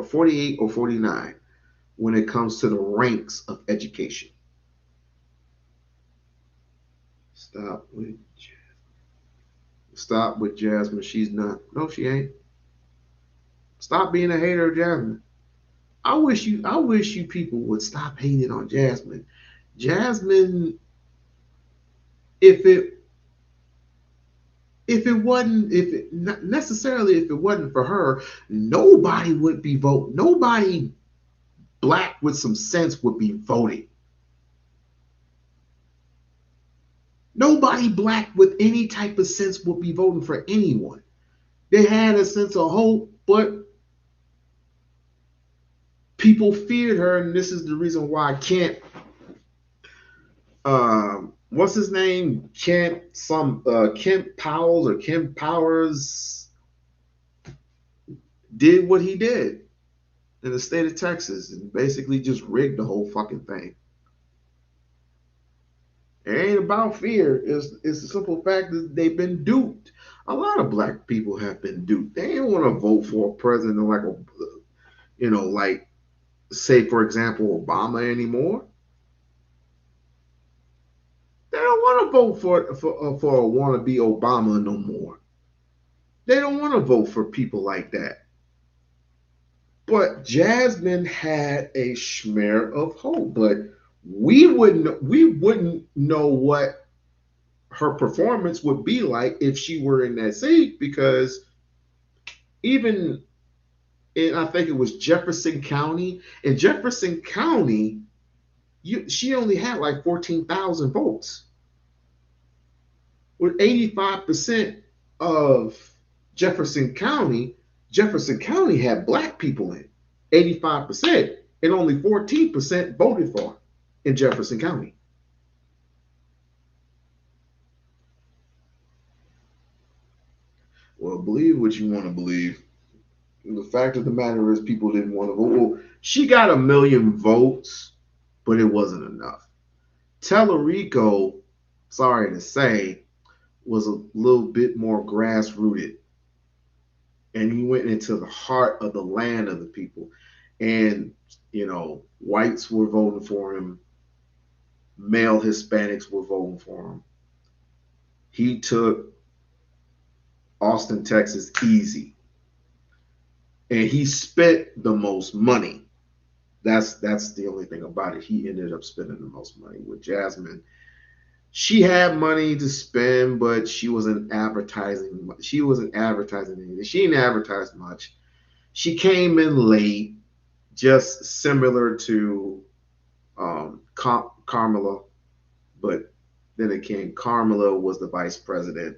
49 when it comes to the ranks of education. Stop with Jasmine. She's not. No, she ain't. Stop being a hater of Jasmine. I wish you people would stop hating on Jasmine. Jasmine, if it wasn't for her, nobody would be voting. Nobody black with some sense would be voting. Nobody black with any type of sense would be voting for anyone. They had a sense of hope. But people feared her, and this is the reason why Kent, what's his name? Kent Powers or Kent Powers did what he did in the state of Texas and basically just rigged the whole fucking thing. It ain't about fear. It's the simple fact that they've been duped. A lot of black people have been duped. They don't want to vote for a president like like say for example Obama anymore. They don't want to vote for a wannabe Obama no more. They don't want to vote for people like that. But Jasmine had a smear of hope, but we wouldn't know what her performance would be like if she were in that seat, because even in, I think it was Jefferson County, she only had like 14,000 votes. With 85% of Jefferson County had black people in 85%, and only 14% voted for in Jefferson County. Well, believe what you want to believe. The fact of the matter is people didn't want to vote. Well, she got 1 million votes, but it wasn't enough. Tellerico, sorry to say, was a little bit more grassrooted. And he went into the heart of the land of the people. And, whites were voting for him. Male Hispanics were voting for him. He took Austin, Texas easy. And he spent the most money. That's the only thing about it. He ended up spending the most money. With Jasmine, she had money to spend, but she wasn't advertising. She wasn't advertising anything. She didn't advertise much. She came in late, just similar to Kamala, but then again, Kamala was the vice president.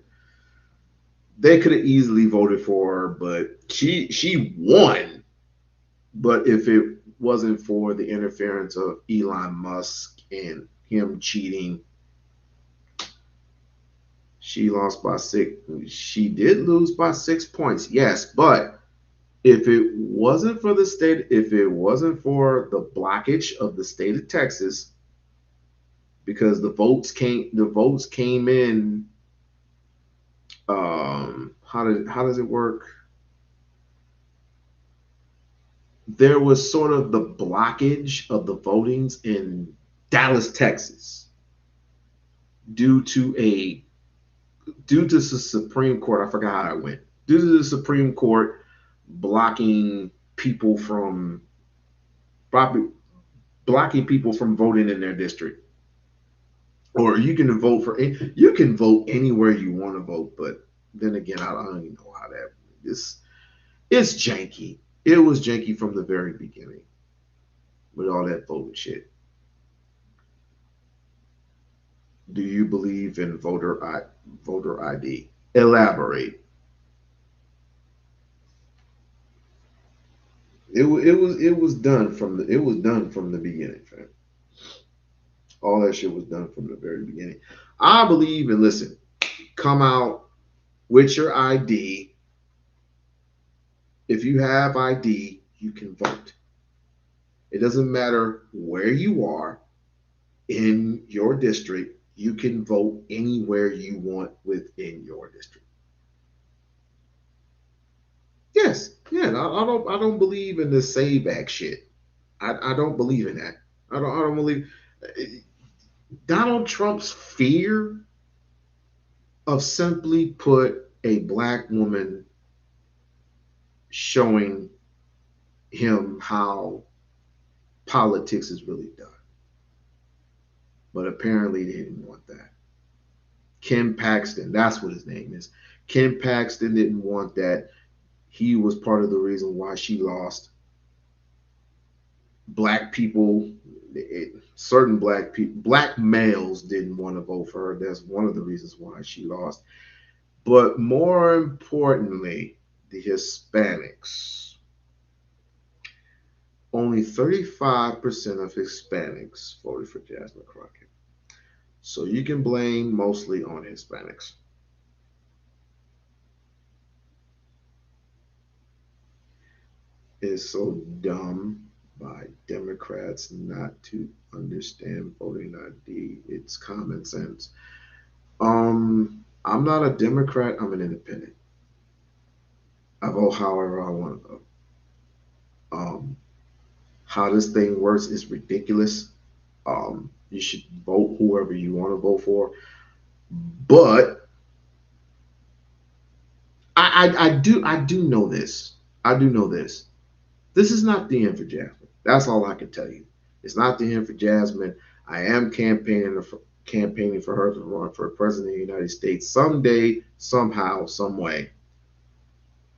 They could have easily voted for her, but she won. But if it wasn't for the interference of Elon Musk and him cheating, she lost by 6. She did lose by 6 points, yes. But if it wasn't for the blockage of the state of Texas, because the votes came in. How does it work? There was sort of the blockage of the votings in Dallas, Texas, due to the Supreme Court. I forgot how it went. Due to the Supreme Court blocking people from voting in their district. Or you can vote anywhere you want to vote, but then again, I don't even know how that is. It's janky. It was janky from the very beginning with all that voting shit. Do you believe in voter ID? Elaborate. It was done from the beginning, fam. All that shit was done from the very beginning. I believe in, listen, come out with your ID. If you have ID, you can vote. It doesn't matter where you are in your district. You can vote anywhere you want within your district. Yes, yeah. I don't believe in the say back shit. I don't believe in that. I don't believe. Donald Trump's fear of simply put a black woman showing him how politics is really done. But apparently they didn't want that. Ken Paxton, that's what his name is. Ken Paxton didn't want that. He was part of the reason why she lost. Black people, certain black males didn't want to vote for her. That's one of the reasons why she lost. But more importantly, the Hispanics. Only 35% of Hispanics voted for Jasmine Crockett. So you can blame mostly on Hispanics. It's so dumb by Democrats not to understand voting ID. It's common sense. I'm not a Democrat. I'm an independent. I vote however I want to vote. How this thing works is ridiculous. You should vote whoever you want to vote for, but I do know this. I do know this. This is not the end for Jasmine. That's all I can tell you. It's not the end for Jasmine. I am campaigning for her to run for president of the United States someday, somehow, some way.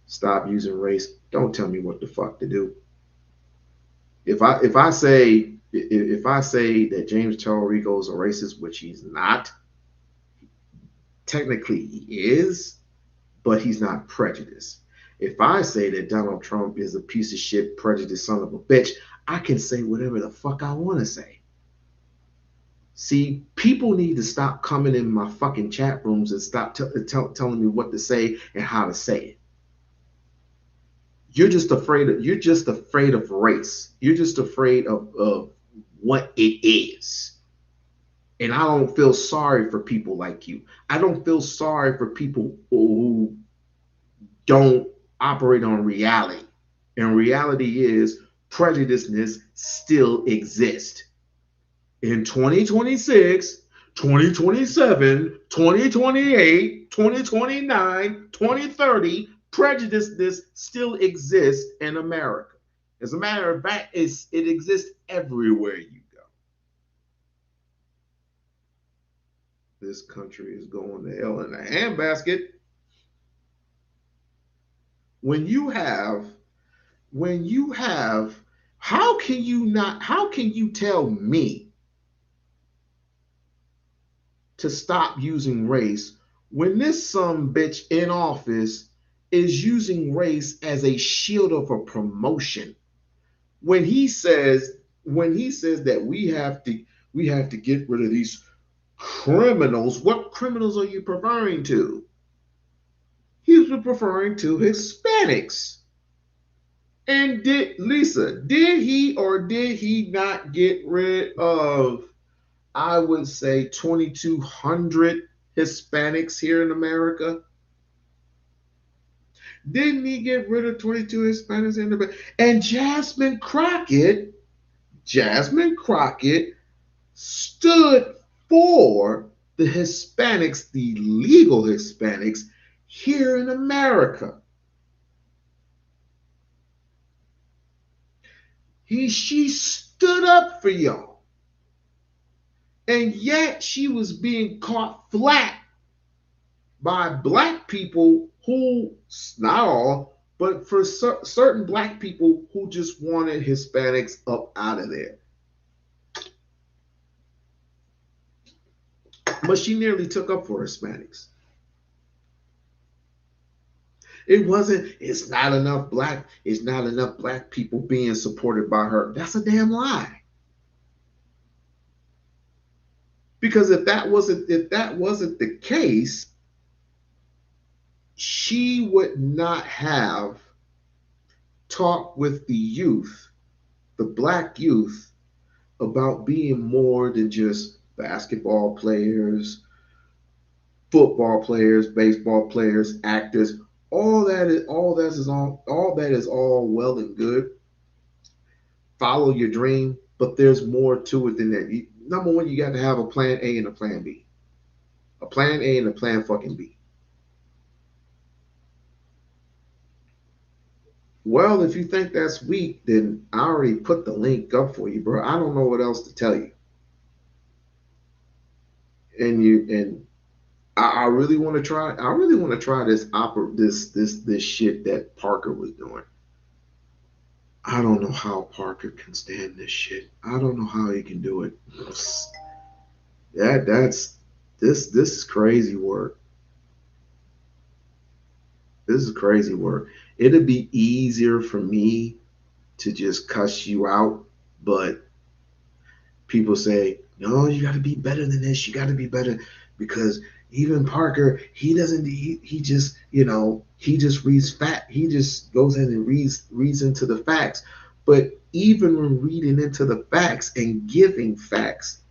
Stop using race. Don't tell me what the fuck to do. If I say that James Tallarico is a racist, which he's not, technically he is, but he's not prejudiced. If I say that Donald Trump is a piece of shit, prejudiced son of a bitch, I can say whatever the fuck I want to say. See, people need to stop coming in my fucking chat rooms and stop telling me what to say and how to say it. You're just afraid of race. You're just afraid of what it is. And I don't feel sorry for people like you. I don't feel sorry for people who don't operate on reality. And reality is prejudiceness still exists. In 2026, 2027, 2028, 2029, 2030, prejudiceness still exists in America. As a matter of fact, it exists everywhere you go. This country is going to hell in a handbasket. When you have, how can you tell me to stop using race when this some bitch in office is using race as a shield of a promotion? When he says that we have to get rid of these criminals, what criminals are you referring to? He's referring to Hispanics. And did he or did he not get rid of, I would say, 2,200 Hispanics here in America? Didn't he get rid of 22 Hispanics in America? And Jasmine Crockett stood for the Hispanics, the legal Hispanics here in America. She stood up for y'all. And yet she was being caught flat by black people who, not all, but for certain black people who just wanted Hispanics up out of there. But she nearly took up for Hispanics. It's not enough black people being supported by her. That's a damn lie. Because if that wasn't the case, she would not have talked with the youth, the black youth, about being more than just basketball players, football players, baseball players, actors. All that is all well and good. Follow your dream, but there's more to it than that. Number one, you got to have a plan A and a plan B. A plan A and a plan fucking B. Well, if you think that's weak, then I already put the link up for you, bro. I don't know what else to tell you. And I really want to try. I really want to try this shit that Parker was doing. I don't know how Parker can stand this shit. I don't know how he can do it. This is crazy work. This is crazy work. It'd be easier for me to just cuss you out, but people say, no, you got to be better than this. You got to be better because even Parker, he doesn't, he just, he just reads fact. He just goes in and reads into the facts. But even when reading into the facts and giving facts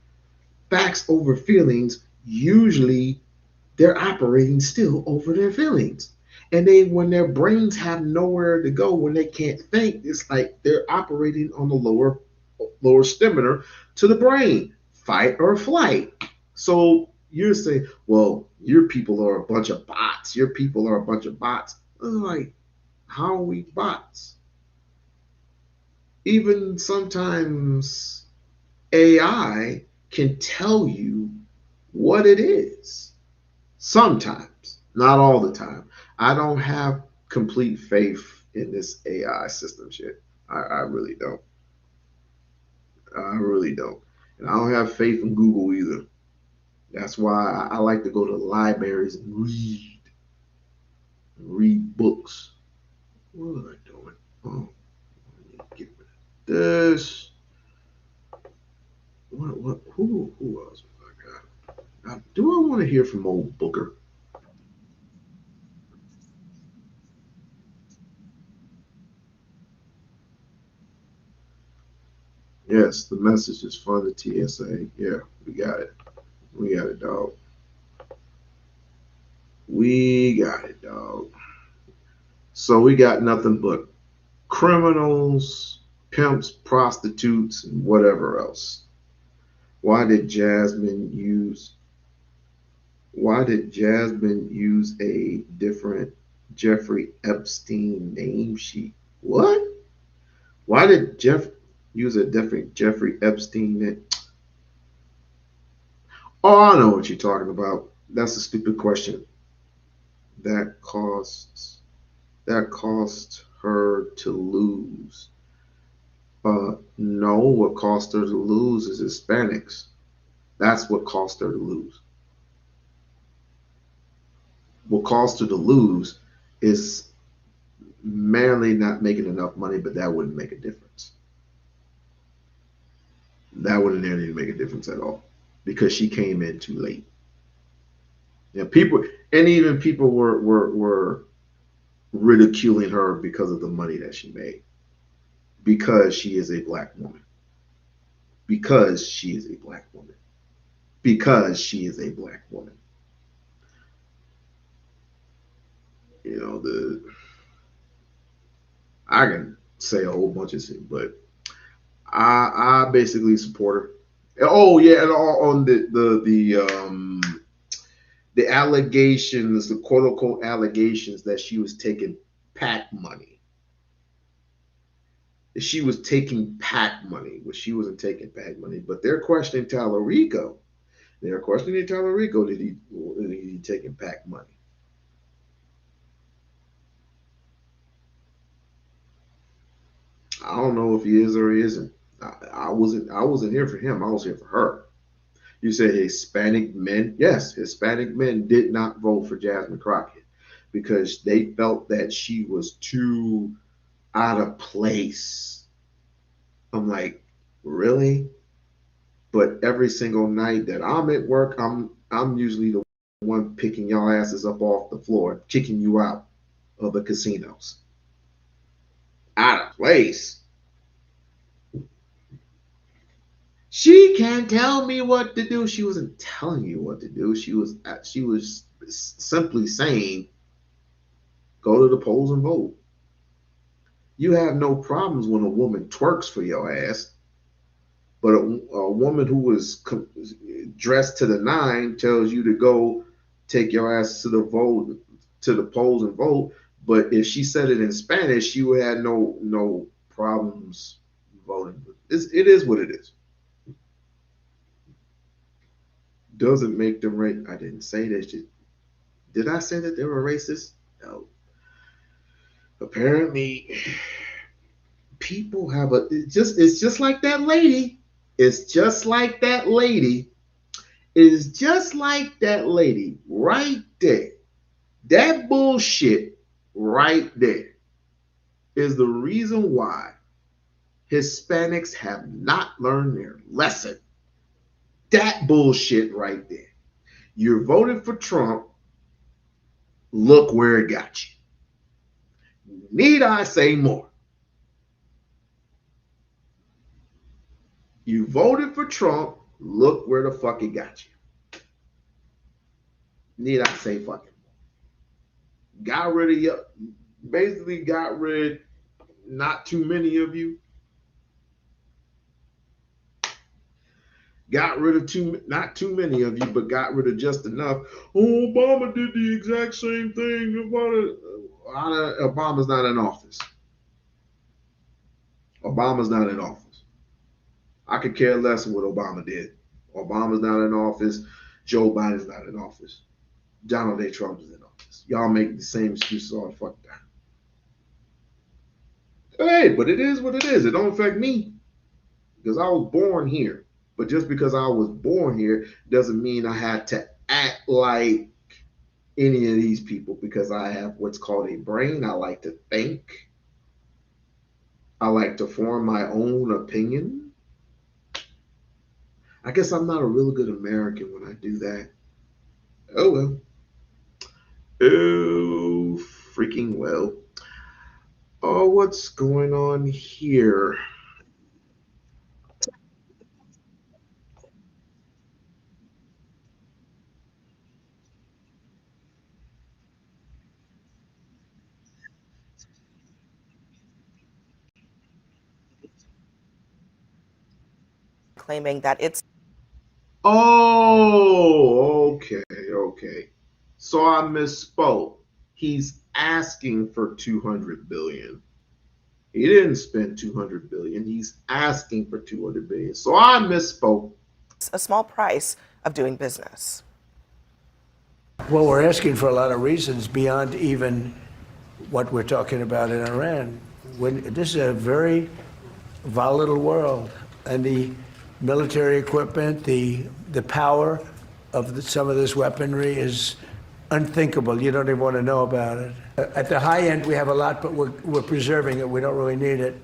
over feelings, usually they're operating still over their feelings. And they, when their brains have nowhere to go, when they can't think, it's like they're operating on the lower stimular to the brain, fight or flight. So you're saying, well, your people are a bunch of bots. Your people are a bunch of bots. I'm like, how are we bots? Even sometimes AI can tell you what it is. Sometimes, not all the time. I don't have complete faith in this AI system shit. I really don't. I really don't. And I don't have faith in Google either. That's why I like to go to libraries and read books. What am I doing? Oh, get rid of this. Who else have I got? Do I want to hear from old Booker? Yes, the message is for the TSA. Yeah, we got it. We got it, dog. We got it, dog. So we got nothing but criminals, pimps, prostitutes, and whatever else. Why did Jasmine use a different Jeffrey Epstein name sheet? What? Why did Jeff use a different Jeffrey Epstein name? Oh, I know what you're talking about. That's a stupid question. That cost her to lose. No, what cost her to lose is Hispanics. That's what cost her to lose. What cost her to lose is merely not making enough money, but that wouldn't make a difference. That wouldn't really make a difference at all because she came in too late. Yeah, people and even people were ridiculing her because of the money that she made because she is a black woman. Because she is a black woman. Because she is a black woman. I can say a whole bunch of things, but I basically support her. Oh yeah, and on the allegations, the quote unquote allegations that she was taking PAC money. She was taking PAC money, but she wasn't taking PAC money. But they're questioning Tallarico. They're questioning Tallarico that he taking PAC money. I don't know if he is or he isn't. I wasn't here for him. I was here for her. You said Hispanic men. Yes, Hispanic men did not vote for Jasmine Crockett because they felt that she was too out of place. I'm like, really? But every single night that I'm at work, I'm usually the one picking y'all asses up off the floor, kicking you out of the casinos. Out of place. She can't tell me what to do. She wasn't telling you what to do. She was simply saying, go to the polls and vote. You have no problems when a woman twerks for your ass, but a woman who was dressed to the nine tells you to go take your ass to the polls and vote. But if she said it in Spanish, she would have no problems voting. It is what it is. Doesn't make them right. I didn't say that. Did I say that they were racist? No. Apparently, people have it's just like that lady. It's just like that lady. It's just like that lady right there. That bullshit right there is the reason why Hispanics have not learned their lesson. That bullshit right there. You're voting for Trump. Look where it got you. Need I say more? You voted for Trump. Look where the fuck it got you. Need I say fucking more? Got rid of you. Basically got rid, not too many of you. Got rid of not too many of you, but got rid of just enough. Oh, Obama did the exact same thing. Obama's not in office. Obama's not in office. I could care less what Obama did. Obama's not in office. Joe Biden's not in office. Donald J. Trump is in office. Y'all make the same excuses all the fuck time. Hey, but it is what it is. It don't affect me because I was born here. But just because I was born here doesn't mean I had to act like any of these people because I have what's called a brain. I like to think. I like to form my own opinion. I guess I'm not a really good American when I do that. Oh well. Oh, freaking well. Oh, what's going on here? Claiming that it's. Oh, okay. So I misspoke. He's asking for 200 billion. He didn't spend 200 billion. He's asking for 200 billion. So I misspoke. A small price of doing business. Well, we're asking for a lot of reasons beyond even what we're talking about in Iran. This is a very volatile world, and the military equipment, the power of some of this weaponry is unthinkable. You don't even want to know about it. At the high end, we have a lot, but we're preserving it. We don't really need it.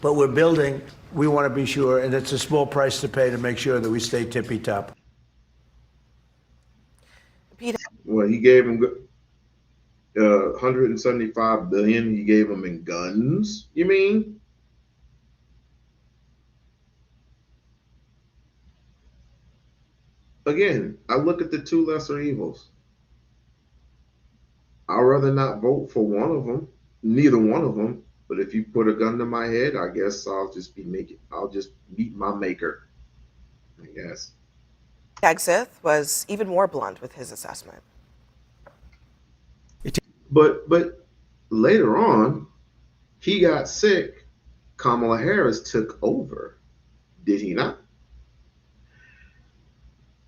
But we're building. We want to be sure, and it's a small price to pay to make sure that we stay tippy top. Well, he gave him 175 billion. He gave him in guns. You mean? Again, I look at the two lesser evils. I'd rather not vote for one of them, neither one of them. But if you put a gun to my head, I guess I'll just meet my maker. I guess. Exith was even more blunt with his assessment. But later on, he got sick. Kamala Harris took over. Did he not?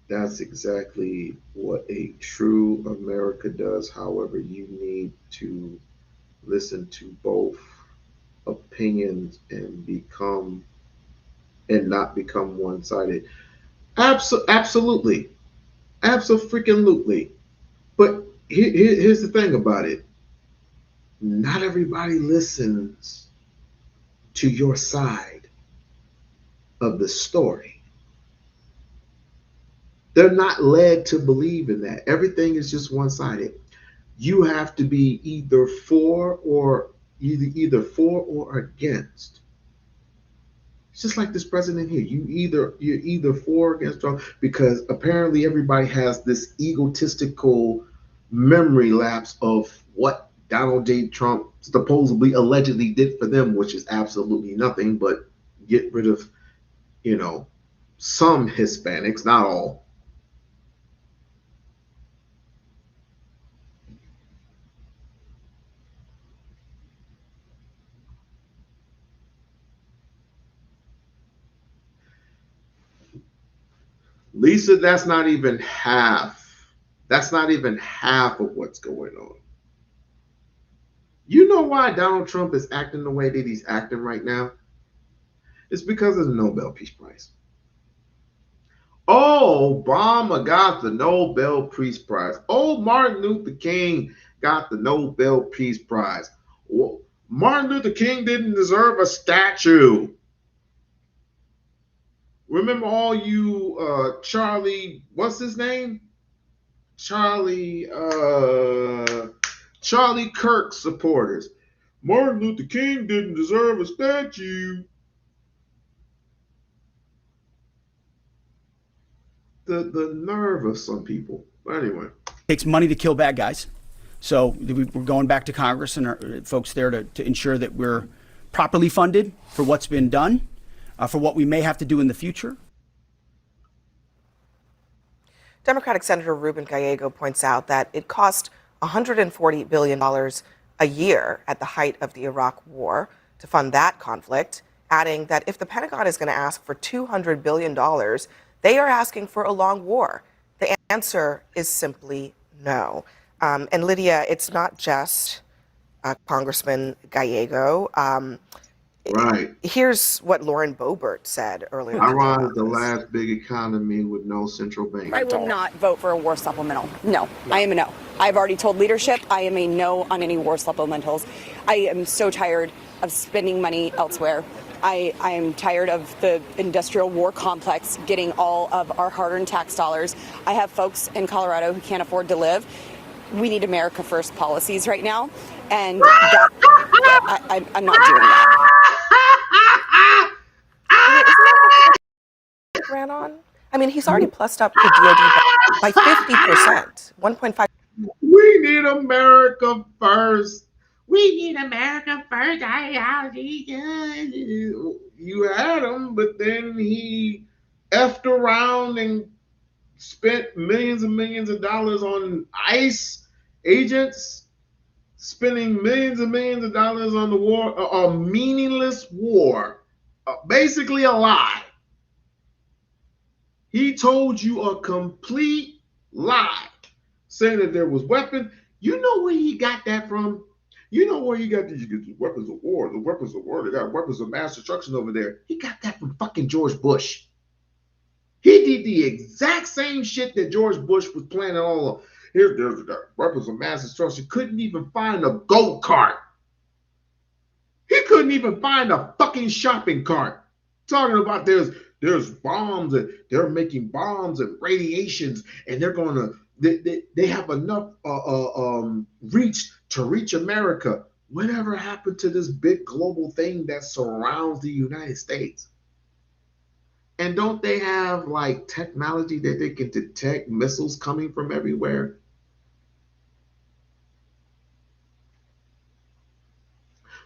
That's exactly what a true America does. However, you need to listen to both opinions and not become one-sided. Absolutely. Absolutely. But here's the thing about it. Not everybody listens to your side of the story. They're not led to believe in that. Everything is just one-sided. You have to be either for or against. It's just like this president here. You're either for or against Trump because apparently everybody has this egotistical memory lapse of what Donald J. Trump supposedly allegedly did for them, which is absolutely nothing but get rid of, some Hispanics, not all. Lisa, that's not even half. That's not even half of what's going on. You know why Donald Trump is acting the way that he's acting right now? It's because of the Nobel Peace Prize. Oh, Obama got the Nobel Peace Prize. Oh, Martin Luther King got the Nobel Peace Prize. Martin Luther King didn't deserve a statue. Remember all you Charlie, what's his name? Charlie Kirk supporters. Martin Luther King didn't deserve a statue. The nerve of some people. But anyway. It takes money to kill bad guys. So we're going back to Congress and our folks there to ensure that we're properly funded for what's been done, for what we may have to do in the future. Democratic Senator Ruben Gallego points out that it cost $140 billion a year at the height of the Iraq War to fund that conflict, adding that if the Pentagon is going to ask for $200 billion, they are asking for a long war. The answer is simply no. And Lydia, it's not just Congressman Gallego. Right. Here's what Lauren Boebert said earlier. Iran is the last big economy with no central bank. I will not vote for a war supplemental. No, I am a no. I've already told leadership I am a no on any war supplementals. I am so tired of spending money elsewhere. I am tired of the industrial war complex getting all of our hard-earned tax dollars. I have folks in Colorado who can't afford to live. We need America First policies right now, and I'm not doing that. Ran on? I mean, he's already plussed up the DoD by 50%, 1.5. We need America first. We need America first. You had him, but then he effed around and spent millions and millions of dollars on ICE agents, spending millions and millions of dollars on the war, a meaningless war, basically a lie. He told you a complete lie, saying that there was weapons. You know where he got that from? You know where he got these weapons of war, the weapons of war, they got weapons of mass destruction over there. He got that from fucking George Bush. He did the exact same shit that George Bush was planning all of. There's weapons of mass destruction. Couldn't even find a go kart. He couldn't even find a fucking shopping cart. Talking about there's bombs and they're making bombs and radiations and they're gonna they have enough reach to reach America. Whatever happened to this big global thing that surrounds the United States? And don't they have like technology that they can detect missiles coming from everywhere?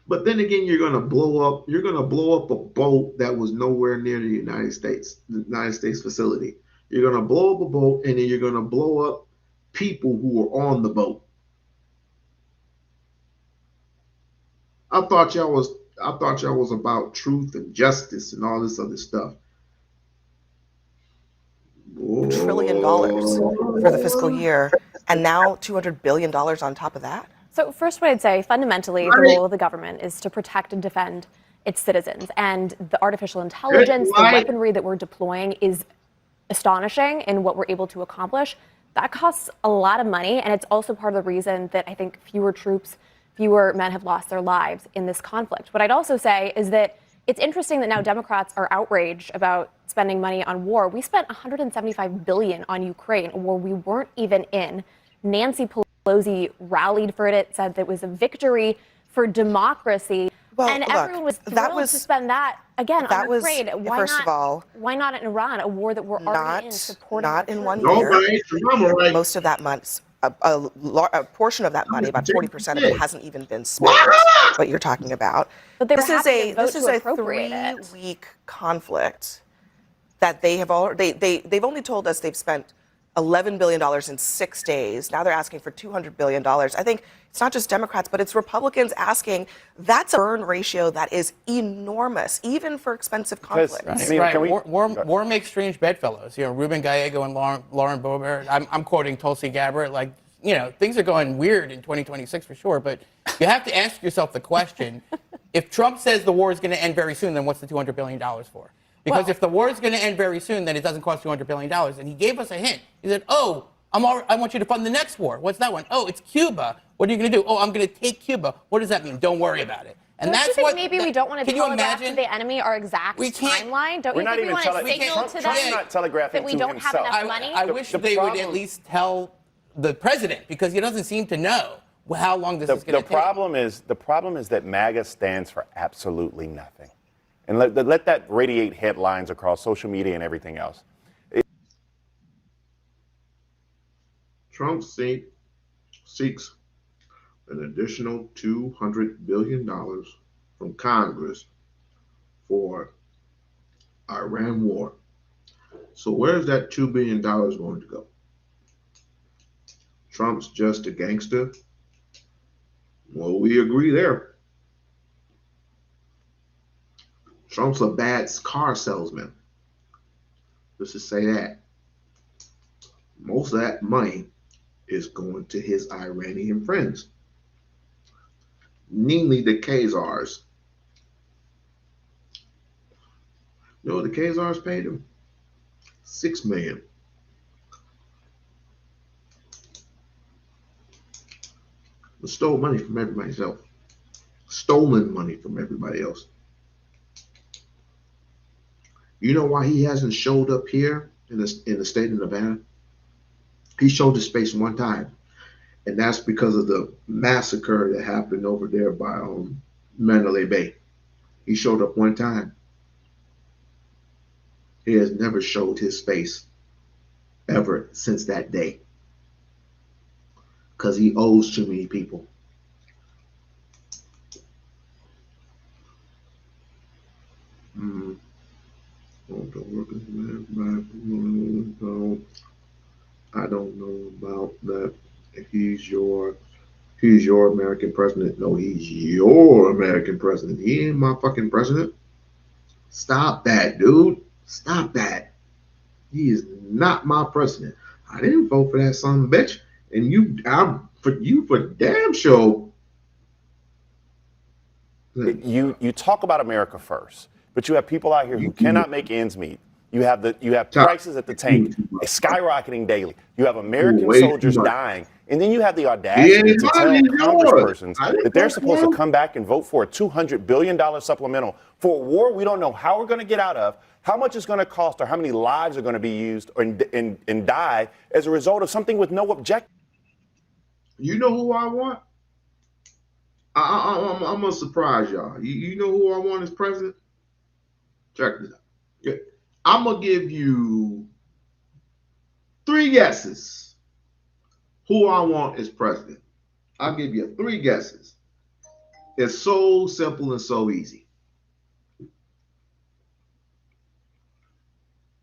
But then again, you're gonna blow up a boat that was nowhere near the United States facility. You're gonna blow up a boat and then you're gonna blow up people who are on the boat. I thought y'all was about truth and justice and all this other stuff. $1 trillion for the fiscal year, and now $200 billion on top of that. So first, what I'd say, fundamentally, the role of the government is to protect and defend its citizens. And the artificial intelligence, the weaponry that we're deploying is astonishing in what we're able to accomplish. That costs a lot of money, and it's also part of the reason that I think fewer men have lost their lives in this conflict. What I'd also say is that it's interesting that now Democrats are outraged about spending money on war. We spent $175 billion on Ukraine, a war we weren't even in. Nancy Pelosi rallied for it, said that it was a victory for democracy. Well, and look, everyone was thrilled to spend that again on Ukraine. Why not in Iran, a war that we're already in supporting? Not in 1 year. Most of that month's a portion of that money, about 40% of it, hasn't even been spent. What you're talking about. But this is a 3-week conflict that they have already. They've only told us they've spent $11 billion in 6 days. Now they're asking for $200 billion. I think it's not just Democrats, but it's Republicans asking. That's a burn ratio that is enormous, even for expensive conflicts. War makes strange bedfellows. You know, Ruben Gallego and Lauren Boebert. I'm quoting Tulsi Gabbard. Like, you know, things are going weird in 2026 for sure. But you have to ask yourself the question: if Trump says the war is going to end very soon, then what's the $200 billion for? Because if the war is going to end very soon, then it doesn't cost $200 billion. And he gave us a hint. He said, oh, I want you to fund the next war. What's that one? Oh, it's Cuba. What are you going to do? Oh, I'm going to take Cuba. What does that mean? Don't worry about it. And Don't that's you think what. maybe we don't want to can you telegraph imagine? to the enemy our exact timeline? Don't We're you not think we even want to telling. signal to Trump's them not telegraphing that we to don't have himself. enough money? I wish they would at least tell the president, because he doesn't seem to know how long this is going to take. The problem is that MAGA stands for absolutely nothing, and let that radiate headlines across social media and everything else. Trump seeks an additional $200 billion from Congress for Iran war. So where's that $2 billion going to go? Trump's just a gangster? Well, we agree there. Trump's a bad car salesman. Let's just say that. Most of that money is going to his Iranian friends, namely the Khazars. You know what the Khazars paid him? $6 million. They stole money from everybody else. Stolen money from everybody else. You know why he hasn't showed up here in the state of Nevada? He showed his face one time, and that's because of the massacre that happened over there by Mandalay Bay. He showed up one time. He has never showed his face ever since that day, because he owes too many people. I don't know about that. He's your American president. No, he's your American president. He ain't my fucking president. Stop that, dude. Stop that. He is not my president. I didn't vote for that son of a bitch. And you for damn sure. You talk about America first, but you have people out here who cannot make ends meet. You have prices at the tank skyrocketing daily. You have American soldiers dying, and then you have the audacity to tell congresspersons that they're supposed to come back and vote for a $200 billion supplemental for a war we don't know how we're going to get out of, how much it's going to cost, or how many lives are going to be used and die as a result of something with no objective. You know who I want? I'm gonna surprise y'all. You know who I want as president? Check this out. I'm gonna give you 3 guesses who I want as president. I'll give you 3 guesses. It's so simple and so easy.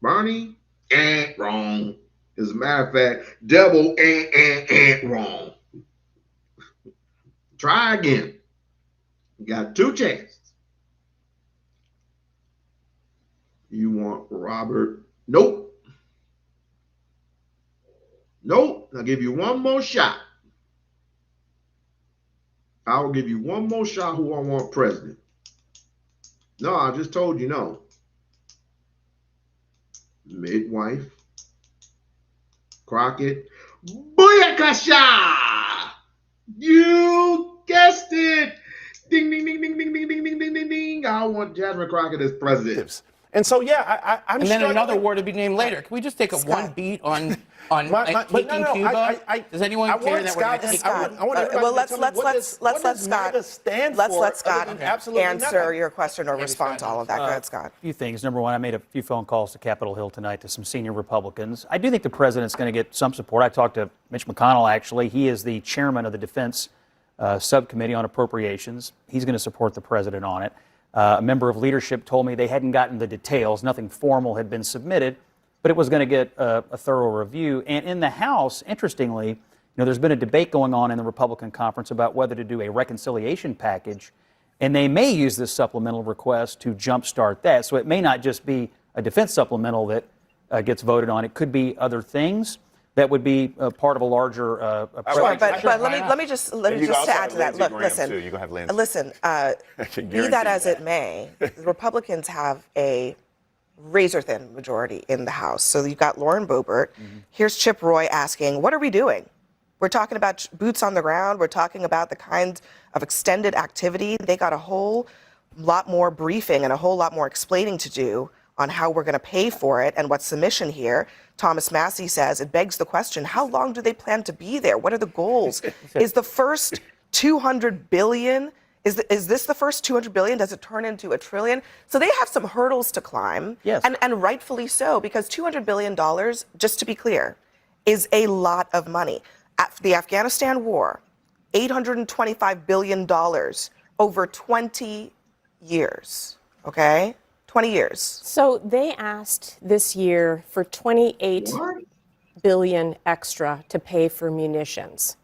Bernie ain't wrong. As a matter of fact, Devil ain't wrong. Try again. You got 2 chances. You want Robert? Nope. Nope. I'll give you one more shot. I will give you one more shot who I want president. No, I just told you no. Midwife. Crockett. Booyakasha! You guessed it. Ding, ding, ding, ding, ding, ding, ding, ding, ding, ding, ding. I want Jasmine Crockett as president. And so, yeah, I'm and then another war to be named later. Can we just take one beat on taking Cuba? Does anyone care that we're going to take Cuba? Well, let's let Scott answer your question or respond to all of that. Go ahead, Scott. A few things. Number one, I made a few phone calls to Capitol Hill tonight to some senior Republicans. I do think the president's going to get some support. I talked to Mitch McConnell, actually. He is the chairman of the Defense Subcommittee on Appropriations. He's going to support the president on it. A member of leadership told me they hadn't gotten the details. Nothing formal had been submitted, but it was going to get a thorough review. And in the House, interestingly, there's been a debate going on in the Republican conference about whether to do a reconciliation package, and they may use this supplemental request to jumpstart that. So it may not just be a defense supplemental that gets voted on. It could be other things that would be part of a larger. Sure, but let me just add to that. Look, listen. You're gonna have listen. Be that as it may, the Republicans have a razor thin majority in the House. So you've got Lauren Boebert. Here's Chip Roy asking, what are we doing? We're talking about boots on the ground. We're talking about the kind of extended activity. They got a whole lot more briefing and a whole lot more explaining to do on how we're going to pay for it and what's the mission here. Thomas Massey says it begs the question, how long do they plan to be there? What are the goals? Is the first 200 billion, is this the first 200 billion? Does it turn into $1 trillion? So they have some hurdles to climb, Yes. and rightfully so, because $200 billion, just to be clear, is a lot of money. The Afghanistan war, $825 billion over 20 years, okay? 20 years. So they asked this year for 28 billion extra to pay for munitions.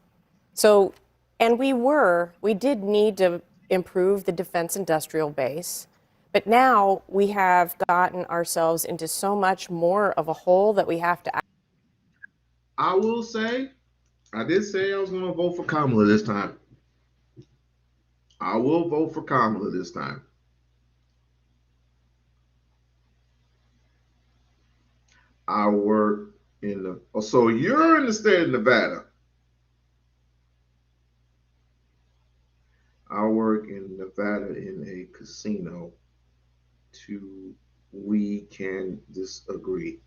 So, and we did need to improve the defense industrial base, but now we have gotten ourselves into so much more of a hole that we have to. I will say, I did say I was going to vote for Kamala this time. I will vote for Kamala this time. I work in the, so you're in the state of Nevada. I work in Nevada in a casino. We can disagree.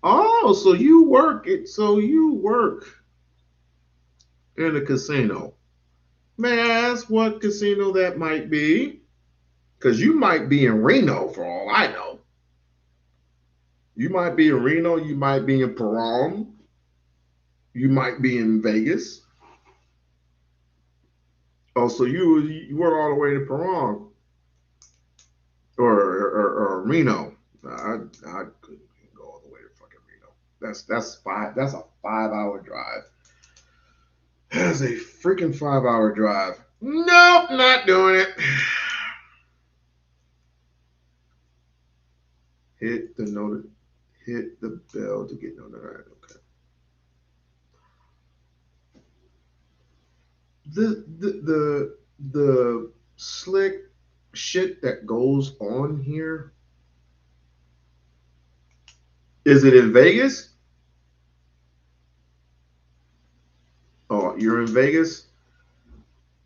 Oh, so you work in a casino. May I ask what casino that might be? Because you might be in Reno for all I know. You might be in Reno, you might be in Pahrump, you might be in Vegas. Oh, so you were all the way to Pahrump or Reno. I couldn't go all the way to fucking Reno. That's a 5-hour drive. That's a freaking 5-hour drive. Nope, not doing it. Hit the bell to get notified. Okay. The slick shit that goes on here. Is it in Vegas? Oh, you're in Vegas?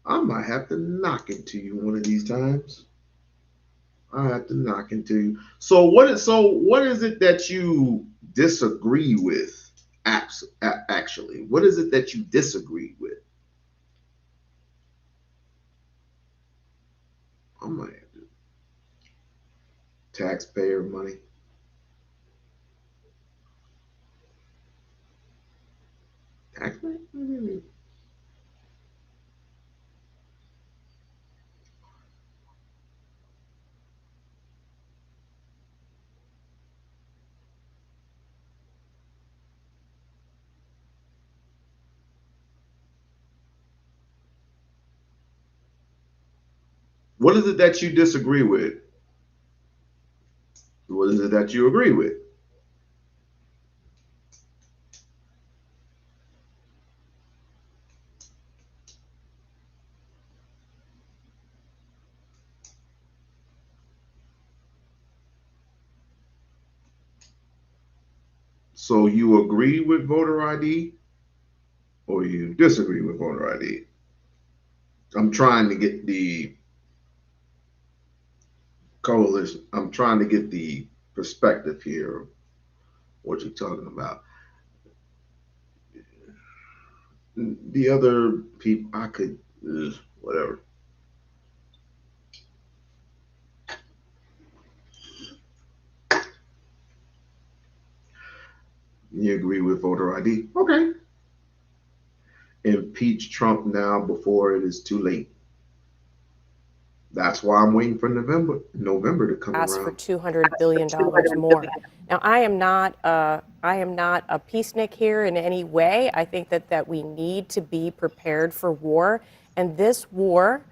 I might have to knock into you one of these times. I have to knock into you. So what is it that you disagree with? Actually, what is it that you disagree with? I might have to. Taxpayer money. Taxpayer? What is it that you disagree with? What is it that you agree with? So you agree with voter ID or you disagree with voter ID? I'm trying to get the coalition. I'm trying to get the perspective here of what you're talking about. The other people, I could, whatever. You agree with voter ID? Okay. Impeach Trump now before it is too late. That's why I'm waiting for November to come Ask around. for $200 billion more. Now, I am not a peacenik here in any way. I think that we need to be prepared for war, and this war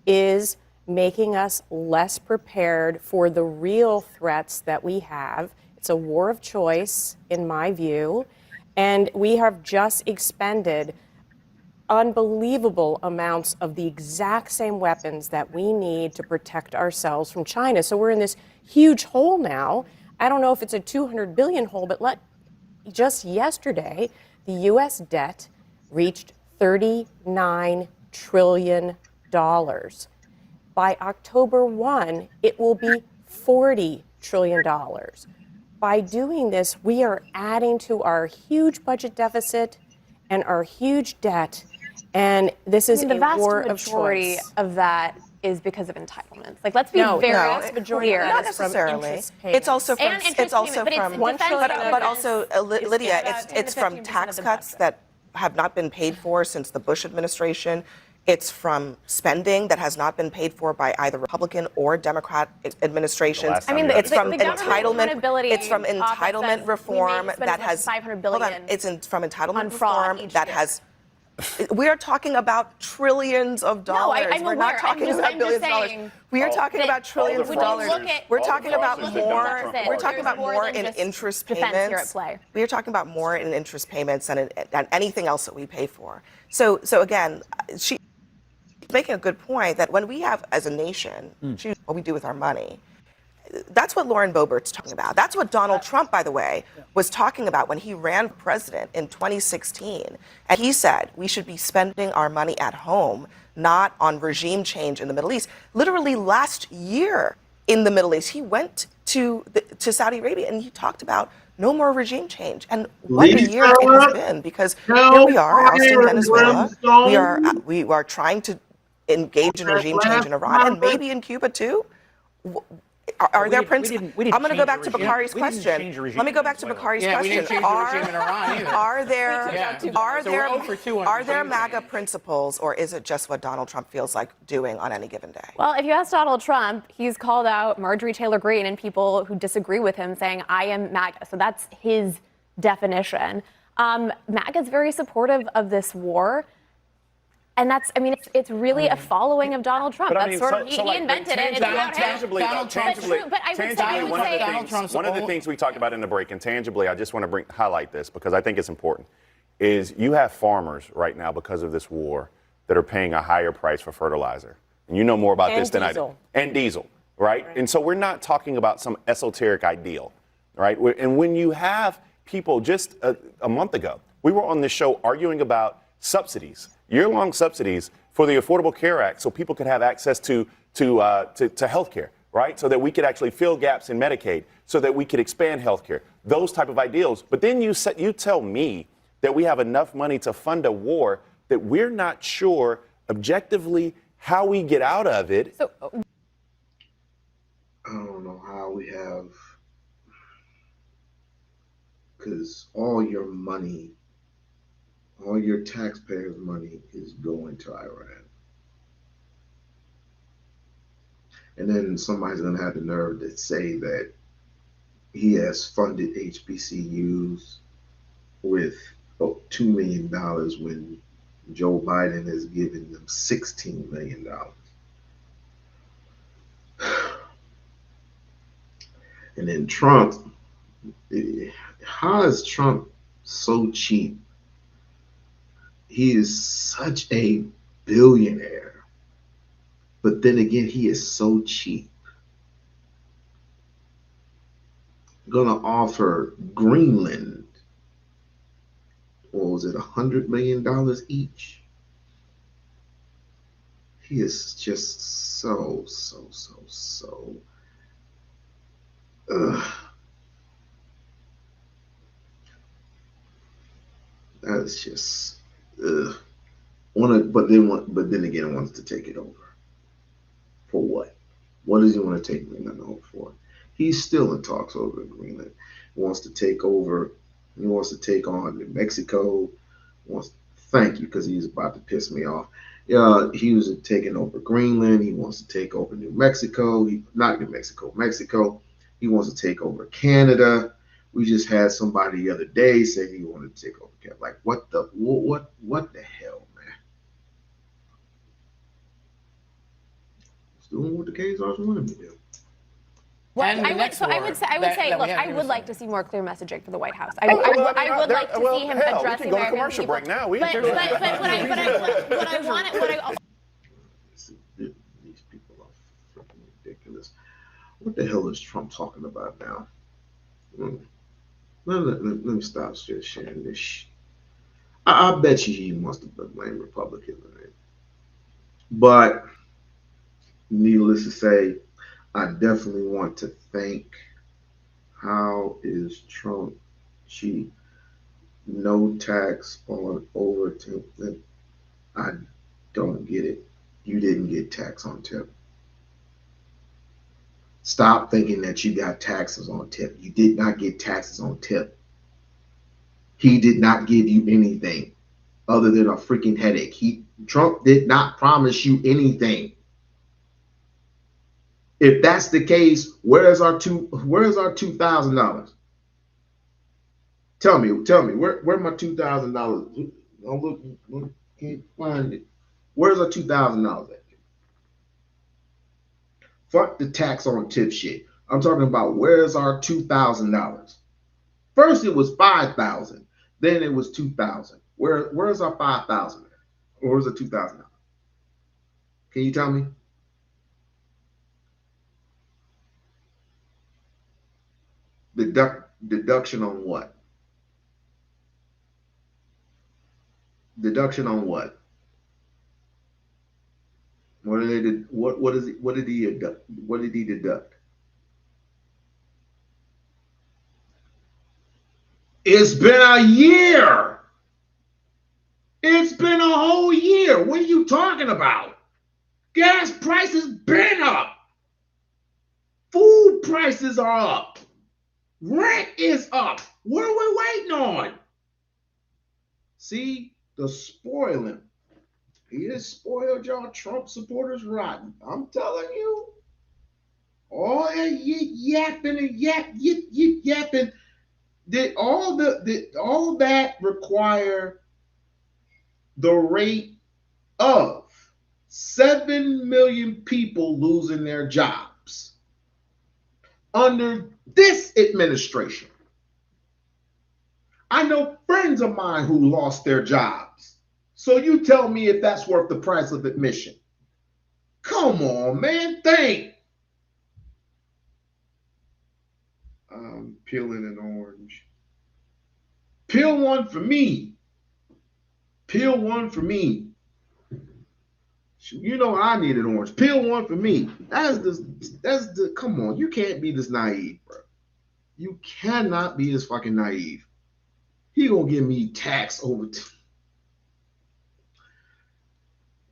is making us less prepared for the real threats that we have. It's a war of choice, in my view, and we have just expended unbelievable amounts of the exact same weapons that we need to protect ourselves from China. So we're in this huge hole now. I don't know if it's a 200 billion hole, but just yesterday, the U.S. debt reached $39 trillion. By October 1, it will be $40 trillion. By doing this, we are adding to our huge budget deficit and our huge debt, and this is the a vast war of majority choice. of that is because of entitlements. Like, let's be very clear. Not necessarily. It's also from but also Lydia, it's from tax cuts that have not been paid for since the Bush administration. It's from spending that has not been paid for by either Republican or Democrat administrations. I mean, it's from the entitlement. It's from entitlement reform that has. $500 billion. It's from entitlement reform that has. We are talking about trillions of dollars. I'm We're aware. not talking about billions of dollars. We are talking about trillions of dollars. We're talking about more. We're talking about more in interest payments. Here at play. We are talking about more in interest payments than anything else that we pay for. So again, she's making a good point that when we have, as a nation, choose what we do with our money. That's what Lauren Boebert's talking about. That's what Donald Trump, by the way, was talking about when he ran president in 2016. And he said we should be spending our money at home, not on regime change in the Middle East. Literally last year in the Middle East, he went to Saudi Arabia and he talked about no more regime change. And what a year it has been, because here we are, ousting Venezuela. We are trying to engage in regime change in Iran and maybe in Cuba too. Are there principles? I'm going to go back to Bakari's question. Let me go back to Bakari's question. We didn't change the regime in Iran either. Are there MAGA principles, or is it just what Donald Trump feels like doing on any given day? Well, if you ask Donald Trump, he's called out Marjorie Taylor Greene and people who disagree with him, saying, I am MAGA. So that's his definition. MAGA is very supportive of this war. And that's, I mean, it's really a following of Donald Trump. But That's sort of, he invented it. Tangibly, one of the things we talked about in the break, and tangibly, I just want to highlight this because I think it's important, is you have farmers right now because of this war that are paying a higher price for fertilizer. And you know more about this than I do. And diesel, right? And so we're not talking about some esoteric ideal, right? And when you have people just a month ago, we were on this show arguing about subsidies, year-long subsidies for the Affordable Care Act, so people could have access to health care, right? So that we could actually fill gaps in Medicaid, so that we could expand health care, those type of ideals. But then you tell me that we have enough money to fund a war that we're not sure objectively how we get out of it. I don't know how we have, because all your money, all your taxpayers' money is going to Iran. And then somebody's going to have the nerve to say that he has funded HBCUs with $2 million when Joe Biden has given them $16 million. And then Trump, how is Trump so cheap? He is such a billionaire, but then again, he is so cheap. Gonna offer Greenland, what was it, $100 million each? He is just so. That's just. But then again, wants to take it over. For what? What does he want to take Greenland over for? He's still in talks over Greenland. He wants to take over. He wants to take on New Mexico. Thank you, because he's about to piss me off. He was taking over Greenland. He wants to take over New Mexico. Mexico. He wants to take over Canada. We just had somebody the other day say he wanted to take over Canada. Like, what the hell, man? He's doing what the Khazars want him to do. Well, I would like to see more clear messaging from the White House. I would like to see him addressing we can go to commercial break now. These people are freaking ridiculous. What the hell is Trump talking about now? Let me stop sharing this. I bet you he wants to blame Republicans. Right? But needless to say, I definitely want to think, how is Trump cheap? No tax on over tip. I don't get it. You didn't get tax on tip. Stop thinking that you got taxes on tip. You did not get taxes on tip. He did not give you anything other than a freaking headache. Trump did not promise you anything. If that's the case, where's our $2,000? Tell me, where my $2,000? I'm looking, can't find it. Where's our $2,000 at? Fuck the tax on tip shit. I'm talking about where's our $2,000? First it was $5,000, then it was $2,000. Where's our $5,000? Where's the $2,000? Can you tell me? Deduction on what? Deduction on what? What did he deduct? It's been a year. It's been a whole year. What are you talking about? Gas prices been up. Food prices are up. Rent is up. What are we waiting on? See, the spoiling. He has spoiled y'all Trump supporters rotten. I'm telling you. All that yapping and yapping. Did all that require the rate of 7 million people losing their jobs under this administration? I know friends of mine who lost their jobs. So you tell me if that's worth the price of admission. Come on, man, think. I'm peeling an orange. Peel one for me. Peel one for me. You know I need an orange. Peel one for me. That's the come on. You can't be this naive, bro. You cannot be this fucking naive. He gonna give me tax over.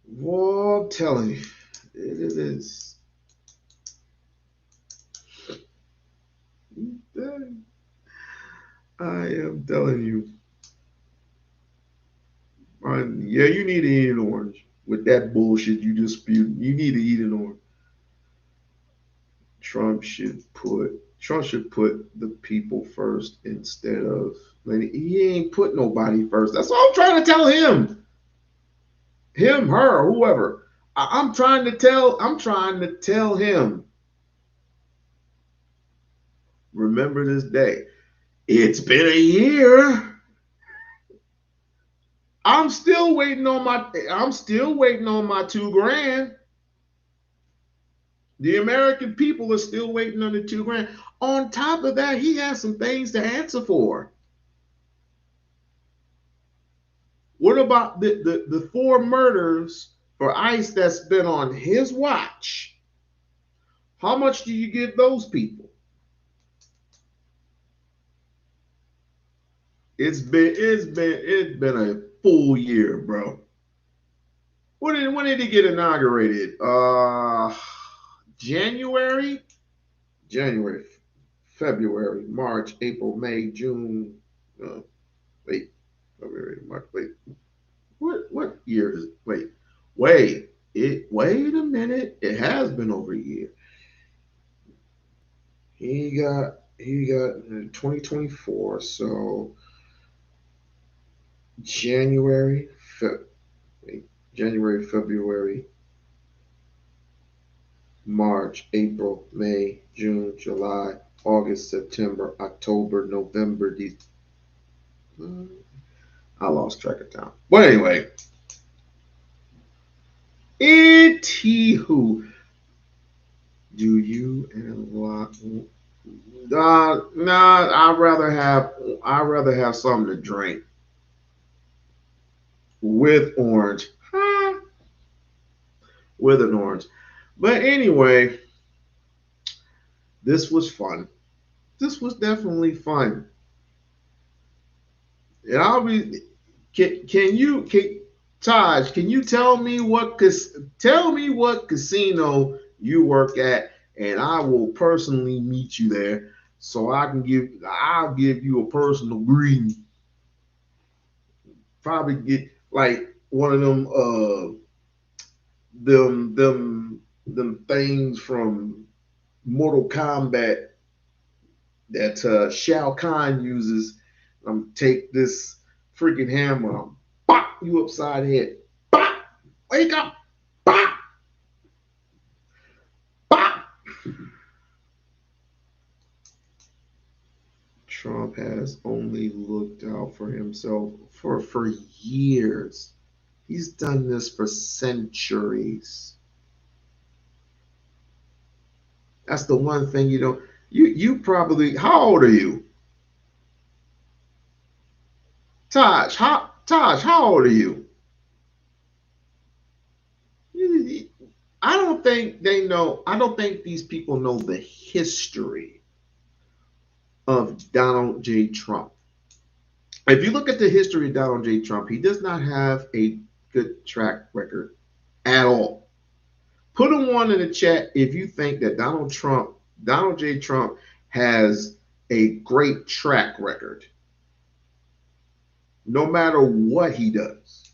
Well, I'm telling you, it is. I am telling you. Yeah, you need to eat an orange. With that bullshit you just spewed, you need to eat an orange. Trump should put the people first instead of he ain't put nobody first. That's what I'm trying to tell him. Him, her, whoever. I'm trying to tell him. Remember this day. It's been a year. I'm still waiting on my $2,000. The American people are still waiting on the $2,000. On top of that, he has some things to answer for. What about the 4 murders for ICE that's been on his watch? How much do you give those people? It's been a full year, bro. When did he get inaugurated? January, February, March, April, May, June. February, March. What year is it? Wait a minute. It has been over a year. He got in 2024. So January, February, March, April, May, June, July, August, September, October, November, I lost track of time. But anyway, anywho, Do you and lot? Nah, I'd rather have something to drink with orange. With an orange. But anyway, this was fun. This was definitely fun. And I'll be can Taj, can you tell me what casino you work at, and I will personally meet you there so I'll give you a personal greeting. Probably get like one of them things from Mortal Kombat that Shao Kahn uses. Take this freaking hammer, bop you upside the head, bop, wake up, bop, bop. Trump has only looked out for himself for years. He's done this for centuries. That's the one thing you don't. You probably. How old are you, Taj? How old are you? I don't think they know. I don't think these people know the history of Donald J. Trump. If you look at the history of Donald J. Trump, he does not have a good track record at all. Put a one in the chat if you think that Donald J. Trump, has a great track record, no matter what he does.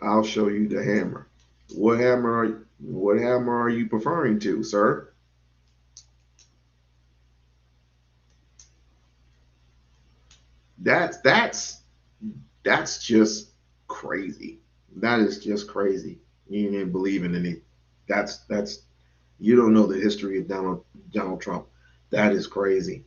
I'll show you the hammer. What hammer are you preferring to, sir? That's just crazy. That is just crazy. You didn't believe in any. That's you don't know the history of Donald Trump. That is crazy.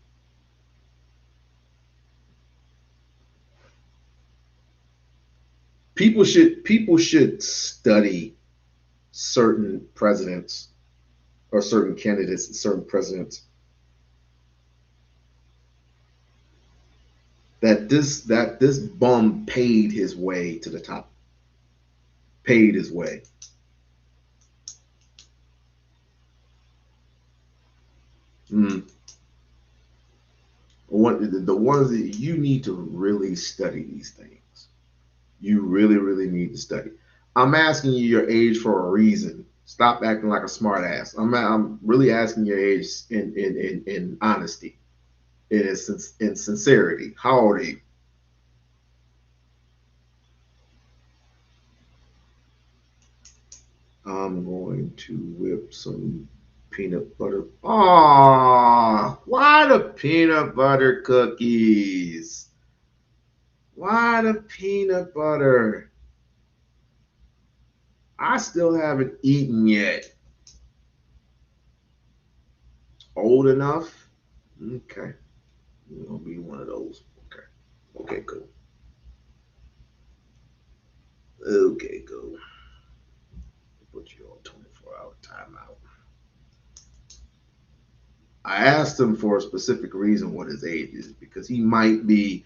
People should study certain presidents or certain candidates and certain presidents that this bum paid his way to the top. Paid his way. The ones that you need to really study these things. You really, really need to study. I'm asking you your age for a reason. Stop acting like a smart ass. I'm really asking your age in honesty, in sincerity. How old are you? I'm going to whip some peanut butter. Oh, why the peanut butter cookies? Why the peanut butter? I still haven't eaten yet. Old enough? Okay. You're going to be one of those. Okay. Okay, cool. Okay, cool. Put you on 24-hour timeout. I asked him for a specific reason what his age is because he might be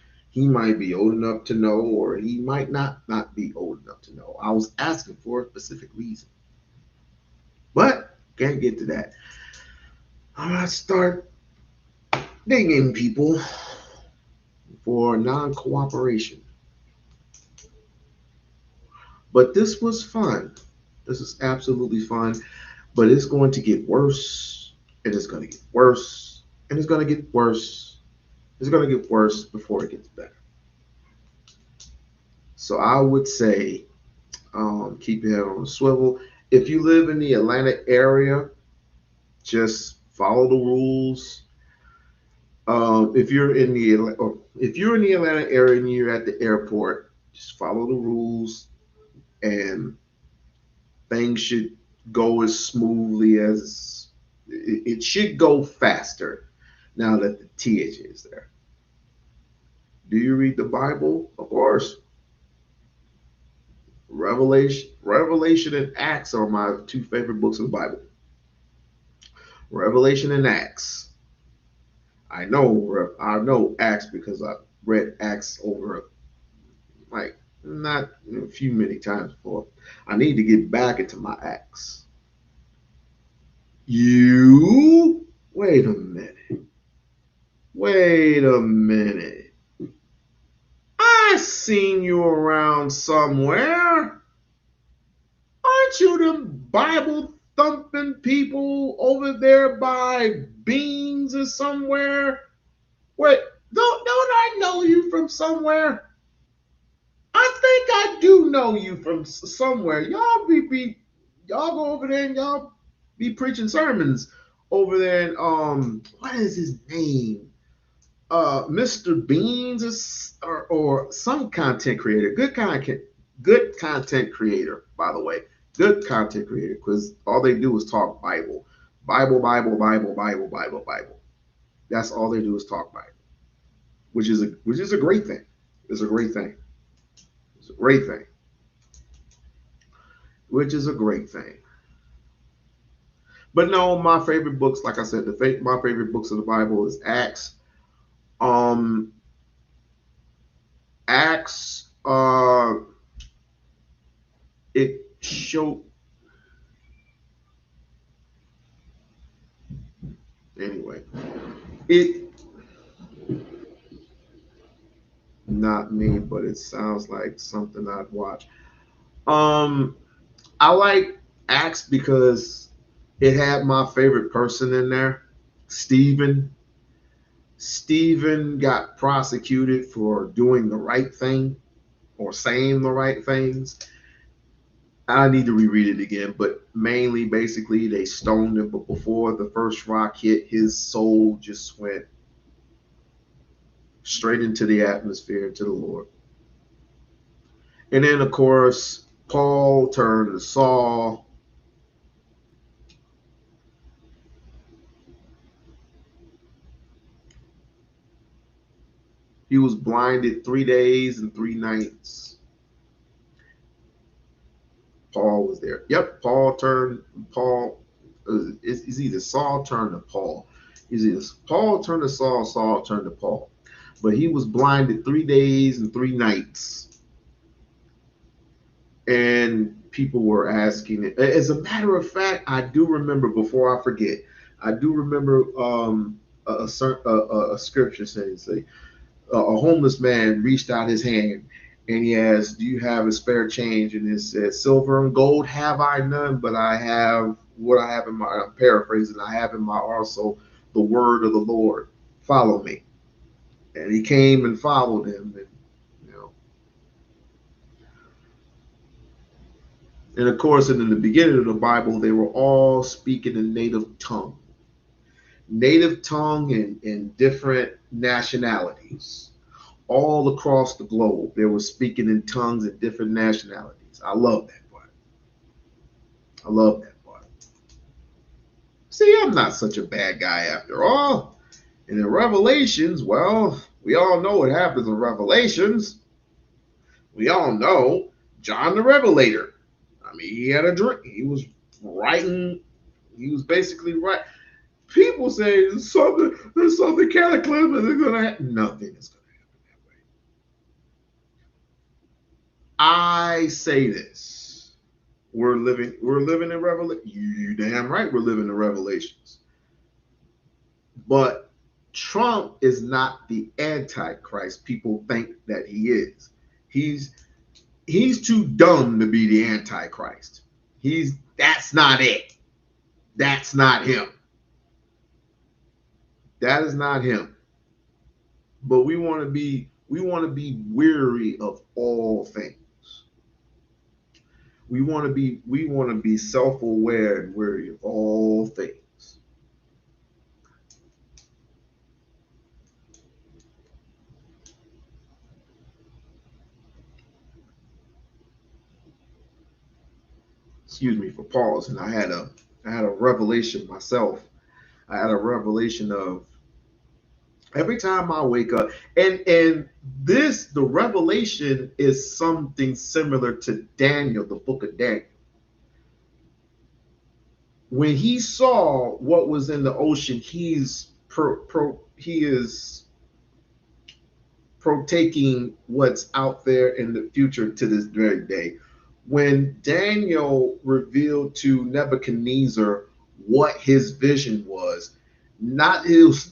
old enough to know, or he might not be old enough to know. I was asking for a specific reason, but can't get to that. I'm gonna start dinging people for non-cooperation. But this was fun. This is absolutely fun, but it's going to get worse, and it's going to get worse, and it's going to get worse. It's going to get worse before it gets better. So I would say keep your head on a swivel. If you live in the Atlanta area, just follow the rules. If you're in the Atlanta area and you're at the airport, just follow the rules, and things should go as smoothly as it should go faster now that the TH is there. Do you read the Bible? Of course. Revelation and Acts are my two favorite books of the Bible. Revelation and Acts. I know Acts because I read Acts over like not a few many times before. I need to get back into my Acts. You wait a minute. Wait a minute. I seen you around somewhere. Aren't you them Bible thumping people over there by Beans or somewhere? Wait, don't I know you from somewhere? I think I do know you from somewhere. Y'all go over there and y'all be preaching sermons over there. And what is his name? Mr. Beans or some content creator. Good content creator, by the way. Good content creator, because all they do is talk Bible. Bible, Bible, Bible, Bible, Bible, Bible. That's all they do is talk Bible. Which is a great thing. It's a great thing. It's a great thing. Which is a great thing. But no, my favorite books, like I said, my favorite books of the Bible is Acts. Acts, it showed. Anyway, not me, but it sounds like something I'd watch. I like Acts because it had my favorite person in there, Stephen. Stephen got prosecuted for doing the right thing or saying the right things. I need to reread it again, but mainly, basically, they stoned him. But before the first rock hit, his soul just went straight into the atmosphere to the Lord. And then, of course, Paul turned to Saul. He was blinded 3 days and 3 nights. Paul was there. Yep, it's either Saul turned to Paul. It's either Paul turned to Saul, Saul turned to Paul. But he was blinded 3 days and 3 nights. And people were asking it. As a matter of fact, I do remember, before I forget, I do remember a scripture saying, a homeless man reached out his hand and he asked, "Do you have a spare change?" And it said, "Silver and gold have I none, but I have what I have in my," I'm paraphrasing, "I have in my arsenal the word of the Lord. Follow me." And he came and followed him. And of course, in the beginning of the Bible, they were all speaking in native tongue in different nationalities. All across the globe, they were speaking in tongues in different nationalities. I love that part. I love that part. See, I'm not such a bad guy after all. And in Revelations, well, we all know what happens in Revelations. We all know John the Revelator. I mean, he had a drink. He was writing. He was basically right. People say there's something cataclysmic is going to happen. Nothing is going to happen that way. I say this. We're living in Revelation. You damn right we're living in Revelations. But Trump is not the Antichrist people think that he is. He's too dumb to be the Antichrist. That's not it. That's not him. That is not him. But we want to be weary of all things. We want to be self-aware and weary of all things. Excuse me for pausing. I had a revelation myself. I had a revelation of Every time I wake up, and the revelation is something similar to Daniel, the book of Daniel. When he saw what was in the ocean, he is partaking what's out there in the future to this very day. When Daniel revealed to Nebuchadnezzar what his vision was,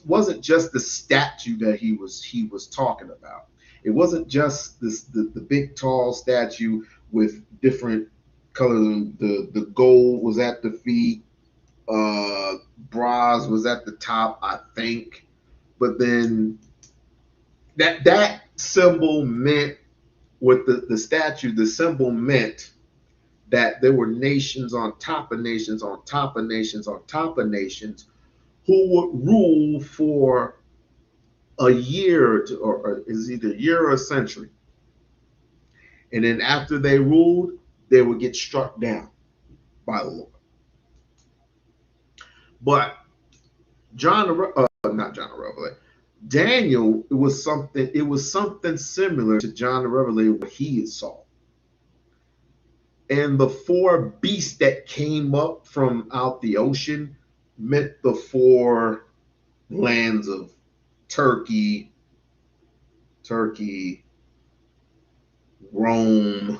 wasn't just the statue that he was talking about. It wasn't just the big tall statue with different colors. The gold was at the feet, bronze was at the top, I think. But then that symbol meant, with the statue, the symbol meant that there were nations on top of nations on top of nations on top of nations who would rule for a year or is either a year or a century. And then after they ruled, they would get struck down by the Lord. But not John the Revelator, Daniel, it was something similar to John the Revelator, what he saw. And the four beasts that came up from out the ocean meant the four lands of Turkey, Rome,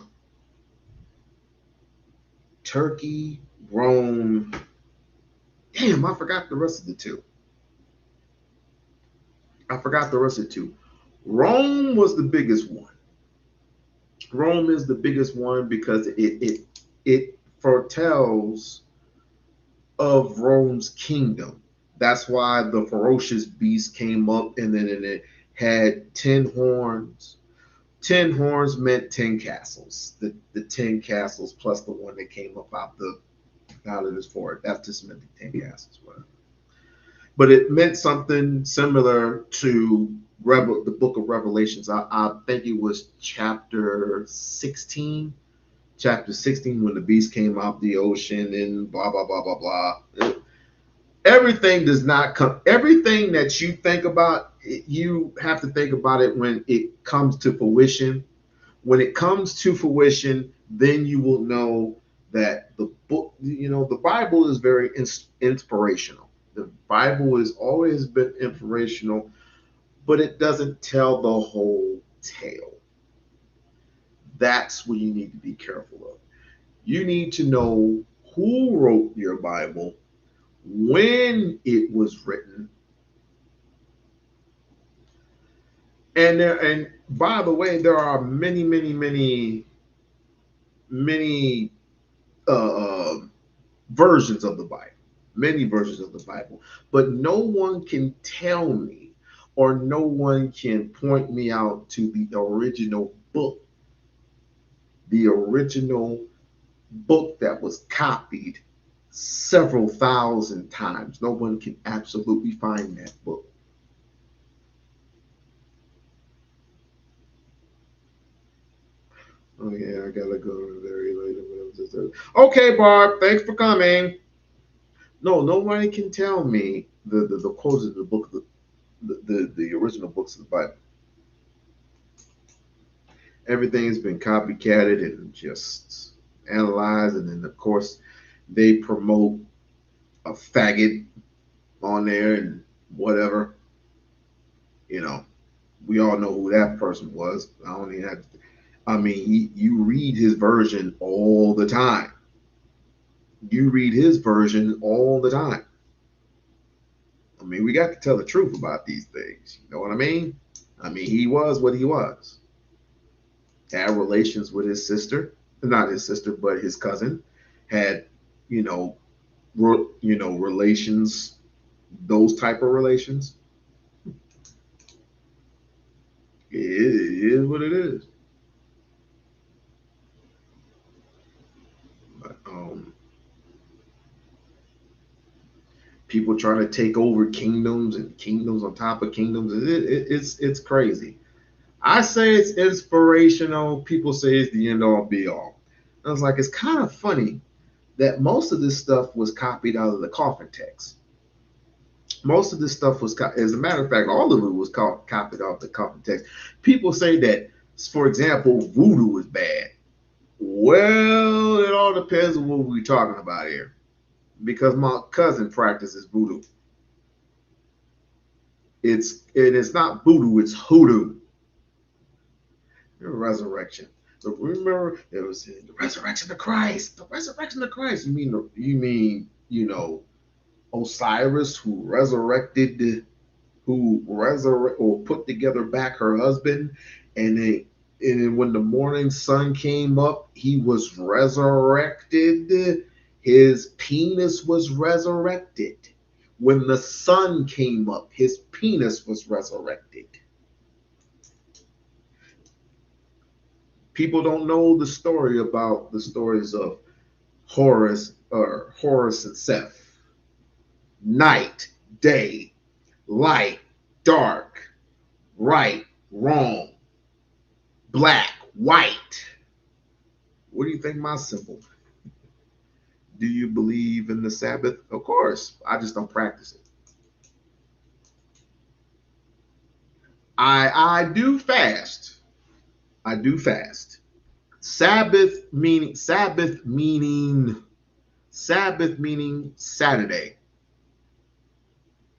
Damn, I forgot the rest of the two. Rome was the biggest one. Rome is the biggest one because it foretells of Rome's kingdom. That's why the ferocious beast came up, and then it had 10 horns. 10 horns meant 10 castles. The 10 castles plus the one that came up out of this fort. That just meant the 10 castles. Whatever. But it meant something similar to the book of Revelations. I think it was chapter 16. Chapter 16, when the beast came out the ocean and blah, blah, blah, blah, blah. Everything does not come. Everything that you think about, you have to think about it when it comes to fruition. When it comes to fruition, then you will know that the book, the Bible is very inspirational. The Bible has always been inspirational, but it doesn't tell the whole tale. That's what you need to be careful of. You need to know who wrote your Bible, when it was written, and by the way, there are many versions of the Bible, but no one can tell me, or no one can point me out to the original book that was copied several thousand times. No one can absolutely find that book. Oh yeah, I gotta go very late. Okay, Barb, thanks for coming. No, nobody can tell me the quotes of the book, the original books of the Bible. Everything's been copycatted and just analyzed, and then of course they promote a faggot on there and whatever. We all know who that person was. I don't even have to. I mean, you read his version all the time. I mean, we got to tell the truth about these things. You know what I mean? I mean, he was what he was. Had relations with his sister, not his sister, but his cousin. Had, relations, those type of relations. It is what it is. But, people trying to take over kingdoms and kingdoms on top of kingdoms. It's crazy. I say it's inspirational. People say it's the end all be all. I was like, it's kind of funny that most of this stuff was copied out of the coffin text. Most of this stuff was, as a matter of fact, all of it was copied off the common text. People say that, for example, voodoo is bad. Well, it all depends on what we're talking about here, because my cousin practices voodoo. It's not voodoo, it's hoodoo. Resurrection. So remember, it was the resurrection of Christ. The resurrection of Christ. You mean Osiris who or put together back her husband, and then when the morning sun came up, he was resurrected. His penis was resurrected. When the sun came up, his penis was resurrected. People don't know the stories of Horus and Seth. Night, day, light, dark, right, wrong, black, white. What do you think my symbol? Do you believe in the Sabbath? Of course. I just don't practice it. I do fast. I do fast. Sabbath meaning Saturday,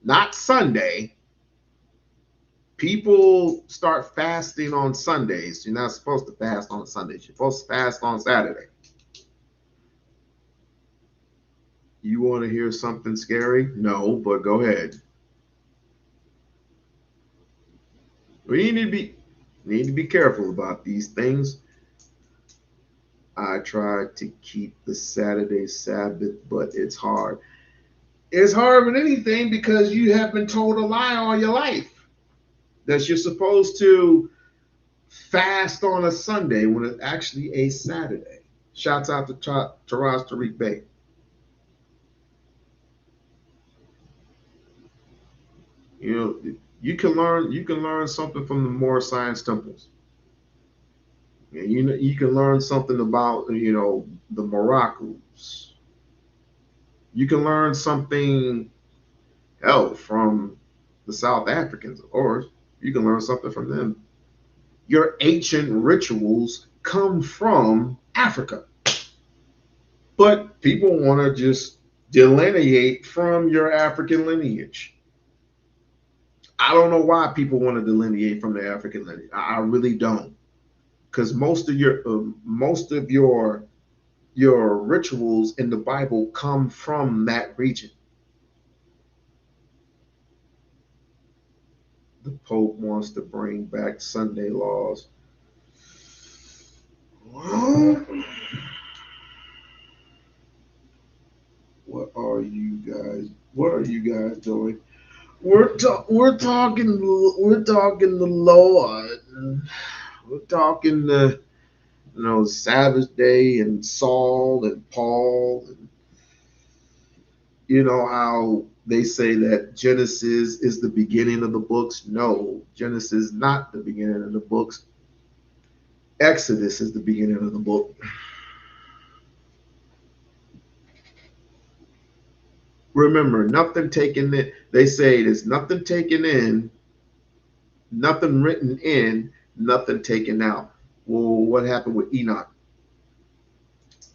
not Sunday. People start fasting on Sundays. You're not supposed to fast on Sundays. You're supposed to fast on Saturday. You want to hear something scary? No, but go ahead. We need to be careful about these things. I try to keep the Saturday Sabbath, but it's hard. It's hard with anything because you have been told a lie all your life that you're supposed to fast on a Sunday when it's actually a Saturday. Shouts out to Taraz Tariq Bey. You can learn something from the Moore Science Temples. And you can learn something about the Moroccans. You can learn something from the South Africans, of course. You can learn something from them. Your ancient rituals come from Africa. But people want to just delineate from your African lineage. I don't know why people want to delineate from the African lineage. I really don't. Because most of your rituals in the Bible come from that region. The Pope wants to bring back Sunday laws. Well, what are you guys doing? We're talking the Lord. We're talking the Sabbath day and Saul and Paul, and how they say that Genesis is the beginning of the books. No, Genesis is not the beginning of the books. Exodus is the beginning of the book. Remember, nothing taken in. They say there's nothing taken in, nothing written in, nothing taken out. Well, what happened with Enoch?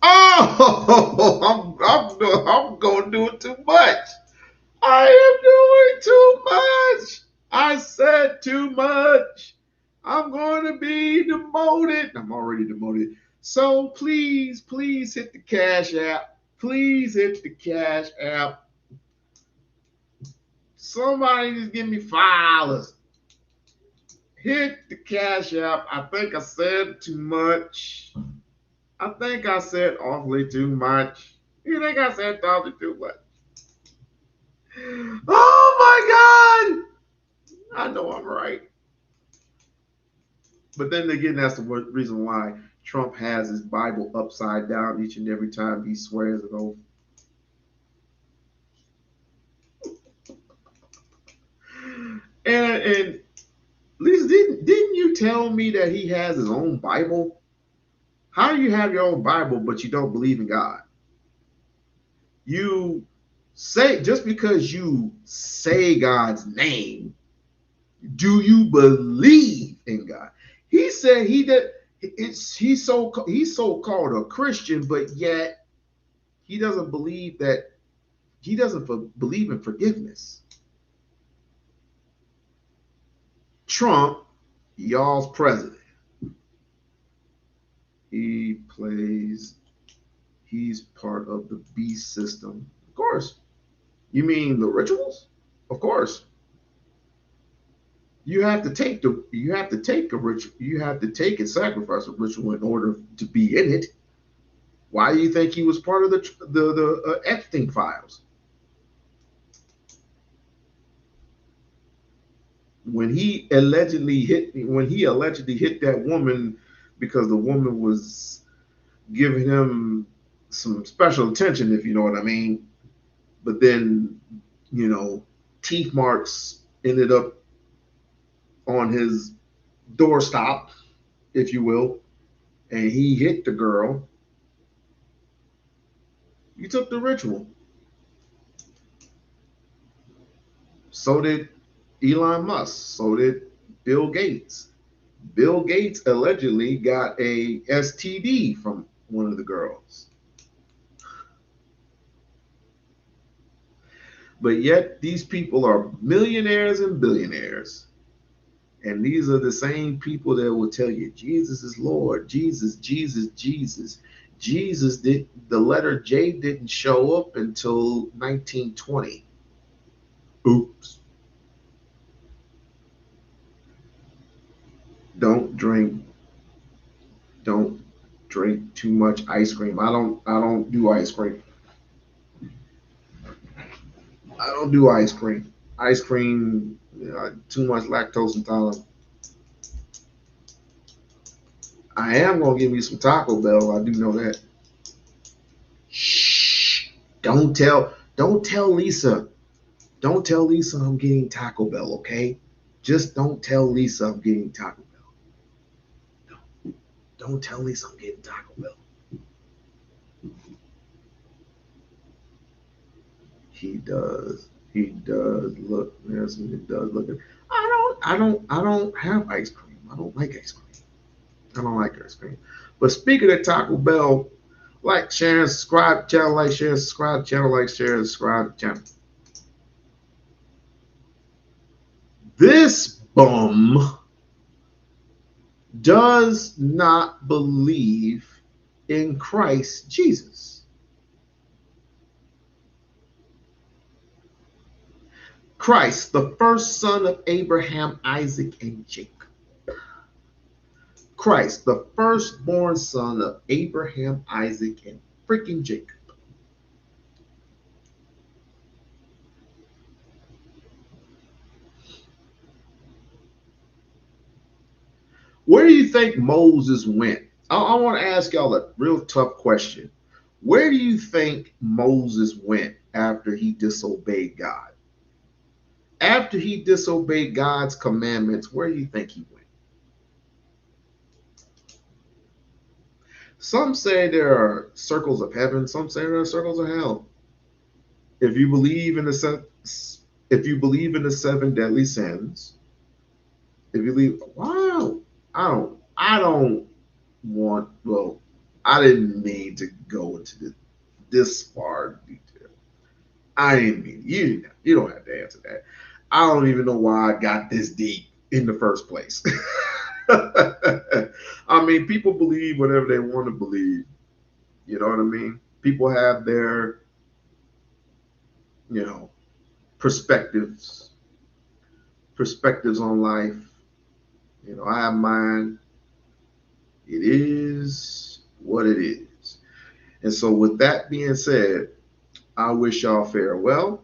Oh, I'm going to do it too much. I am doing too much. I said too much. I'm going to be demoted. I'm already demoted. So please hit the Cash App. Please hit the Cash App. Somebody just give me $5. Hit the Cash App. I think I said too much. I think I said awfully too much. You think I said awfully too much? Oh my God! I know I'm right. But then again, that's the reason why Trump has his Bible upside down each and every time he swears it over. And Lisa, didn't you tell me that he has his own Bible? How do you have your own Bible, but you don't believe in God? You Say, just because you say God's name, do you believe in God? He said he's so called a Christian, but yet he doesn't believe in forgiveness. Trump, y'all's president. He's part of the beast system. Of course. You mean the rituals? Of course. You have to take a ritual, you have to take and sacrifice a ritual in order to be in it. Why do you think he was part of the Epstein files? When he allegedly hit that woman because the woman was giving him some special attention, if you know what I mean. But then, teeth marks ended up on his doorstop, if you will, and he hit the girl. You took the ritual. So did Elon Musk. So did Bill Gates. Bill Gates allegedly got a STD from one of the girls. But yet these people are millionaires and billionaires. And these are the same people that will tell you Jesus is Lord, Jesus, Jesus, Jesus. Jesus the letter J didn't show up until 1920. Oops. Don't drink too much ice cream. I don't do ice cream. I don't do ice cream. Ice cream, too much lactose intolerant. I am gonna give me some Taco Bell. I do know that. Shh! Don't tell Lisa. Don't tell Lisa I'm getting Taco Bell, okay? Just don't tell Lisa I'm getting Taco Bell. Don't tell Lisa I'm getting Taco Bell. He does. Look, yes, it does look. I don't have ice cream. I don't like ice cream. I don't like ice cream. But speaking of Taco Bell, like, share, and subscribe, channel, like, share, subscribe, channel, like, share, subscribe, channel. This bum does not believe in Christ Jesus. Christ, the first son of Abraham, Isaac, and Jacob. Christ, the firstborn son of Abraham, Isaac, and freaking Jacob. Where do you think Moses went? I want to ask y'all a real tough question. Where do you think Moses went after he disobeyed God? After he disobeyed God's commandments, where do you think he went? Some say there are circles of heaven. Some say there are circles of hell. If you believe in the seven deadly sins, if you believe, wow, I don't want. Well, I didn't mean to go into this far detail. I didn't mean you don't have to answer that. I don't even know why I got this deep in the first place. I mean, people believe whatever they want to believe. You know what I mean? People have their, perspectives on life. I have mine. It is what it is. And so with that being said, I wish y'all farewell.